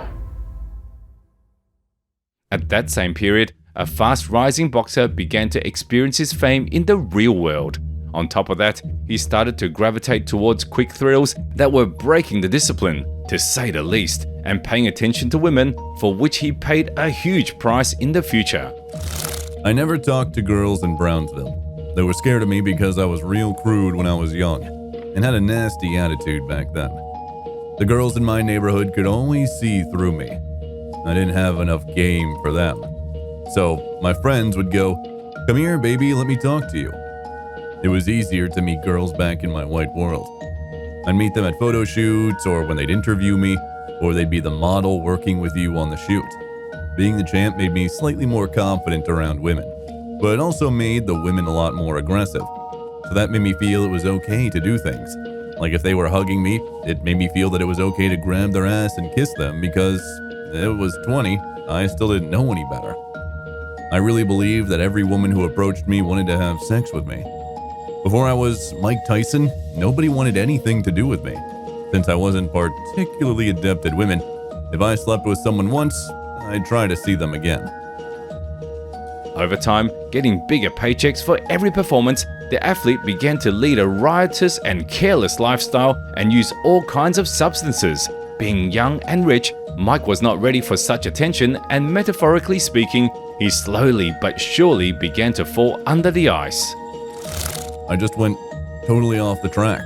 At that same period, a fast-rising boxer began to experience his fame in the real world. On top of that, he started to gravitate towards quick thrills that were breaking the discipline, to say the least, and paying attention to women, for which he paid a huge price in the future. I never talked to girls in Brownsville. They were scared of me because I was real crude when I was young, and had a nasty attitude back then. The girls in my neighborhood could only see through me. I didn't have enough game for them. So my friends would go, "Come here, baby, let me talk to you." It was easier to meet girls back in my white world. I'd meet them at photo shoots, or when they'd interview me, or they'd be the model working with you on the shoot. Being the champ made me slightly more confident around women, but it also made the women a lot more aggressive. So that made me feel it was okay to do things. Like if they were hugging me, it made me feel that it was okay to grab their ass and kiss them, because it was 20, I still didn't know any better. I really believed that every woman who approached me wanted to have sex with me. Before I was Mike Tyson, nobody wanted anything to do with me. Since I wasn't particularly adept at women, if I slept with someone once, I'd try to see them again. Over time, getting bigger paychecks for every performance, the athlete began to lead a riotous and careless lifestyle and use all kinds of substances. Being young and rich, Mike was not ready for such attention, and metaphorically speaking, he slowly but surely began to fall under the ice. I just went totally off the track.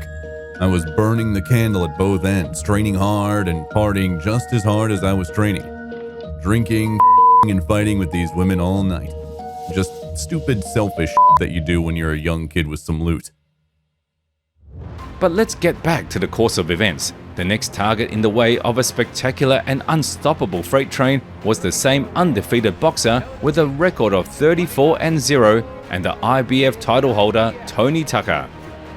I was burning the candle at both ends, training hard and partying just as hard as I was training. Drinking and fighting with these women all night. Just stupid, selfish that you do when you're a young kid with some loot. But let's get back to the course of events. The next target in the way of a spectacular and unstoppable freight train was the same undefeated boxer with a record of 34-0 and the IBF title holder Tony Tucker.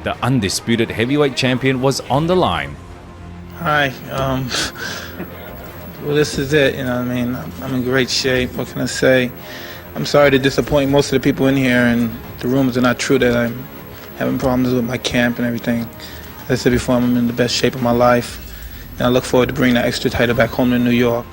The undisputed heavyweight champion was on the line. Hi, well, this is it, you know what I mean? I'm in great shape, what can I say? I'm sorry to disappoint most of the people in here, and the rumors are not true that I'm having problems with my camp and everything. As I said before, I'm in the best shape of my life, and I look forward to bringing that extra title back home to New York.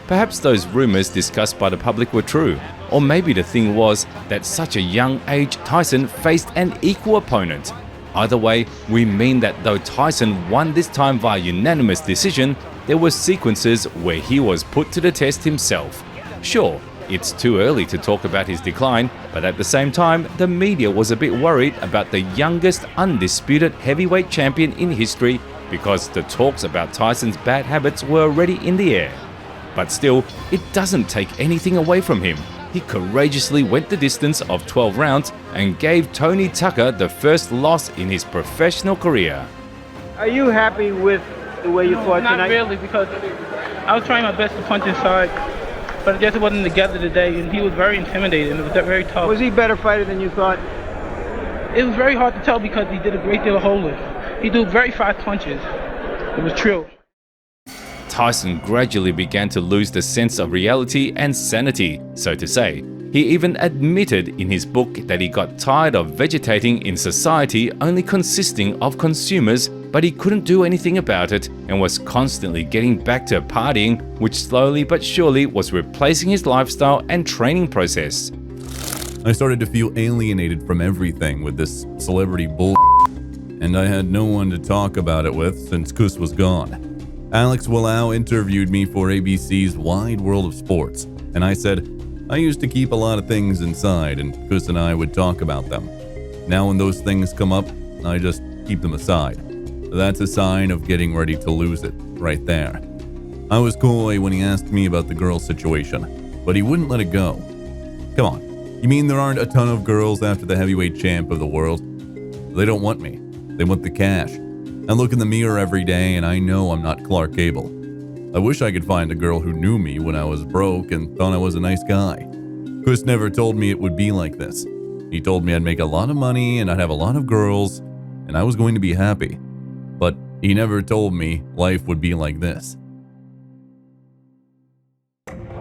Perhaps those rumors discussed by the public were true, or maybe the thing was that such a young age Tyson faced an equal opponent. Either way, we mean that though Tyson won this time via unanimous decision, there were sequences where he was put to the test himself. Sure, it's too early to talk about his decline, but at the same time, the media was a bit worried about the youngest undisputed heavyweight champion in history, because the talks about Tyson's bad habits were already in the air. But still, it doesn't take anything away from him. He courageously went the distance of 12 rounds and gave Tony Tucker the first loss in his professional career. Are you happy with the way you fought tonight? Not really, because I was trying my best to punch inside, but it just wasn't together today, and he was very intimidating. It was very tough. Was he a better fighter than you thought? It was very hard to tell because he did a great deal of holding. He threw very fast punches. It was true. Tyson gradually began to lose the sense of reality and sanity, so to say. He even admitted in his book that he got tired of vegetating in society only consisting of consumers, but he couldn't do anything about it and was constantly getting back to partying, which slowly but surely was replacing his lifestyle and training process. I started to feel alienated from everything with this celebrity bull, and I had no one to talk about it with since Kus was gone. Alex Willow interviewed me for ABC's Wide World of Sports, and I said, I used to keep a lot of things inside, and Chris and I would talk about them. Now when those things come up, I just keep them aside. That's a sign of getting ready to lose it, right there. I was coy when he asked me about the girl situation, but he wouldn't let it go. Come on, you mean there aren't a ton of girls after the heavyweight champ of the world? They don't want me. They want the cash. I look in the mirror every day and I know I'm not Clark Gable. I wish I could find a girl who knew me when I was broke and thought I was a nice guy. Chris never told me it would be like this. He told me I'd make a lot of money and I'd have a lot of girls and I was going to be happy. But he never told me life would be like this.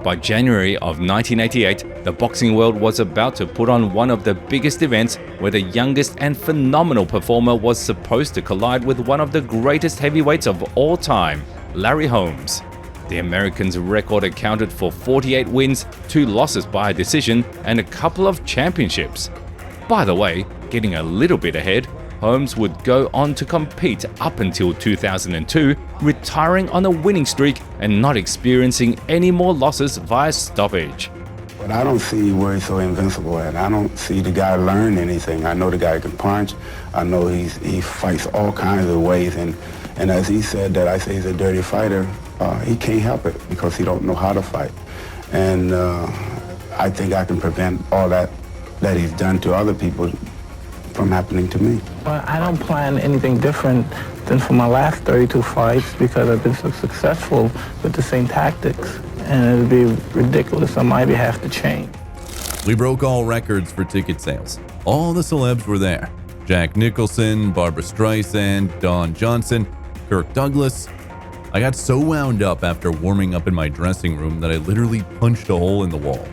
By January of 1988, the boxing world was about to put on one of the biggest events where the youngest and phenomenal performer was supposed to collide with one of the greatest heavyweights of all time, Larry Holmes. The American's record accounted for 48 wins, 2 losses by a decision, and a couple of championships. By the way, getting a little bit ahead, Holmes would go on to compete up until 2002, retiring on a winning streak and not experiencing any more losses via stoppage. But I don't see where he's so invincible at. I don't see the guy learn anything. I know the guy can punch. I know he fights all kinds of ways. And as he said that I say he's a dirty fighter, he can't help it because he don't know how to fight. And I think I can prevent all that he's done to other people from happening to me. Well, I don't plan anything different than for my last 32 fights because I've been so successful with the same tactics, and it would be ridiculous on my behalf to change. We broke all records for ticket sales. All the celebs were there. Jack Nicholson, Barbra Streisand, Don Johnson, Kirk Douglas. I got so wound up after warming up in my dressing room that I literally punched a hole in the wall.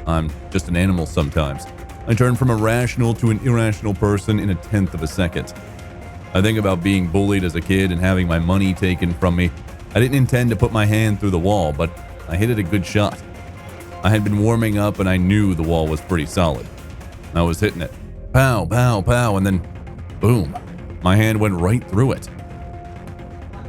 I'm just an animal sometimes. I turn from a rational to an irrational person in a tenth of a second. I think about being bullied as a kid and having my money taken from me. I didn't intend to put my hand through the wall, but I hit it a good shot. I had been warming up and I knew the wall was pretty solid. I was hitting it. Pow, pow, pow, and then boom. My hand went right through it.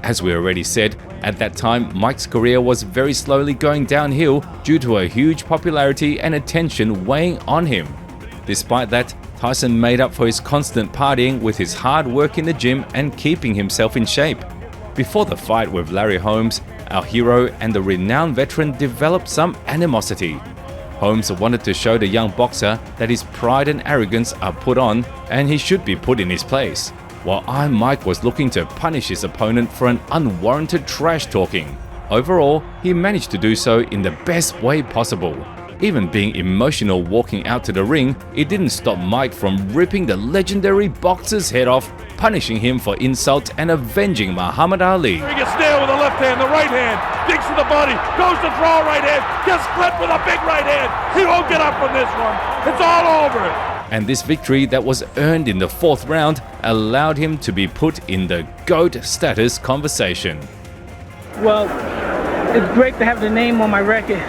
As we already said, at that time Mike's career was very slowly going downhill due to a huge popularity and attention weighing on him. Despite that, Tyson made up for his constant partying with his hard work in the gym and keeping himself in shape. Before the fight with Larry Holmes, our hero and the renowned veteran developed some animosity. Holmes wanted to show the young boxer that his pride and arrogance are put on and he should be put in his place, while Mike was looking to punish his opponent for an unwarranted trash talking. Overall, he managed to do so in the best way possible. Even being emotional walking out to the ring, it didn't stop Mike from ripping the legendary boxer's head off, punishing him for insult and avenging Muhammad Ali. He gets nailed with the left hand, the right hand, digs to the body, goes to throw right hand, gets split with a big right hand. He won't get up from this one. It's all over. And this victory that was earned in the 4th round allowed him to be put in the GOAT status conversation. Well, it's great to have the name on my record.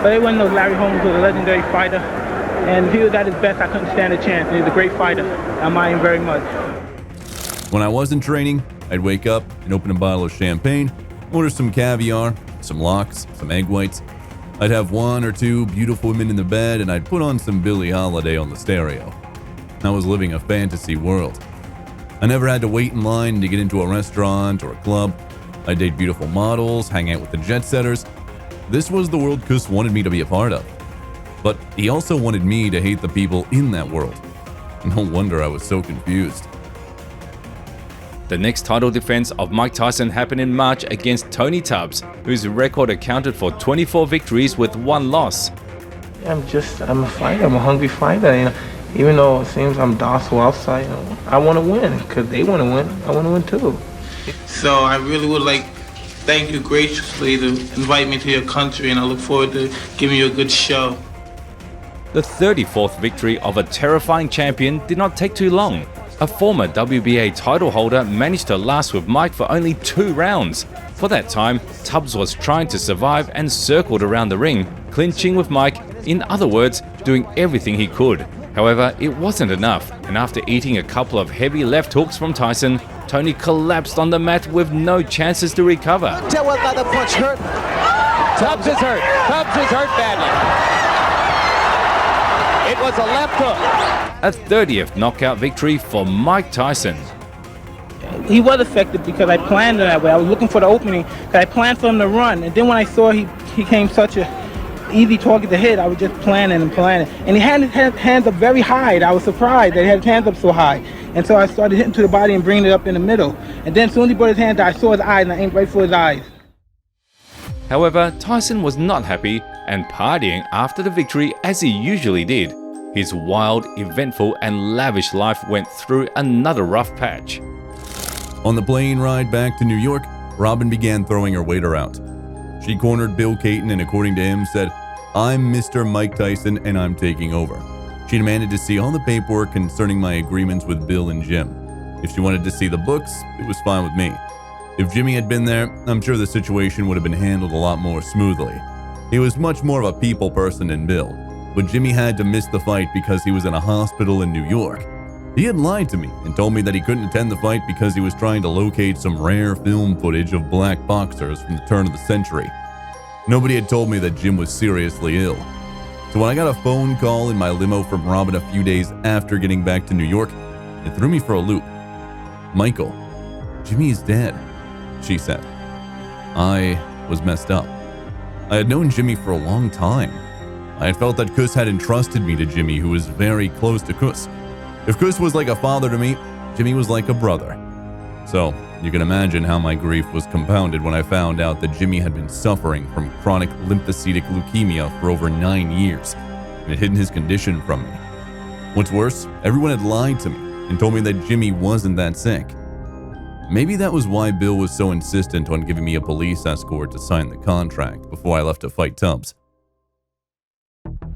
But everyone knows Larry Holmes was a legendary fighter, and if he was at his best, I couldn't stand a chance. He's a great fighter. I admire him very much. When I wasn't training, I'd wake up and open a bottle of champagne, order some caviar, some lox, some egg whites. I'd have 1 or 2 beautiful women in the bed, and I'd put on some Billie Holiday on the stereo. I was living a fantasy world. I never had to wait in line to get into a restaurant or a club. I'd date beautiful models, hang out with the jet setters. This was the world Chris wanted me to be a part of. But he also wanted me to hate the people in that world. No wonder I was so confused. The next title defense of Mike Tyson happened in March against Tony Tubbs, whose record accounted for 24 victories with 1 loss. I'm a fighter. I'm a hungry fighter. Even though it seems I'm docile outside, I want to win because they want to win. I want to win too. So I really would like thank you graciously to invite me to your country, and I look forward to giving you a good show. The 34th victory of a terrifying champion did not take too long. A former WBA title holder managed to last with Mike for only 2 rounds. For that time, Tubbs was trying to survive and circled around the ring, clinching with Mike, in other words, doing everything he could. However, it wasn't enough, and after eating a couple of heavy left hooks from Tyson, Tony collapsed on the mat with no chances to recover. Tell what the punch hurt. Tubbs is hurt. Tubbs is hurt badly. It was a left hook. A 30th knockout victory for Mike Tyson. He was effective because I planned it that way. I was looking for the opening because I planned for him to run. And then when I saw he came such a easy target to hit, I was just planning and planning. And he had his hands up very high. I was surprised that he had his hands up so high. And so I started hitting to the body and bringing it up in the middle. And then as soon as he brought his hands down, I saw his eyes and I aimed right for his eyes. However, Tyson was not happy and partying after the victory as he usually did. His wild, eventful and lavish life went through another rough patch. On the plane ride back to New York, Robin began throwing her weight around. She cornered Bill Caton and, according to him, said, "I'm Mr. Mike Tyson and I'm taking over." She demanded to see all the paperwork concerning my agreements with Bill and Jim. If she wanted to see the books, it was fine with me. If Jimmy had been there, I'm sure the situation would have been handled a lot more smoothly. He was much more of a people person than Bill, but Jimmy had to miss the fight because he was in a hospital in New York. He had lied to me and told me that he couldn't attend the fight because he was trying to locate some rare film footage of black boxers from the turn of the century. Nobody had told me that Jim was seriously ill. So when I got a phone call in my limo from Robin a few days after getting back to New York, it threw me for a loop. "Michael, Jimmy is dead," she said. I was messed up. I had known Jimmy for a long time. I had felt that Kuss had entrusted me to Jimmy, who was very close to Kuss. If Kuss was like a father to me, Jimmy was like a brother. So, you can imagine how my grief was compounded when I found out that Jimmy had been suffering from chronic lymphocytic leukemia for over 9 years, and had hidden his condition from me. What's worse, everyone had lied to me and told me that Jimmy wasn't that sick. Maybe that was why Bill was so insistent on giving me a police escort to sign the contract before I left to fight Tubbs.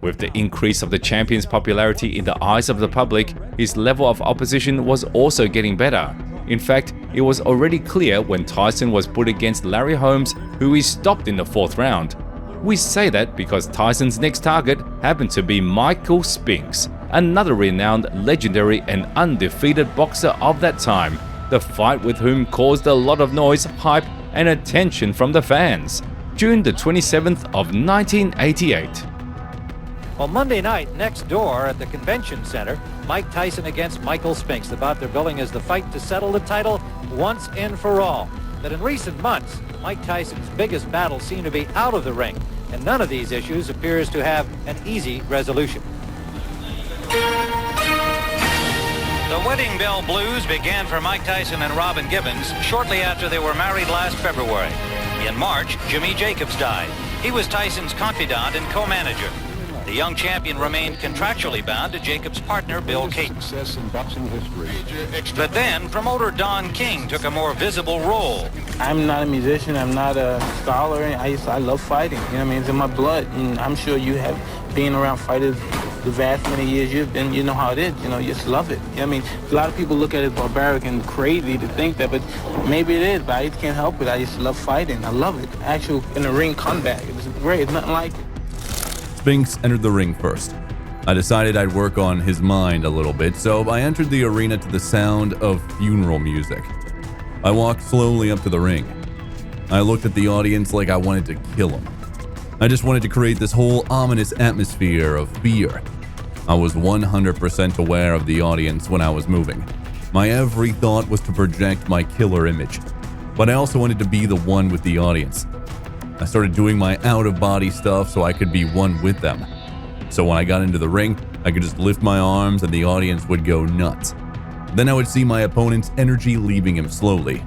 With the increase of the champion's popularity in the eyes of the public, his level of opposition was also getting better. In fact, it was already clear when Tyson was put against Larry Holmes, who he stopped in the 4th round. We say that because Tyson's next target happened to be Michael Spinks, another renowned, legendary and undefeated boxer of that time, the fight with whom caused a lot of noise, hype and attention from the fans. June the 27th of 1988. Well, Monday night, next door at the Convention Center, Mike Tyson against Michael Spinks. The bout they're billing as the fight to settle the title once and for all. But in recent months, Mike Tyson's biggest battles seem to be out of the ring, and none of these issues appears to have an easy resolution. The wedding bell blues began for Mike Tyson and Robin Gibbons shortly after they were married last February. In March, Jimmy Jacobs died. He was Tyson's confidant and co-manager. The young champion remained contractually bound to Jacobs' partner, Bill Caton. Success in boxing history. But then, promoter Don King took a more visible role. I'm not a musician, I'm not a scholar, I love fighting, you know what I mean, it's in my blood, and I'm sure you have been around fighters the vast many years you've been, you know how it is, you know, you just love it, you know what I mean, a lot of people look at it as barbaric and crazy to think that, but maybe it is, but I just can't help it, I just love fighting, I love it, actual in the ring comeback, it's great, it's nothing like it. Spinks entered the ring first. I decided I'd work on his mind a little bit, so I entered the arena to the sound of funeral music. I walked slowly up to the ring. I looked at the audience like I wanted to kill them. I just wanted to create this whole ominous atmosphere of fear. I was 100% aware of the audience when I was moving. My every thought was to project my killer image, but I also wanted to be the one with the audience. I started doing my out-of-body stuff so I could be one with them. So when I got into the ring, I could just lift my arms and the audience would go nuts. Then I would see my opponent's energy leaving him slowly.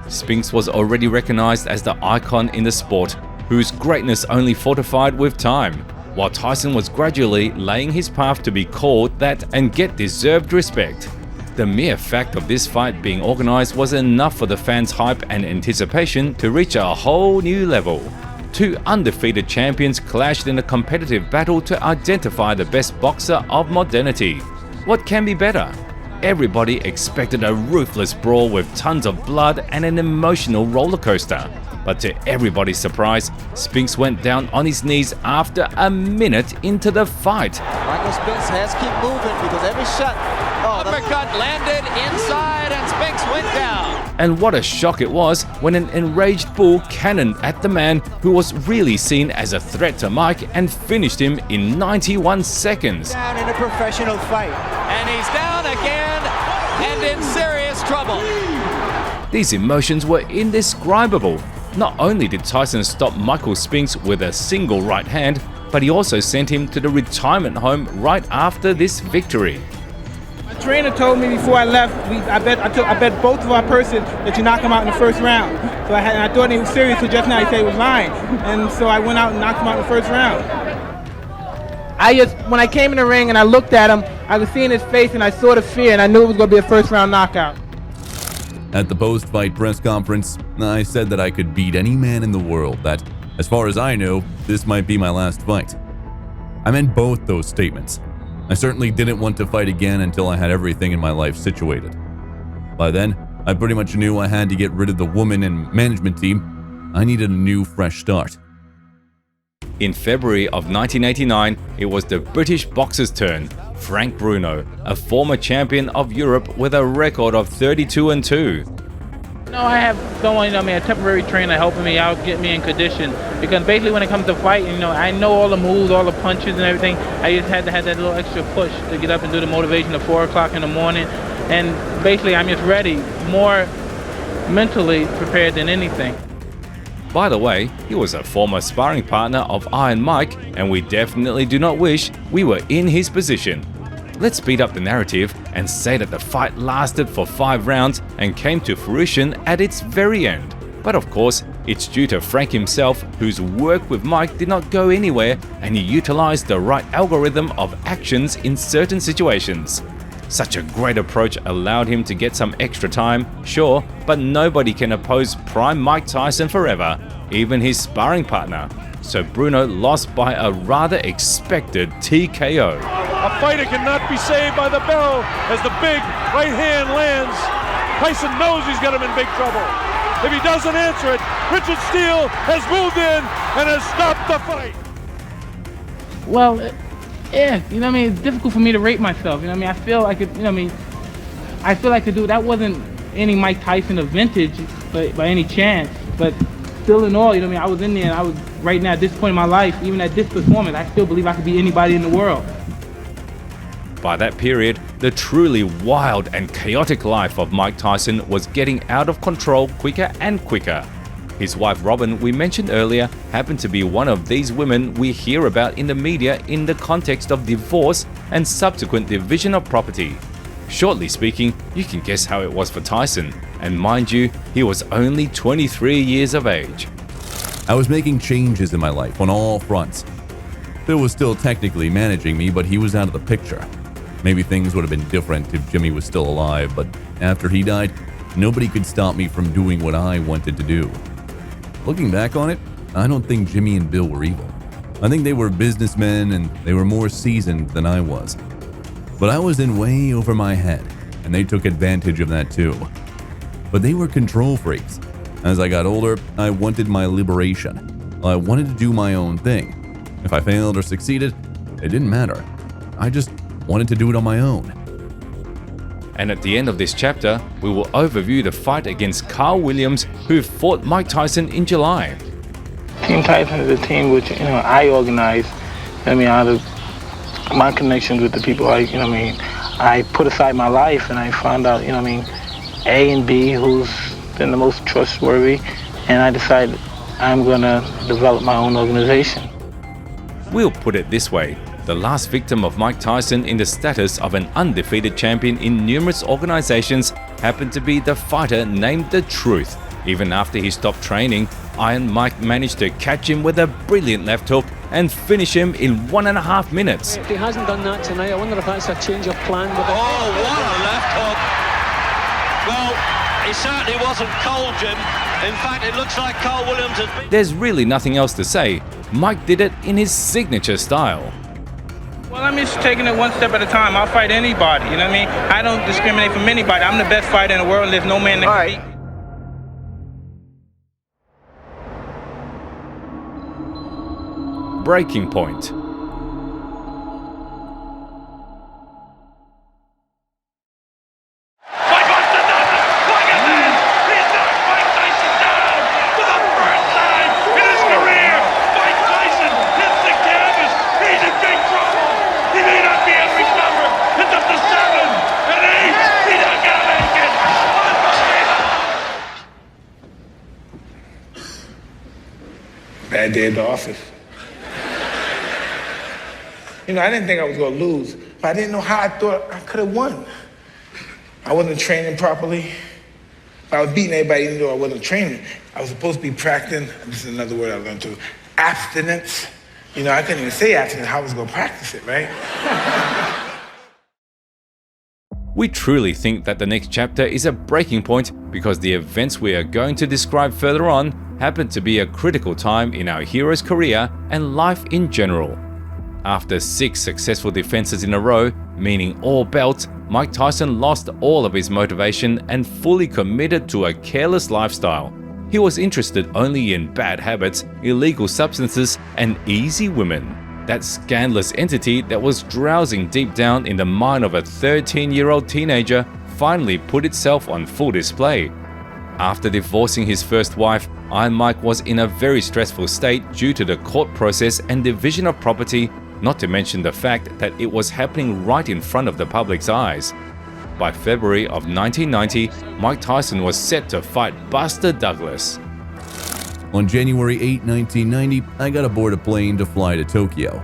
Spinks was already recognized as the icon in the sport, whose greatness only fortified with time, while Tyson was gradually laying his path to be called that and get deserved respect. The mere fact of this fight being organized was enough for the fans' hype and anticipation to reach a whole new level. Two undefeated champions clashed in a competitive battle to identify the best boxer of modernity. What can be better? Everybody expected a ruthless brawl with tons of blood and an emotional roller coaster. But to everybody's surprise, Spinks went down on his knees after a minute into the fight. Michael Spinks has to keep moving because every shot Uppercut landed inside and Spinks went down. And what a shock it was when an enraged bull cannoned at the man who was really seen as a threat to Mike and finished him in 91 seconds. Down in a professional fight. And he's down again and in serious trouble. These emotions were indescribable. Not only did Tyson stop Michael Spinks with a single right hand, but he also sent him to the retirement home right after this victory. My trainer told me before I left, I bet both of our purses that you knock him out in the first round. So I thought he was serious, so just now he said he was lying. And so I went out and knocked him out in the first round. When I came in the ring and I looked at him, I was seeing his face and I saw the fear and I knew it was going to be a first round knockout. At the post-fight press conference, I said that I could beat any man in the world, that, as far as I know, this might be my last fight. I meant both those statements. I certainly didn't want to fight again until I had everything in my life situated. By then, I pretty much knew I had to get rid of the woman and management team. I needed a new, fresh start. In February of 1989, it was the British boxer's turn. Frank Bruno, a former champion of Europe with a record of 32-2. No, I have someone, a temporary trainer helping me out, get me in condition. Because basically when it comes to fighting, I know all the moves, all the punches and everything. I just had to have that little extra push to get up and do the motivation at 4 o'clock in the morning. And basically I'm just ready, more mentally prepared than anything. By the way, he was a former sparring partner of Iron Mike, and we definitely do not wish we were in his position. Let's speed up the narrative and say that the fight lasted for 5 rounds and came to fruition at its very end. But of course, it's due to Frank himself, whose work with Mike did not go anywhere, and he utilized the right algorithm of actions in certain situations. Such a great approach allowed him to get some extra time, sure, but nobody can oppose prime Mike Tyson forever, even his sparring partner. So Bruno lost by a rather expected TKO. A fighter cannot be saved by the bell as the big right hand lands. Tyson knows he's got him in big trouble. If he doesn't answer it, Richard Steele has moved in and has stopped the fight. Well, yeah, it's difficult for me to rate myself. I feel like I feel like that wasn't any Mike Tyson of vintage by any chance. But still in all, I was in there and I was right now at this point in my life, even at this performance, I still believe I could be anybody in the world. By that period, the truly wild and chaotic life of Mike Tyson was getting out of control quicker and quicker. His wife Robin, we mentioned earlier, happened to be one of these women we hear about in the media in the context of divorce and subsequent division of property. Shortly speaking, you can guess how it was for Tyson, and mind you, he was only 23 years of age. I was making changes in my life on all fronts. Bill was still technically managing me, but he was out of the picture. Maybe things would have been different if Jimmy was still alive, but after he died, nobody could stop me from doing what I wanted to do. Looking back on it, I don't think Jimmy and Bill were evil. I think they were businessmen and they were more seasoned than I was. But I was in way over my head, and they took advantage of that too. But they were control freaks. As I got older, I wanted my liberation. I wanted to do my own thing. If I failed or succeeded, it didn't matter. I just wanted to do it on my own. And at the end of this chapter, we will overview the fight against Carl Williams, who fought Mike Tyson in July. Team Tyson is a team which I organize. Out of my connections with the people, I put aside my life and I found out, A and B who's been the most trustworthy, and I decided I'm gonna develop my own organization. We'll put it this way. The last victim of Mike Tyson in the status of an undefeated champion in numerous organizations happened to be the fighter named The Truth. Even after he stopped training, Iron Mike managed to catch him with a brilliant left hook and finish him in 1.5 minutes. If he hasn't done that tonight, I wonder if that's a change of plan. What a left hook. Well, he certainly wasn't cold, Jim. In fact, it looks like Carl Williams has been... There's really nothing else to say. Mike did it in his signature style. Well, I'm just taking it one step at a time. I'll fight anybody, I don't discriminate from anybody. I'm the best fighter in the world, and there's no man that can beat me. Breaking point. Bad day at the office. You know, I didn't think I was going to lose, but I didn't know how I thought I could have won. I wasn't training properly. I was beating everybody even though I wasn't training. I was supposed to be practicing, this is another word I learned too, abstinence. You know, I couldn't even say abstinence, how I was going to practice it, right? We truly think that the next chapter is a breaking point because the events we are going to describe further on happen to be a critical time in our hero's career and life in general. After 6 successful defenses in a row, meaning all belts, Mike Tyson lost all of his motivation and fully committed to a careless lifestyle. He was interested only in bad habits, illegal substances, and easy women. That scandalous entity that was drowsing deep down in the mind of a 13-year-old teenager finally put itself on full display. After divorcing his first wife, Iron Mike was in a very stressful state due to the court process and division of property, not to mention the fact that it was happening right in front of the public's eyes. By February of 1990, Mike Tyson was set to fight Buster Douglas. On January 8, 1990, I got aboard a plane to fly to Tokyo,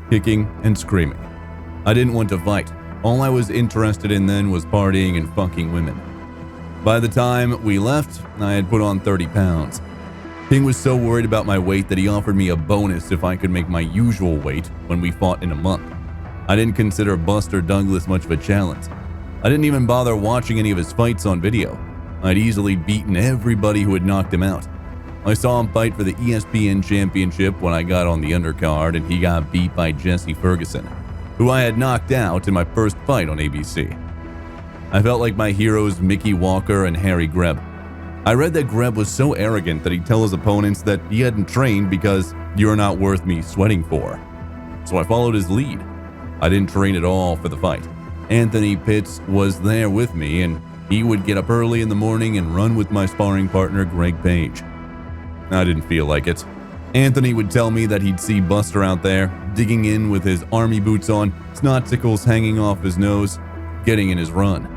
kicking and screaming. I didn't want to fight. All I was interested in then was partying and fucking women. By the time we left, I had put on 30 pounds. King was so worried about my weight that he offered me a bonus if I could make my usual weight when we fought in a month. I didn't consider Buster Douglas much of a challenge. I didn't even bother watching any of his fights on video. I'd easily beaten everybody who had knocked him out. I saw him fight for the ESPN championship when I got on the undercard and he got beat by Jesse Ferguson, who I had knocked out in my first fight on ABC. I felt like my heroes Mickey Walker and Harry Greb. I read that Greb was so arrogant that he'd tell his opponents that he hadn't trained because you're not worth me sweating for. So I followed his lead. I didn't train at all for the fight. Anthony Pitts was there with me and he would get up early in the morning and run with my sparring partner Greg Page. I didn't feel like it. Anthony would tell me that he'd see Buster out there, digging in with his army boots on, snotsicles hanging off his nose, getting in his run.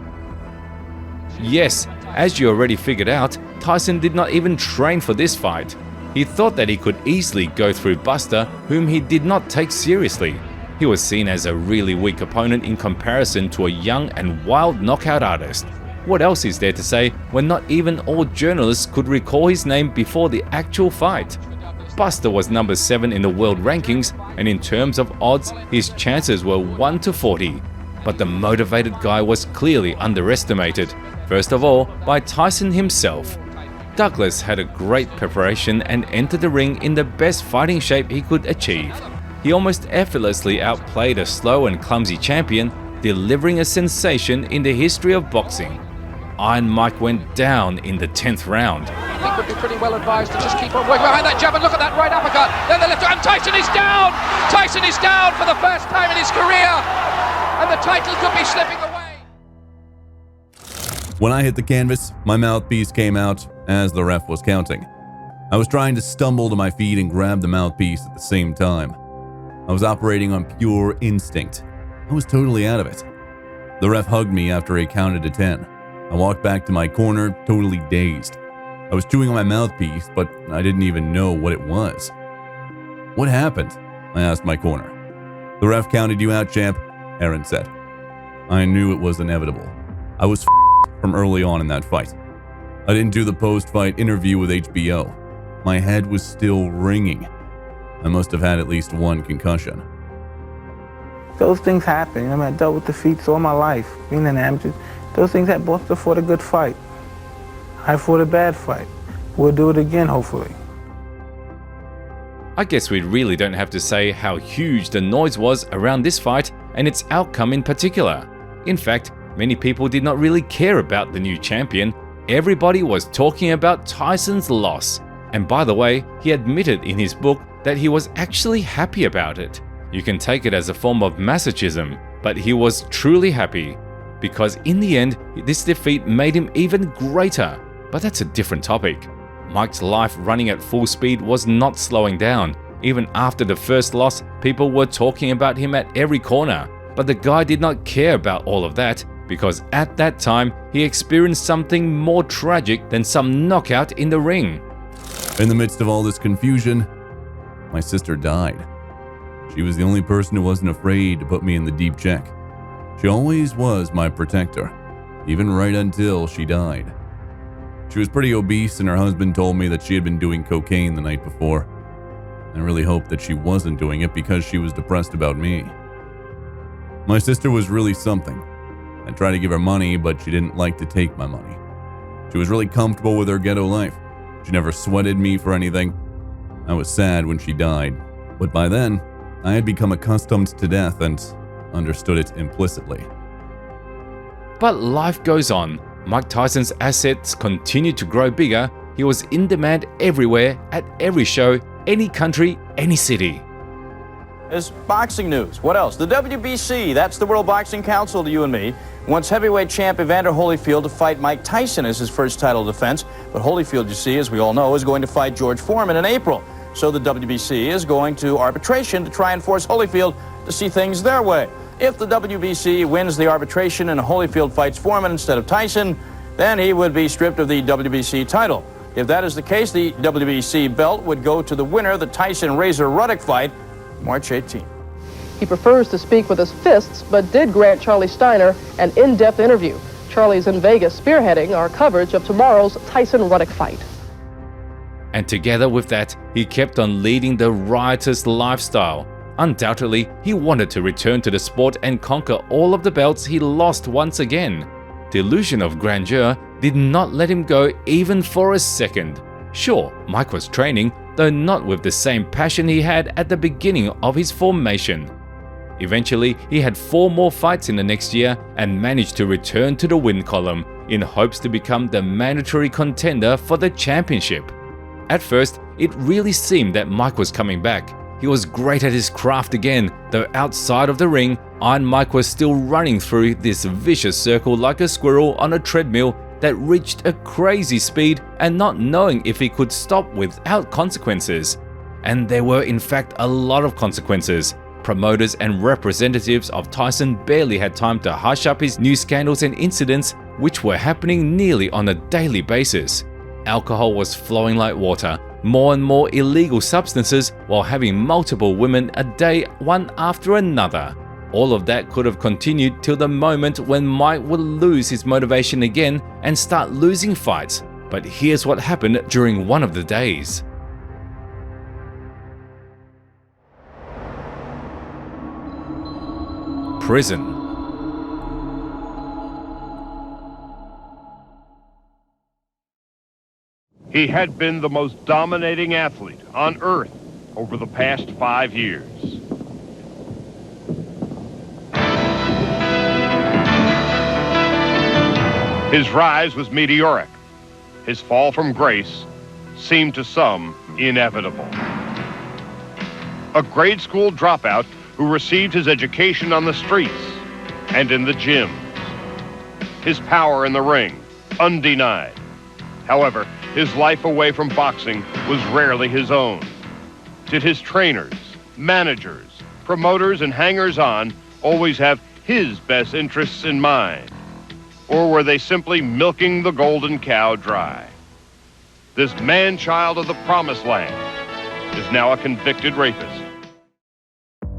Yes, as you already figured out, Tyson did not even train for this fight. He thought that he could easily go through Buster, whom he did not take seriously. He was seen as a really weak opponent in comparison to a young and wild knockout artist. What else is there to say when not even all journalists could recall his name before the actual fight? Buster was number 7 in the world rankings, and in terms of odds, his chances were 1 to 40. But the motivated guy was clearly underestimated, first of all by Tyson himself. Douglas had a great preparation and entered the ring in the best fighting shape he could achieve. He almost effortlessly outplayed a slow and clumsy champion, delivering a sensation in the history of boxing. Iron Mike went down in the 10th round. He would be pretty well advised to just keep on working behind that jab and look at that right uppercut. Then the left, and Tyson is down! Tyson is down for the first time in his career! And the title could be slipping away. When I hit the canvas, my mouthpiece came out as the ref was counting. I was trying to stumble to my feet and grab the mouthpiece at the same time. I was operating on pure instinct. I was totally out of it. The ref hugged me after he counted to 10. I walked back to my corner, totally dazed. I was chewing on my mouthpiece, but I didn't even know what it was. "What happened?" I asked my corner. "The ref counted you out, champ," Aaron said. I knew it was inevitable. I was from early on in that fight. I didn't do the post-fight interview with HBO. My head was still ringing. I must have had at least 1 concussion. Those things happen. I mean, I dealt with defeats all my life, being an amateur. Those things happen. Buster fought a good fight. I fought a bad fight. We'll do it again, hopefully. I guess we really don't have to say how huge the noise was around this fight and its outcome in particular. In fact, many people did not really care about the new champion. Everybody was talking about Tyson's loss. And by the way, he admitted in his book that he was actually happy about it. You can take it as a form of masochism, but he was truly happy. Because in the end, this defeat made him even greater. But that's a different topic. Mike's life running at full speed was not slowing down. Even after the first loss, people were talking about him at every corner. But the guy did not care about all of that, because at that time, he experienced something more tragic than some knockout in the ring. In the midst of all this confusion, my sister died. She was the only person who wasn't afraid to put me in the deep check. She always was my protector, even right until she died. She was pretty obese, and her husband told me that she had been doing cocaine the night before. I really hoped that she wasn't doing it because she was depressed about me. My sister was really something. I tried to give her money, but she didn't like to take my money. She was really comfortable with her ghetto life. She never sweated me for anything. I was sad when she died, but by then, I had become accustomed to death and understood it implicitly. But life goes on. Mike Tyson's assets continued to grow bigger. He was in demand everywhere, at every show, any country, any city. Is boxing news. What else? The WBC, that's the World Boxing Council to you and me, wants heavyweight champ Evander Holyfield to fight Mike Tyson as his first title defense. But Holyfield, you see, as we all know, is going to fight George Foreman in April. So the WBC is going to arbitration to try and force Holyfield to see things their way. If the WBC wins the arbitration and Holyfield fights Foreman instead of Tyson, then he would be stripped of the WBC title. If that is the case, the WBC belt would go to the winner of the Tyson-Razor Ruddock fight, March 18th. He prefers to speak with his fists, but did grant Charlie Steiner an in-depth interview. Charlie's in Vegas spearheading our coverage of tomorrow's Tyson-Ruddock fight. And together with that, he kept on leading the riotous lifestyle. Undoubtedly, he wanted to return to the sport and conquer all of the belts he lost once again. The illusion of grandeur did not let him go even for a second. Sure, Mike was training, though not with the same passion he had at the beginning of his formation. Eventually, he had 4 more fights in the next year and managed to return to the win column in hopes to become the mandatory contender for the championship. At first, it really seemed that Mike was coming back. He was great at his craft again, though outside of the ring, Iron Mike was still running through this vicious circle like a squirrel on a treadmill that reached a crazy speed and not knowing if he could stop without consequences. And there were in fact a lot of consequences. Promoters and representatives of Tyson barely had time to hush up his new scandals and incidents, which were happening nearly on a daily basis. Alcohol was flowing like water, more and more illegal substances, while having multiple women a day, one after another. All of that could have continued till the moment when Mike would lose his motivation again and start losing fights. But here's what happened during one of the days. Prison. He had been the most dominating athlete on earth over the past 5 years. His rise was meteoric. His fall from grace seemed to some inevitable. A grade school dropout who received his education on the streets and in the gyms. His power in the ring, undenied. However, his life away from boxing was rarely his own. Did his trainers, managers, promoters, and hangers-on always have his best interests in mind? Or were they simply milking the golden cow dry? This man-child of the promised land is now a convicted rapist.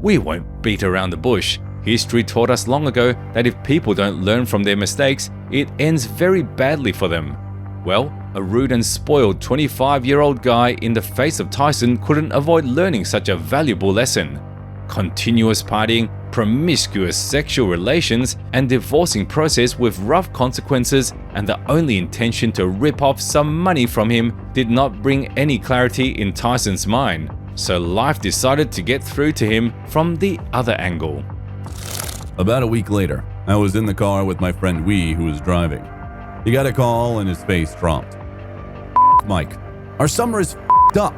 We won't beat around the bush. History taught us long ago that if people don't learn from their mistakes, it ends very badly for them. Well, a rude and spoiled 25-year-old guy in the face of Tyson couldn't avoid learning such a valuable lesson. Continuous partying, promiscuous sexual relations, and divorcing process with rough consequences, and the only intention to rip off some money from him did not bring any clarity in Tyson's mind. So life decided to get through to him from the other angle. About a week later, I was in the car with my friend Wee, who was driving. He got a call and his face dropped. Mike, our summer is up.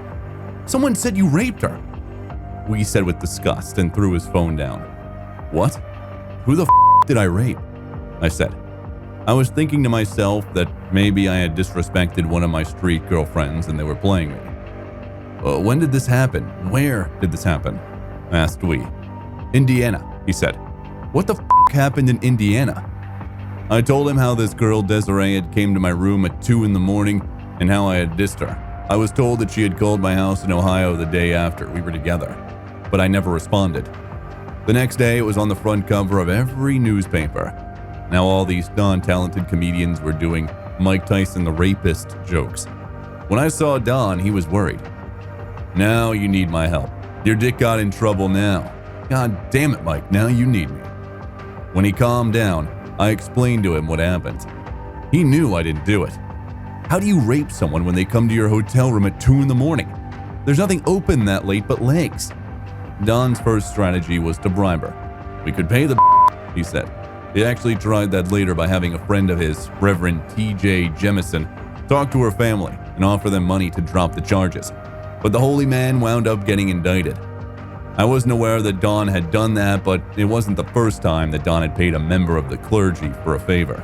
Someone said you raped her. Wee said with disgust and threw his phone down. What? Who the did I rape? I said. I was thinking to myself that maybe I had disrespected one of my street girlfriends and they were playing me. When did this happen? Where did this happen? Asked Wee. Indiana, he said. What the happened in Indiana? I told him how this girl Desiree had came to my room at 2 in the morning and how I had dissed her. I was told that she had called my house in Ohio the day after we were together, but I never responded. The next day, it was on the front cover of every newspaper. Now all these non-talented comedians were doing Mike Tyson the rapist jokes. When I saw Don, he was worried. Now you need my help. Your dick got in trouble now. God damn it, Mike, now you need me. When he calmed down, I explained to him what happened. He knew I didn't do it. How do you rape someone when they come to your hotel room at 2 in the morning? There's nothing open that late but legs. Don's first strategy was to bribe her. We could pay the he said. He actually tried that later by having a friend of his, Reverend T.J. Jemison, talk to her family and offer them money to drop the charges. But the holy man wound up getting indicted. I wasn't aware that Don had done that, but it wasn't the first time that Don had paid a member of the clergy for a favor.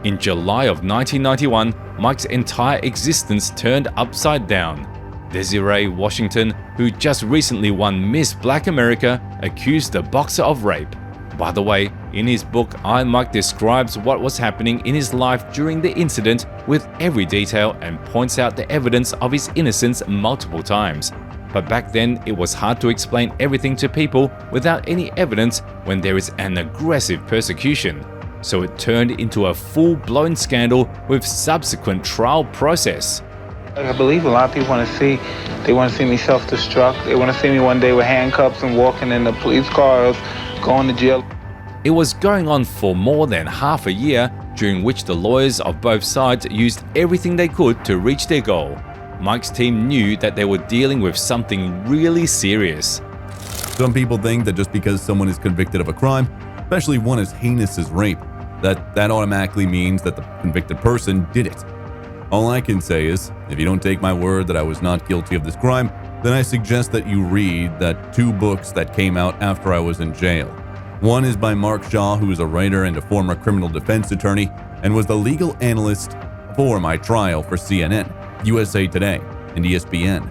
In July of 1991, Mike's entire existence turned upside down. Desiree Washington, who just recently won Miss Black America, accused the boxer of rape. By the way, in his book, Iron Mike describes what was happening in his life during the incident with every detail and points out the evidence of his innocence multiple times. But back then, it was hard to explain everything to people without any evidence when there is an aggressive persecution. So it turned into a full-blown scandal with subsequent trial process. I believe a lot of people want to see me self-destruct. They want to see me one day with handcuffs and walking in the police cars, going to jail. It was going on for more than half a year, during which the lawyers of both sides used everything they could to reach their goal. Mike's team knew that they were dealing with something really serious. Some people think that just because someone is convicted of a crime, especially one as heinous as rape, that automatically means that the convicted person did it. All I can say is, if you don't take my word that I was not guilty of this crime, then I suggest that you read that 2 books that came out after I was in jail. One is by Mark Shaw, who is a writer and a former criminal defense attorney, and was the legal analyst for my trial for CNN, USA Today, and ESPN.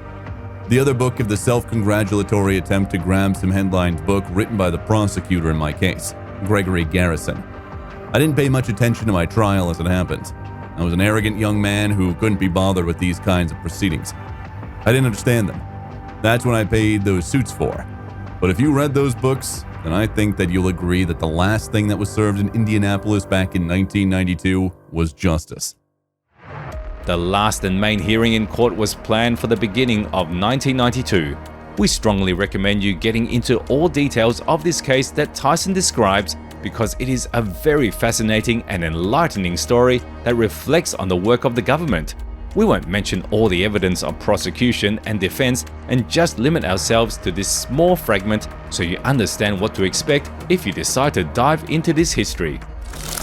The other book is the self-congratulatory attempt to grab some headlines book written by the prosecutor in my case, Gregory Garrison. I didn't pay much attention to my trial as it happened. I was an arrogant young man who couldn't be bothered with these kinds of proceedings. I didn't understand them. That's what I paid those suits for. But if you read those books, then I think that you'll agree that the last thing that was served in Indianapolis back in 1992 was justice. The last and main hearing in court was planned for the beginning of 1992. We strongly recommend you getting into all details of this case that Tyson describes, because it is a very fascinating and enlightening story that reflects on the work of the government. We won't mention all the evidence of prosecution and defense and just limit ourselves to this small fragment so you understand what to expect if you decide to dive into this history.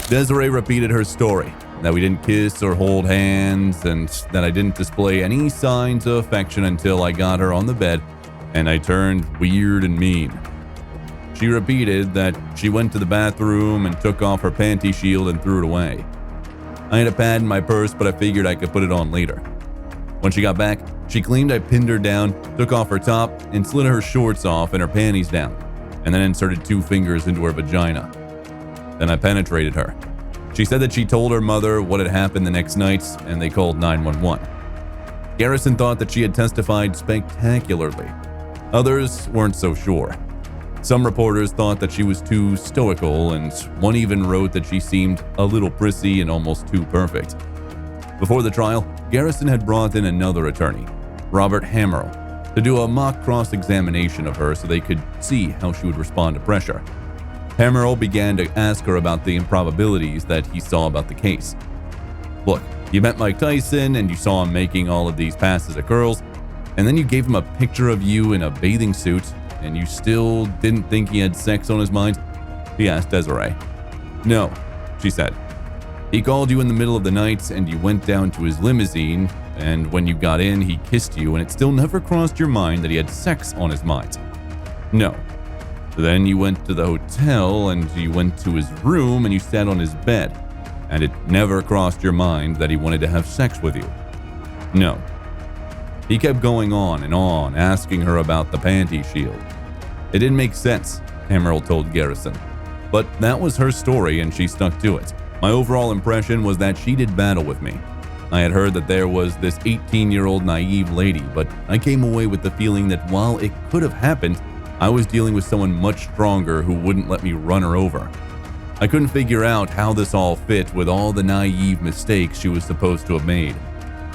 Desiree repeated her story, that we didn't kiss or hold hands, and that I didn't display any signs of affection until I got her on the bed and I turned weird and mean. She repeated that she went to the bathroom and took off her panty shield and threw it away. I had a pad in my purse, but I figured I could put it on later. When she got back, she claimed I pinned her down, took off her top, and slid her shorts off and her panties down, and then inserted 2 fingers into her vagina. Then I penetrated her. She said that she told her mother what had happened the next night, and they called 911. Garrison thought that she had testified spectacularly. Others weren't so sure. Some reporters thought that she was too stoical, and one even wrote that she seemed a little prissy and almost too perfect. Before the trial, Garrison had brought in another attorney, Robert Hammerl, to do a mock cross-examination of her so they could see how she would respond to pressure. Hammerl began to ask her about the improbabilities that he saw about the case. Look, you met Mike Tyson and you saw him making all of these passes at girls, and then you gave him a picture of you in a bathing suit, and you still didn't think he had sex on his mind? He asked Desiree. No, she said. He called you in the middle of the night and you went down to his limousine, and when you got in, he kissed you, and it still never crossed your mind that he had sex on his mind? No. Then you went to the hotel and you went to his room and you sat on his bed, and it never crossed your mind that he wanted to have sex with you? No. He kept going on, asking her about the panty shield. It didn't make sense, Hammerl told Garrison. But that was her story and she stuck to it. My overall impression was that she did battle with me. I had heard that there was this 18-year-old naive lady, but I came away with the feeling that while it could have happened, I was dealing with someone much stronger who wouldn't let me run her over. I couldn't figure out how this all fit with all the naive mistakes she was supposed to have made.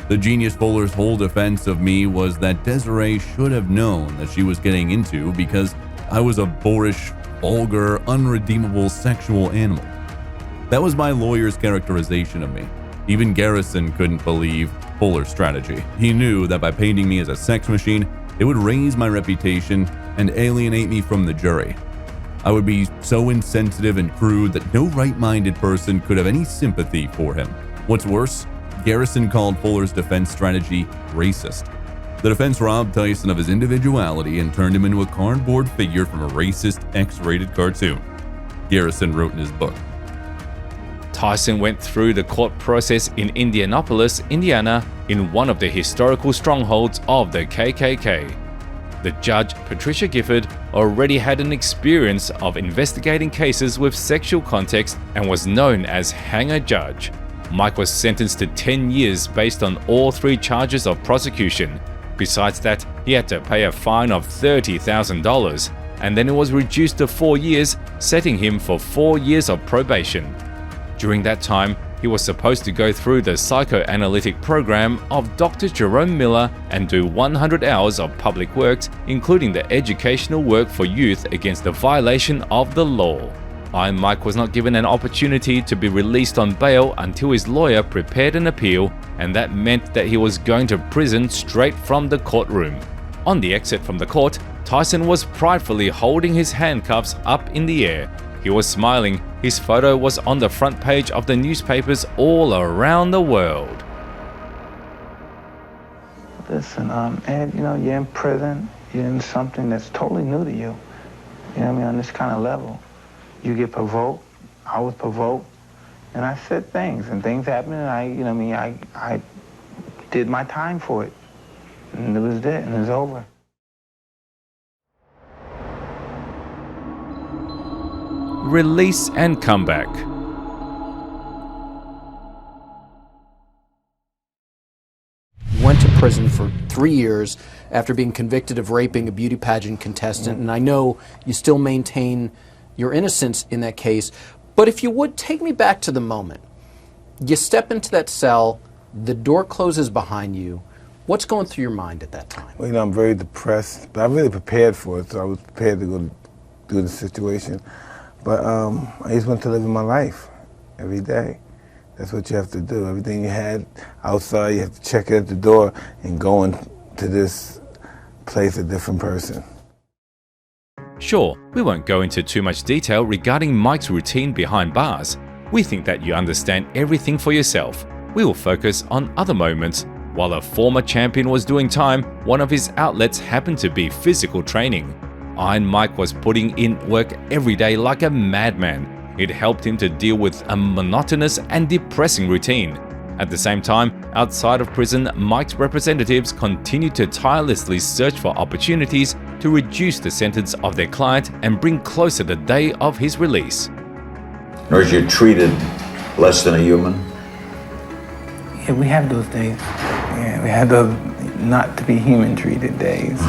The genius Fuller's whole defense of me was that Desiree should have known that she was getting into because I was a boorish, vulgar, unredeemable sexual animal. That was my lawyer's characterization of me. Even Garrison couldn't believe Fuller's strategy. He knew that by painting me as a sex machine, it would raise my reputation and alienate me from the jury. I would be so insensitive and crude that no right-minded person could have any sympathy for him. What's worse, Garrison called Fuller's defense strategy racist. The defense robbed Tyson of his individuality and turned him into a cardboard figure from a racist X-rated cartoon. Garrison wrote in his book. Tyson went through the court process in Indianapolis, Indiana, in one of the historical strongholds of the KKK. The judge, Patricia Gifford, already had an experience of investigating cases with sexual context and was known as hanger judge. Mike was sentenced to 10 years based on all 3 charges of prosecution. Besides that, he had to pay a fine of $30,000, and then it was reduced to 4 years, setting him for 4 years of probation. During that time, he was supposed to go through the psychoanalytic program of Dr. Jerome Miller and do 100 hours of public works, including the educational work for youth against the violation of the law. Iron Mike was not given an opportunity to be released on bail until his lawyer prepared an appeal, and that meant that he was going to prison straight from the courtroom. On the exit from the court, Tyson was pridefully holding his handcuffs up in the air. He was smiling. His photo was on the front page of the newspapers all around the world. Listen, Ed, you know, you're in prison. You're in something that's totally new to you. You know what I mean, on this kind of level. You get provoked. I was provoked. And I said things, and things happened, and I did my time for it. And it was it, and it was over. Release and comeback. Went to prison for 3 years after being convicted of raping a beauty pageant contestant, and I know you still maintain your innocence in that case, but if you would, take me back to the moment. You step into that cell, the door closes behind you. What's going through your mind at that time? Well, you know, I'm very depressed, but I'm really prepared for it, so I was prepared to go through the situation. But I just want to live my life every day. That's what you have to do. Everything you had outside, you have to check it at the door and go into this place a different person. Sure, we won't go into too much detail regarding Mike's routine behind bars. We think that you understand everything for yourself. We will focus on other moments. While a former champion was doing time, one of his outlets happened to be physical training. Iron Mike was putting in work every day like a madman. It helped him to deal with a monotonous and depressing routine. At the same time, outside of prison, Mike's representatives continued to tirelessly search for opportunities to reduce the sentence of their client and bring closer the day of his release. Or you're treated less than a human? Yeah, we have those days. Yeah, we have those not to be human treated days.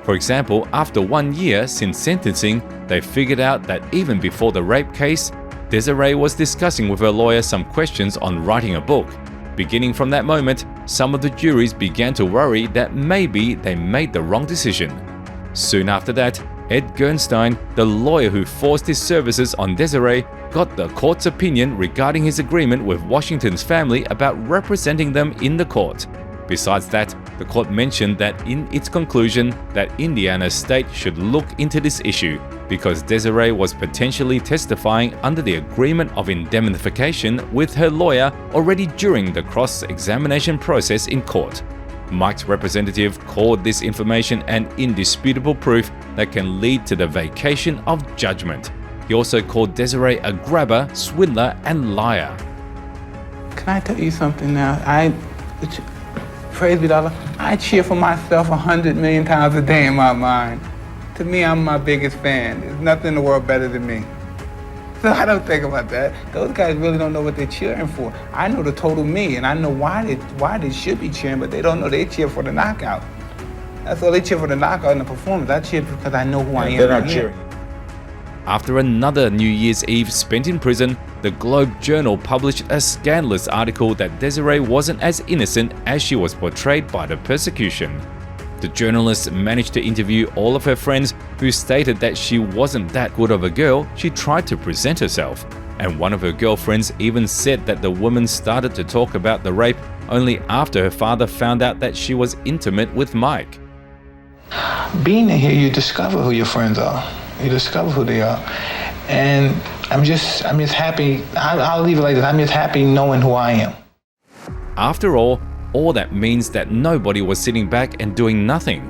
For example, after 1 year since sentencing, they figured out that even before the rape case, Desiree was discussing with her lawyer some questions on writing a book. Beginning from that moment, some of the juries began to worry that maybe they made the wrong decision. Soon after that, Ed Gernstein, the lawyer who forced his services on Desiree, got the court's opinion regarding his agreement with Washington's family about representing them in the court. Besides that, the court mentioned that in its conclusion that Indiana State should look into this issue because Desiree was potentially testifying under the agreement of indemnification with her lawyer already during the cross-examination process in court. Mike's representative called this information an indisputable proof that can lead to the vacation of judgment. He also called Desiree a grabber, swindler, and liar. Can I tell you something now? Praise be to Allah, I cheer for myself 100 million times a day in my mind. To me, I'm my biggest fan. There's nothing in the world better than me. So I don't think about that. Those guys really don't know what they're cheering for. I know the total me, and I know why they should be cheering, but they don't know they cheer for the knockout. That's all, they cheer for the knockout and the performance. I cheer because I know who I am. They're not cheering. After another New Year's Eve spent in prison, the Globe Journal published a scandalous article that Desiree wasn't as innocent as she was portrayed by the persecution. The journalist managed to interview all of her friends who stated that she wasn't that good of a girl she tried to present herself. And one of her girlfriends even said that the woman started to talk about the rape only after her father found out that she was intimate with Mike. Being in here, you discover who your friends are. You discover who they are. And I'm just happy. I'll leave it like this. I'm just happy knowing who I am. After all that means that nobody was sitting back and doing nothing.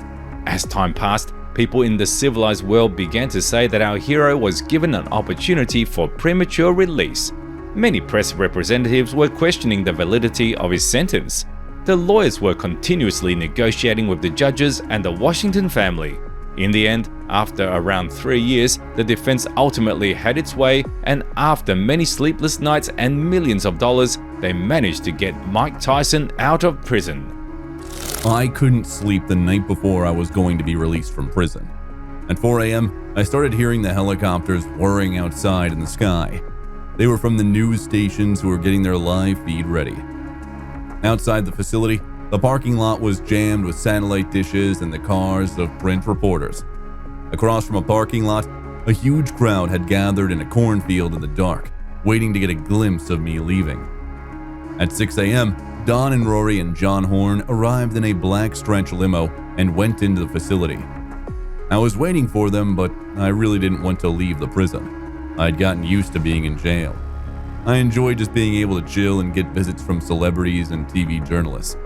As time passed, people in the civilized world began to say that our hero was given an opportunity for premature release. Many press representatives were questioning the validity of his sentence. The lawyers were continuously negotiating with the judges and the Washington family. In the end, after around 3 years, the defense ultimately had its way, and after many sleepless nights and millions of dollars, they managed to get Mike Tyson out of prison. I couldn't sleep the night before I was going to be released from prison. At 4 a.m., I started hearing the helicopters whirring outside in the sky. They were from the news stations who were getting their live feed ready. Outside the facility, the parking lot was jammed with satellite dishes and the cars of print reporters. Across from a parking lot, a huge crowd had gathered in a cornfield in the dark, waiting to get a glimpse of me leaving. At 6 a.m., Don and Rory and John Horn arrived in a black stretch limo and went into the facility. I was waiting for them, but I really didn't want to leave the prison. I'd gotten used to being in jail. I enjoyed just being able to chill and get visits from celebrities and TV journalists.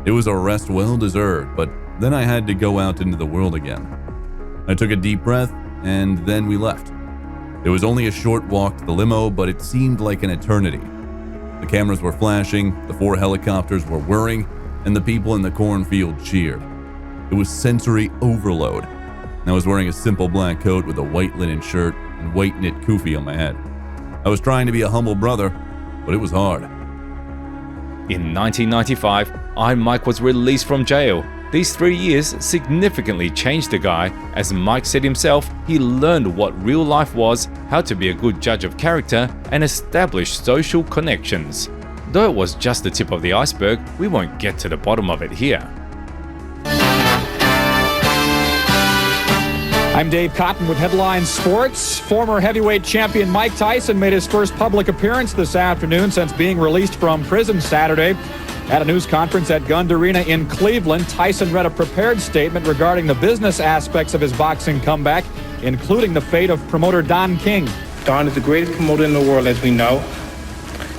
It was a rest well deserved, but then I had to go out into the world again. I took a deep breath, and then we left. It was only a short walk to the limo, but it seemed like an eternity. The cameras were flashing, the 4 helicopters were whirring, and the people in the cornfield cheered. It was sensory overload. I was wearing a simple black coat with a white linen shirt and white knit kufi on my head. I was trying to be a humble brother, but it was hard. In 1995, Iron Mike was released from jail. These 3 years significantly changed the guy. As Mike said himself, he learned what real life was, how to be a good judge of character, and establish social connections. Though it was just the tip of the iceberg, we won't get to the bottom of it here. I'm Dave Cotton with Headline Sports. Former heavyweight champion Mike Tyson made his first public appearance this afternoon since being released from prison Saturday. At a news conference at Gund Arena in Cleveland, Tyson read a prepared statement regarding the business aspects of his boxing comeback, including the fate of promoter Don King. Don is the greatest promoter in the world, as we know,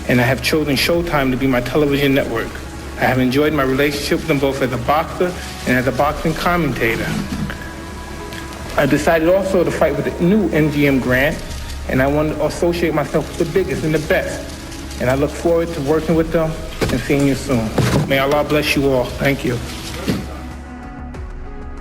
and I have chosen Showtime to be my television network. I have enjoyed my relationship with him both as a boxer and as a boxing commentator. I decided also to fight with the new MGM grant, and I want to associate myself with the biggest and the best. And I look forward to working with them and seeing you soon. May Allah bless you all. Thank you.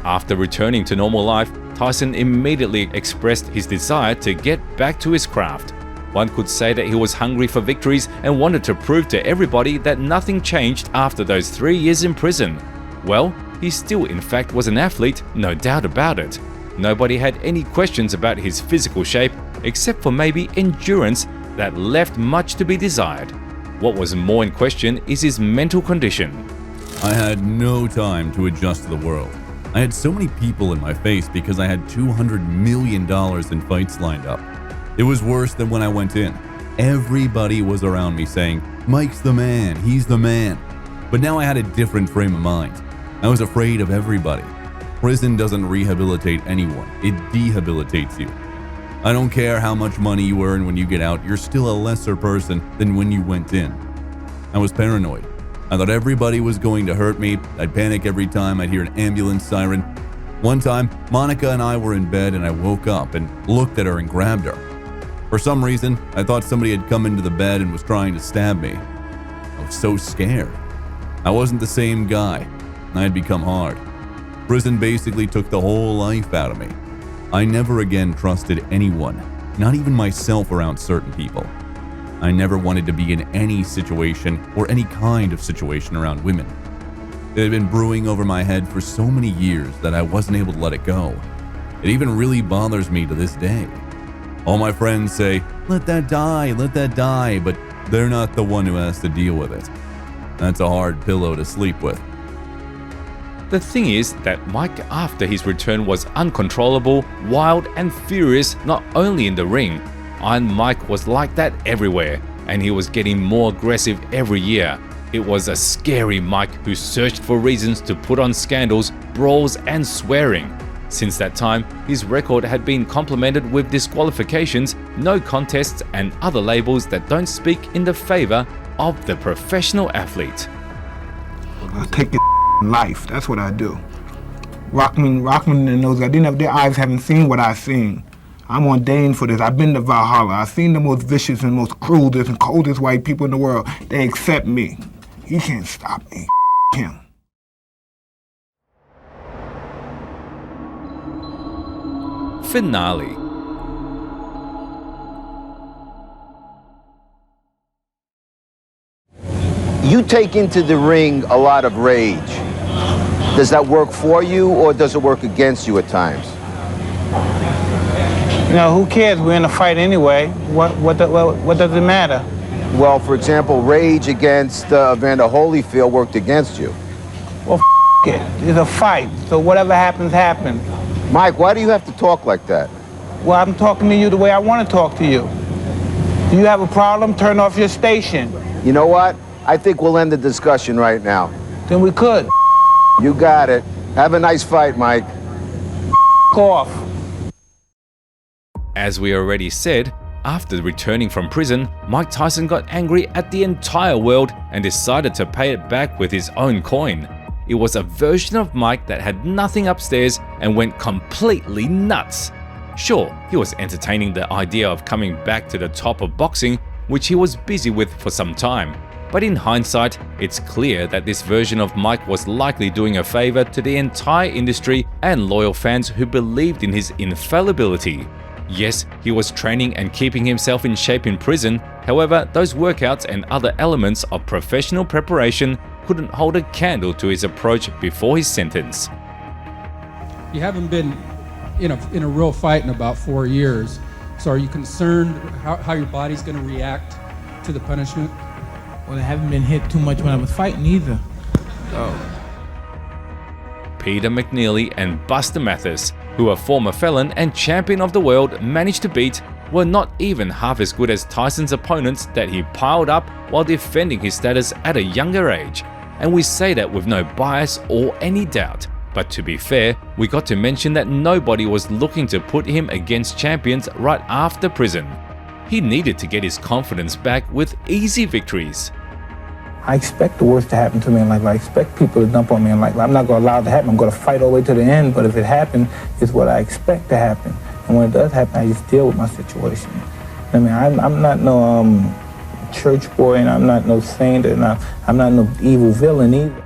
After returning to normal life, Tyson immediately expressed his desire to get back to his craft. One could say that he was hungry for victories and wanted to prove to everybody that nothing changed after those 3 years in prison. Well, he still in fact was an athlete, no doubt about it. Nobody had any questions about his physical shape, except for maybe endurance that left much to be desired. What was more in question is his mental condition. I had no time to adjust to the world. I had so many people in my face because I had $200 million in fights lined up. It was worse than when I went in. Everybody was around me saying, "Mike's the man, he's the man." But now I had a different frame of mind. I was afraid of everybody. Prison doesn't rehabilitate anyone, it dehabilitates you. I don't care how much money you earn when you get out, you're still a lesser person than when you went in. I was paranoid. I thought everybody was going to hurt me. I'd panic every time I'd hear an ambulance siren. One time, Monica and I were in bed and I woke up and looked at her and grabbed her. For some reason, I thought somebody had come into the bed and was trying to stab me. I was so scared. I wasn't the same guy. I had become hard. Prison basically took the whole life out of me. I never again trusted anyone. not even myself around certain people. I never wanted to be in any situation or any kind of situation around women. It had been brewing over my head for so many years that I wasn't able to let it go. It even really bothers me to this day. All my friends say, let that die, but they're not the one who has to deal with it. That's a hard pillow to sleep with. The thing is that Mike after his return was uncontrollable, wild and furious not only in the ring. Iron Mike was like that everywhere, and he was getting more aggressive every year. It was a scary Mike who searched for reasons to put on scandals, brawls and swearing. Since that time, his record had been complemented with disqualifications, no contests and other labels that don't speak in the favor of the professional athlete. I take your life, that's what I do. Rockman and those guys, their eyes haven't seen what I've seen. I'm ordained for this. I've been to Valhalla. I've seen the most vicious and most cruelest and coldest white people in the world. They accept me. He can't stop me. Him. Finale. You take into the ring a lot of rage. Does that work for you or does it work against you at times? You know, who cares? We're in a fight anyway. What does it matter? Well, for example, rage against Evander Holyfield worked against you. Well, it. It's a fight, so whatever happens, happens. Mike, why do you have to talk like that? Well, I'm talking to you the way I want to talk to you. Do you have a problem? Turn off your station. You know what? I think we'll end the discussion right now. Then we could. You got it. Have a nice fight, Mike. Off. As we already said, after returning from prison, Mike Tyson got angry at the entire world and decided to pay it back with his own coin. It was a version of Mike that had nothing upstairs and went completely nuts. Sure, he was entertaining the idea of coming back to the top of boxing, which he was busy with for some time. But in hindsight, it's clear that this version of Mike was likely doing a favor to the entire industry and loyal fans who believed in his infallibility. Yes, he was training and keeping himself in shape in prison. However, those workouts and other elements of professional preparation couldn't hold a candle to his approach before his sentence. You haven't been in a real fight in about 4 years. So are you concerned how your body's going to react to the punishment? Well, I haven't been hit too much when I was fighting either. Peter McNeely and Buster Mathis, who are former felon and champion of the world, managed to beat, were not even half as good as Tyson's opponents that he piled up while defending his status at a younger age. And we say that with no bias or any doubt. But to be fair, we got to mention that nobody was looking to put him against champions right after prison. He needed to get his confidence back with easy victories. I expect the worst to happen to me in life. I expect people to dump on me in life. I'm not going to allow it to happen. I'm going to fight all the way to the end, but if it happens, it's what I expect to happen. And when it does happen, I just deal with my situation. I mean, I'm not no church boy, and I'm not no saint, and I'm not no evil villain either.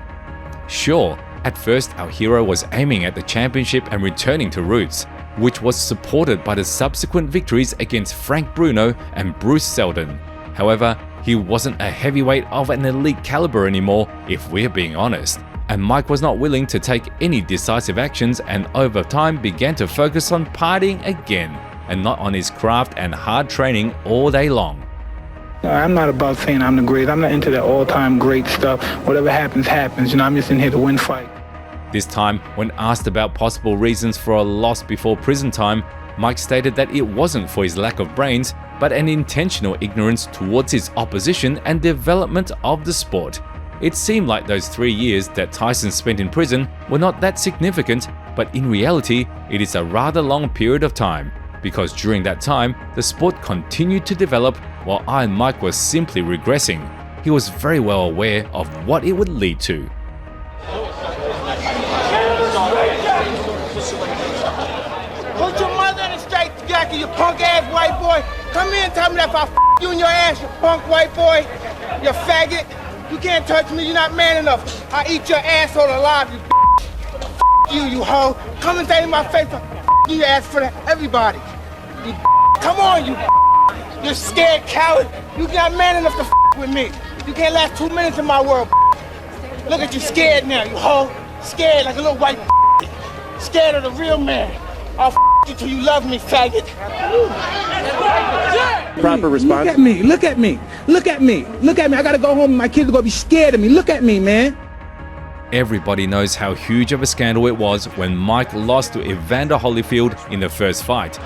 Sure, at first our hero was aiming at the championship and returning to roots, which was supported by the subsequent victories against Frank Bruno and Bruce Seldon. However, he wasn't a heavyweight of an elite caliber anymore, if we're being honest. And Mike was not willing to take any decisive actions and over time began to focus on partying again, and not on his craft and hard training all day long. I'm not about saying I'm the greatest. I'm not into that all-time great stuff. Whatever happens, happens. You know, I'm just in here to win fight. This time, when asked about possible reasons for a loss before prison time, Mike stated that it wasn't for his lack of brains, but an intentional ignorance towards his opposition and development of the sport. It seemed like those 3 years that Tyson spent in prison were not that significant, but in reality, it is a rather long period of time, because during that time, the sport continued to develop while Iron Mike was simply regressing. He was very well aware of what it would lead to. Put your mother in a straight jacket, you punk-ass white boy. Come here and tell me that if I you in your ass, you punk white boy, you faggot. You can't touch me, you're not man enough. I eat your asshole alive, you you hoe. Come and say in my face, you ask for that, everybody. You Come on, you scared coward. You not man enough to with me. You can't last 2 minutes in my world. Look at you scared now, you hoe. Scared like a little white scared of the real man. I'll you till you love me, faggot. Proper response. Look at me, look at me, look at me, look at me. I gotta go home and my kids are gonna be scared of me. Look at me, man. Everybody knows how huge of a scandal it was when Mike lost to Evander Holyfield in the first fight.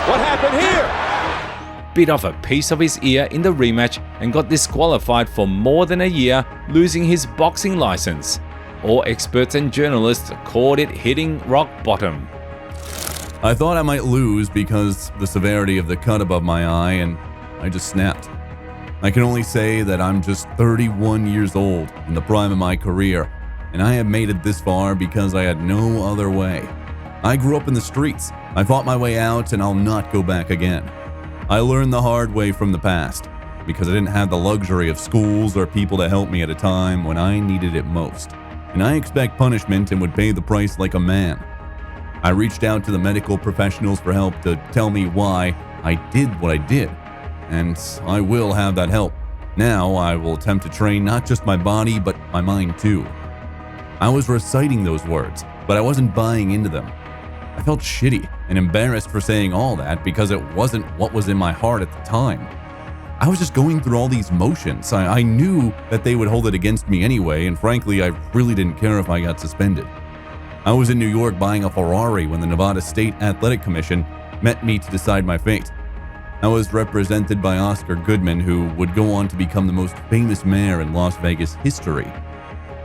What happened here? Bit off a piece of his ear in the rematch and got disqualified for more than a year, losing his boxing license. All experts and journalists called it hitting rock bottom. I thought I might lose because the severity of the cut above my eye, and I just snapped. I can only say that I'm just 31 years old in the prime of my career, and I have made it this far because I had no other way. I grew up in the streets. I fought my way out, and I'll not go back again. I learned the hard way from the past because I didn't have the luxury of schools or people to help me at a time when I needed it most. And I expect punishment and would pay the price like a man. I reached out to the medical professionals for help to tell me why I did what I did, and I will have that help. Now I will attempt to train not just my body, but my mind too. I was reciting those words, but I wasn't buying into them. I felt shitty and embarrassed for saying all that because it wasn't what was in my heart at the time. I was just going through all these motions. I knew that they would hold it against me anyway, and frankly, I really didn't care if I got suspended. I was in New York buying a Ferrari when the Nevada State Athletic Commission met me to decide my fate. I was represented by Oscar Goodman, who would go on to become the most famous mayor in Las Vegas history.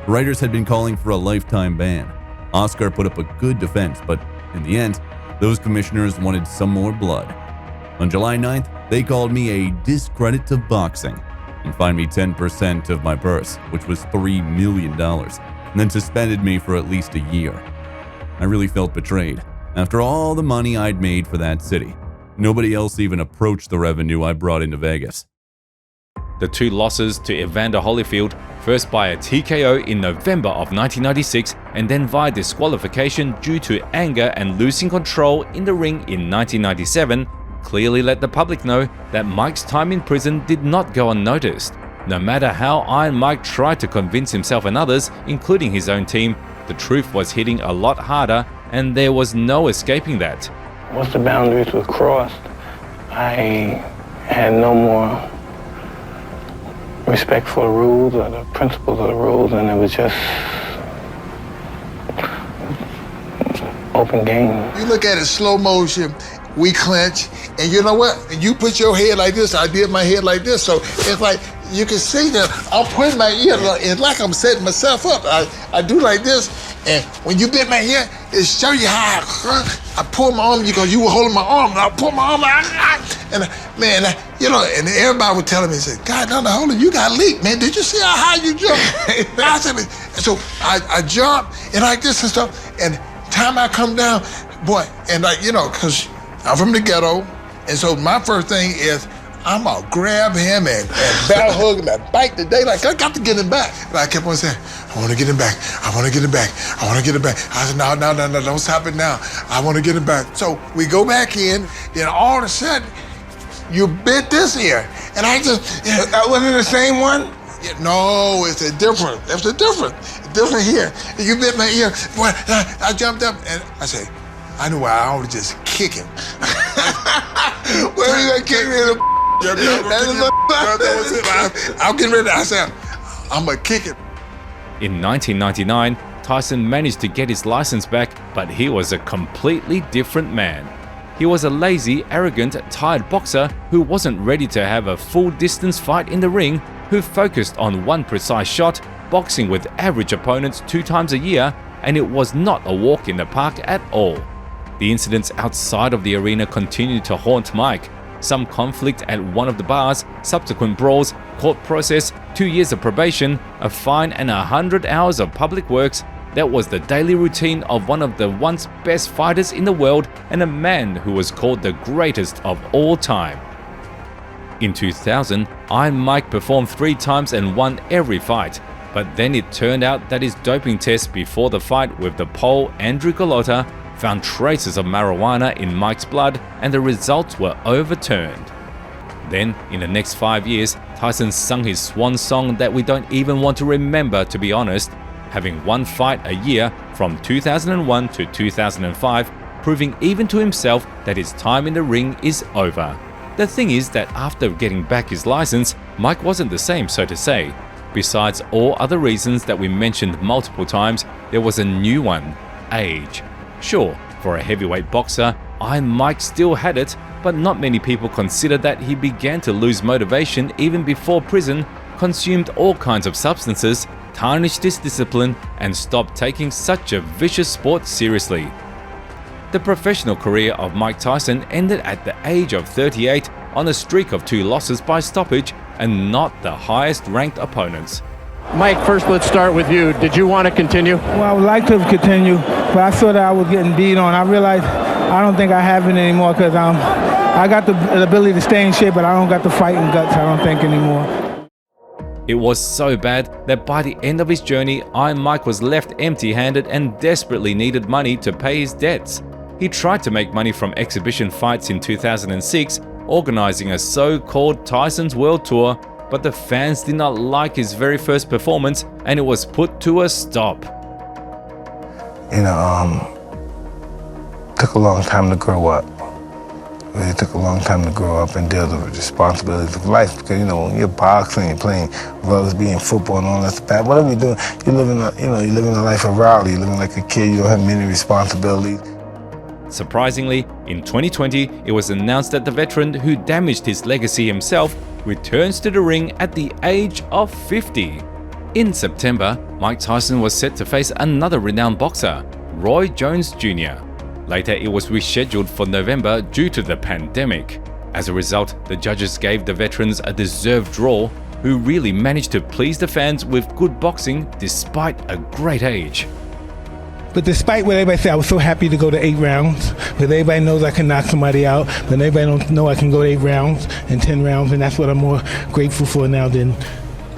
Writers had been calling for a lifetime ban. Oscar put up a good defense, but in the end, those commissioners wanted some more blood. On July 9th, they called me a discredit to boxing and fined me 10% of my purse, which was $3 million, and then suspended me for at least a year. I really felt betrayed. After all the money I'd made for that city, nobody else even approached the revenue I brought into Vegas. The two losses to Evander Holyfield, first by a TKO in November of 1996 and then via disqualification due to anger and losing control in the ring in 1997, clearly let the public know that Mike's time in prison did not go unnoticed. No matter how Iron Mike tried to convince himself and others, including his own team, the truth was hitting a lot harder and there was no escaping that. Once the boundaries were crossed, I had no more respect for the rules or the principles of the rules, and it was just open game. You look at it slow motion, we clinch, and you know what? You put your head like this, I did my head like this, so it's like you can see that I'm putting my ear, it's like I'm setting myself up. I do like this, and when you bit my ear, it show you how I pull my arm, because you were holding my arm, and I pull my arm, and man, and everybody was telling me, said, God, no, hold on, you got leaked, man. Did you see how high you jumped? I said, so I jump and like this and stuff, and time I come down, boy, and because I'm from the ghetto, and so my first thing is, I'm gonna grab him and battle hug him and bite the day like I got to get him back. And I kept on saying, I want to get him back. I want to get him back. I want to get him back. I said, no, don't stop it now. I want to get him back. So we go back in, then all of a sudden, you bit this ear. And I just, that wasn't the same one? No, it's a different here. You bit my ear. Boy, I jumped up and I said, I knew I would just kick him. Where are you gonna kick me in the I'm getting ready. I said, I'm gonna kick it. In 1999, Tyson managed to get his license back, but he was a completely different man. He was a lazy, arrogant, tired boxer who wasn't ready to have a full-distance fight in the ring, who focused on one precise shot, boxing with average opponents 2 times a year, and it was not a walk in the park at all. The incidents outside of the arena continued to haunt Mike. Some conflict at one of the bars, subsequent brawls, court process, 2 years of probation, a fine and 100 hours of public works. That was the daily routine of one of the once best fighters in the world and a man who was called the greatest of all time. In 2000, Iron Mike performed 3 times and won every fight, but then it turned out that his doping test before the fight with the Pole Andrew Golota found traces of marijuana in Mike's blood, and the results were overturned. Then, in the next 5 years, Tyson sung his swan song that we don't even want to remember, to be honest, having one fight a year from 2001 to 2005, proving even to himself that his time in the ring is over. The thing is that after getting back his license, Mike wasn't the same, so to say. Besides all other reasons that we mentioned multiple times, there was a new one: age. Sure, for a heavyweight boxer, Iron Mike still had it, but not many people consider that he began to lose motivation even before prison, consumed all kinds of substances, tarnished his discipline, and stopped taking such a vicious sport seriously. The professional career of Mike Tyson ended at the age of 38 on a streak of 2 losses by stoppage and not the highest ranked opponents. Mike, first let's start with you. Did you want to continue? Well, I would like to continue, but I saw that I was getting beat on. I realized I don't think I have it anymore because I got the ability to stay in shape, but I don't got the fighting guts, I don't think, anymore. It was so bad that by the end of his journey, Iron Mike was left empty-handed and desperately needed money to pay his debts. He tried to make money from exhibition fights in 2006, organizing a so-called Tyson's World Tour, but the fans did not like his very first performance and it was put to a stop. You know, took a long time to grow up. It took a long time to grow up and deal with the responsibilities of life because, you know, when you're boxing, you're playing rugby and football and all that stuff, whatever you're doing, you're living a life of Raleigh. You're living like a kid, you don't have many responsibilities. Surprisingly, in 2020, it was announced that the veteran who damaged his legacy himself returns to the ring at the age of 50. In September, Mike Tyson was set to face another renowned boxer, Roy Jones Jr. Later, it was rescheduled for November due to the pandemic. As a result, the judges gave the veterans a deserved draw, who really managed to please the fans with good boxing despite a great age. But despite what everybody said, I was so happy to go to 8 rounds. Because everybody knows I can knock somebody out, but everybody don't know I can go to 8 rounds and 10 rounds, and that's what I'm more grateful for now than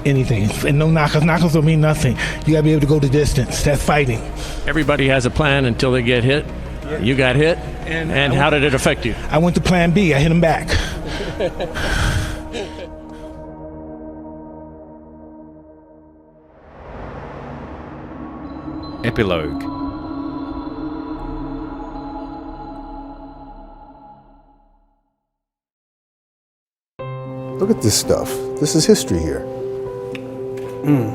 anything. And no knockouts. Knockouts don't mean nothing. You gotta be able to go the distance. That's fighting. Everybody has a plan until they get hit. Yeah. You got hit, and how did it affect you? I went to plan B. I hit him back. Epilogue. Look at this stuff. This is history here.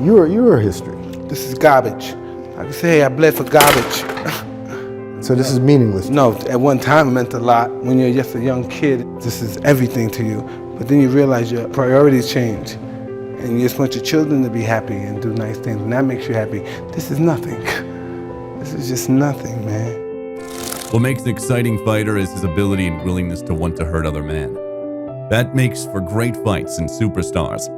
You're history. This is garbage. I can say I bled for garbage. So this is meaningless? No, at one time it meant a lot. When you're just a young kid, this is everything to you. But then you realize your priorities change. And you just want your children to be happy and do nice things, and that makes you happy. This is nothing. This is just nothing, man. What makes an exciting fighter is his ability and willingness to want to hurt other men. That makes for great fights and superstars.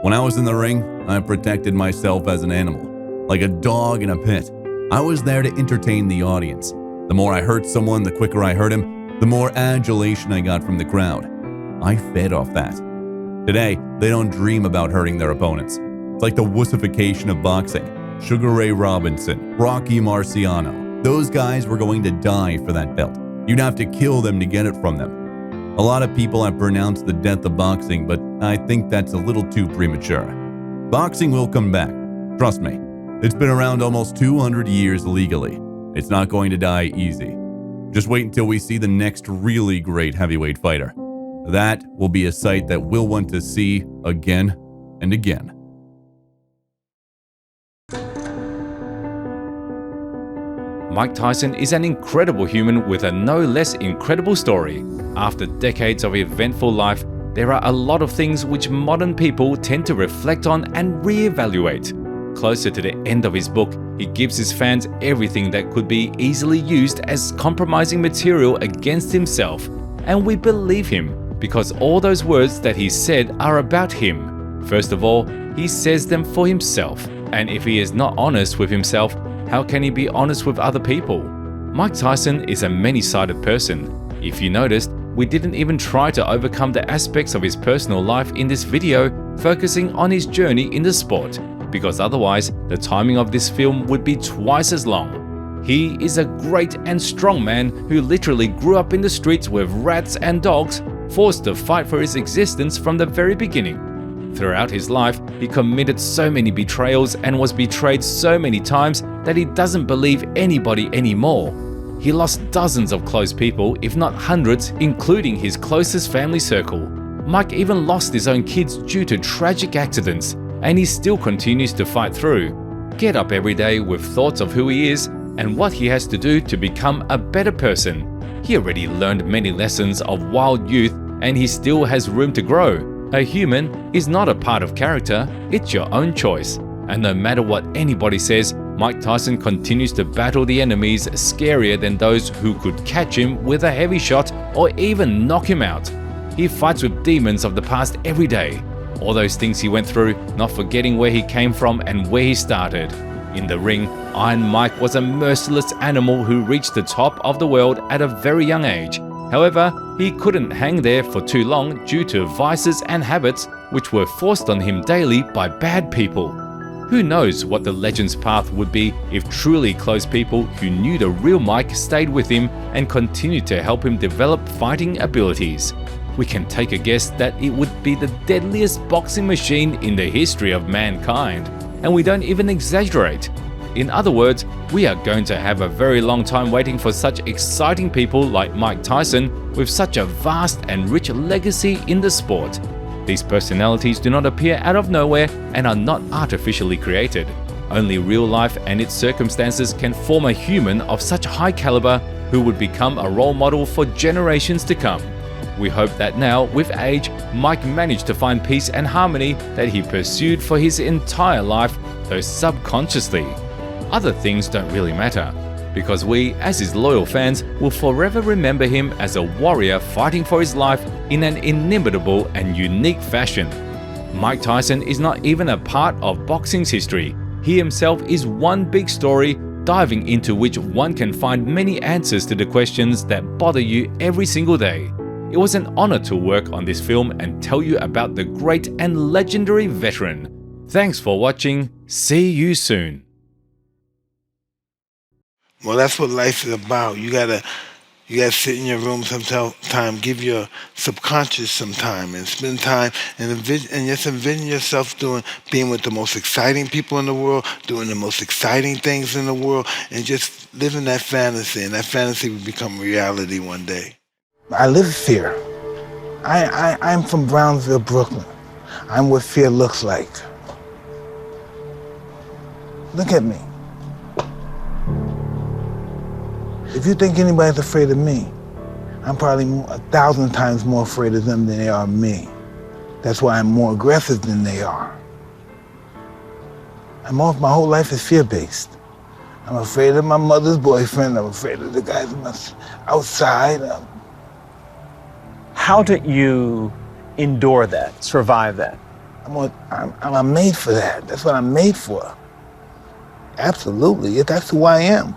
When I was in the ring, I protected myself as an animal, like a dog in a pit. I was there to entertain the audience. The more I hurt someone, the quicker I hurt him, the more adulation I got from the crowd. I fed off that. Today, they don't dream about hurting their opponents. It's like the wussification of boxing. Sugar Ray Robinson, Rocky Marciano. Those guys were going to die for that belt. You'd have to kill them to get it from them. A lot of people have pronounced the death of boxing, but I think that's a little too premature. Boxing will come back. Trust me. It's been around almost 200 years legally. It's not going to die easy. Just wait until we see the next really great heavyweight fighter. That will be a sight that we'll want to see again and again. Mike Tyson is an incredible human with a no less incredible story. After decades of eventful life, there are a lot of things which modern people tend to reflect on and re-evaluate. Closer to the end of his book, he gives his fans everything that could be easily used as compromising material against himself. And we believe him, because all those words that he said are about him. First of all, he says them for himself. And if he is not honest with himself, how can he be honest with other people? Mike Tyson is a many-sided person. If you noticed, we didn't even try to overcome the aspects of his personal life in this video, focusing on his journey in the sport, because otherwise the timing of this film would be twice as long. He is a great and strong man who literally grew up in the streets with rats and dogs, forced to fight for his existence from the very beginning. Throughout his life, he committed so many betrayals and was betrayed so many times that he doesn't believe anybody anymore. He lost dozens of close people, if not hundreds, including his closest family circle. Mike even lost his own kids due to tragic accidents, and he still continues to fight through. Get up every day with thoughts of who he is and what he has to do to become a better person. He already learned many lessons of wild youth, and he still has room to grow. A human is not a part of character, it's your own choice. And no matter what anybody says, Mike Tyson continues to battle the enemies scarier than those who could catch him with a heavy shot or even knock him out. He fights with demons of the past every day. All those things he went through, not forgetting where he came from and where he started. In the ring, Iron Mike was a merciless animal who reached the top of the world at a very young age. However, he couldn't hang there for too long due to vices and habits which were forced on him daily by bad people. Who knows what the legend's path would be if truly close people who knew the real Mike stayed with him and continued to help him develop fighting abilities. We can take a guess that it would be the deadliest boxing machine in the history of mankind. And we don't even exaggerate. In other words, we are going to have a very long time waiting for such exciting people like Mike Tyson with such a vast and rich legacy in the sport. These personalities do not appear out of nowhere and are not artificially created. Only real life and its circumstances can form a human of such high caliber who would become a role model for generations to come. We hope that now, with age, Mike managed to find peace and harmony that he pursued for his entire life, though subconsciously. Other things don't really matter, because we, as his loyal fans, will forever remember him as a warrior fighting for his life in an inimitable and unique fashion. Mike Tyson is not even a part of boxing's history. He himself is one big story, diving into which one can find many answers to the questions that bother you every single day. It was an honor to work on this film and tell you about the great and legendary veteran. Thanks for watching. See you soon. Well, that's what life is about. You gotta sit in your room sometime, give your subconscious some time and spend time and just envision yourself being with the most exciting people in the world, doing the most exciting things in the world, and just living that fantasy. And that fantasy will become reality one day. I live fear. I'm from Brownsville, Brooklyn. I'm what fear looks like. Look at me. If you think anybody's afraid of me, I'm probably 1,000 times more afraid of them than they are of me. That's why I'm more aggressive than they are. My whole life is fear-based. I'm afraid of my mother's boyfriend. I'm afraid of the guys outside. How did you endure that, survive that? I'm made for that. That's what I'm made for. Absolutely. That's who I am.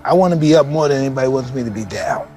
I want to be up more than anybody wants me to be down.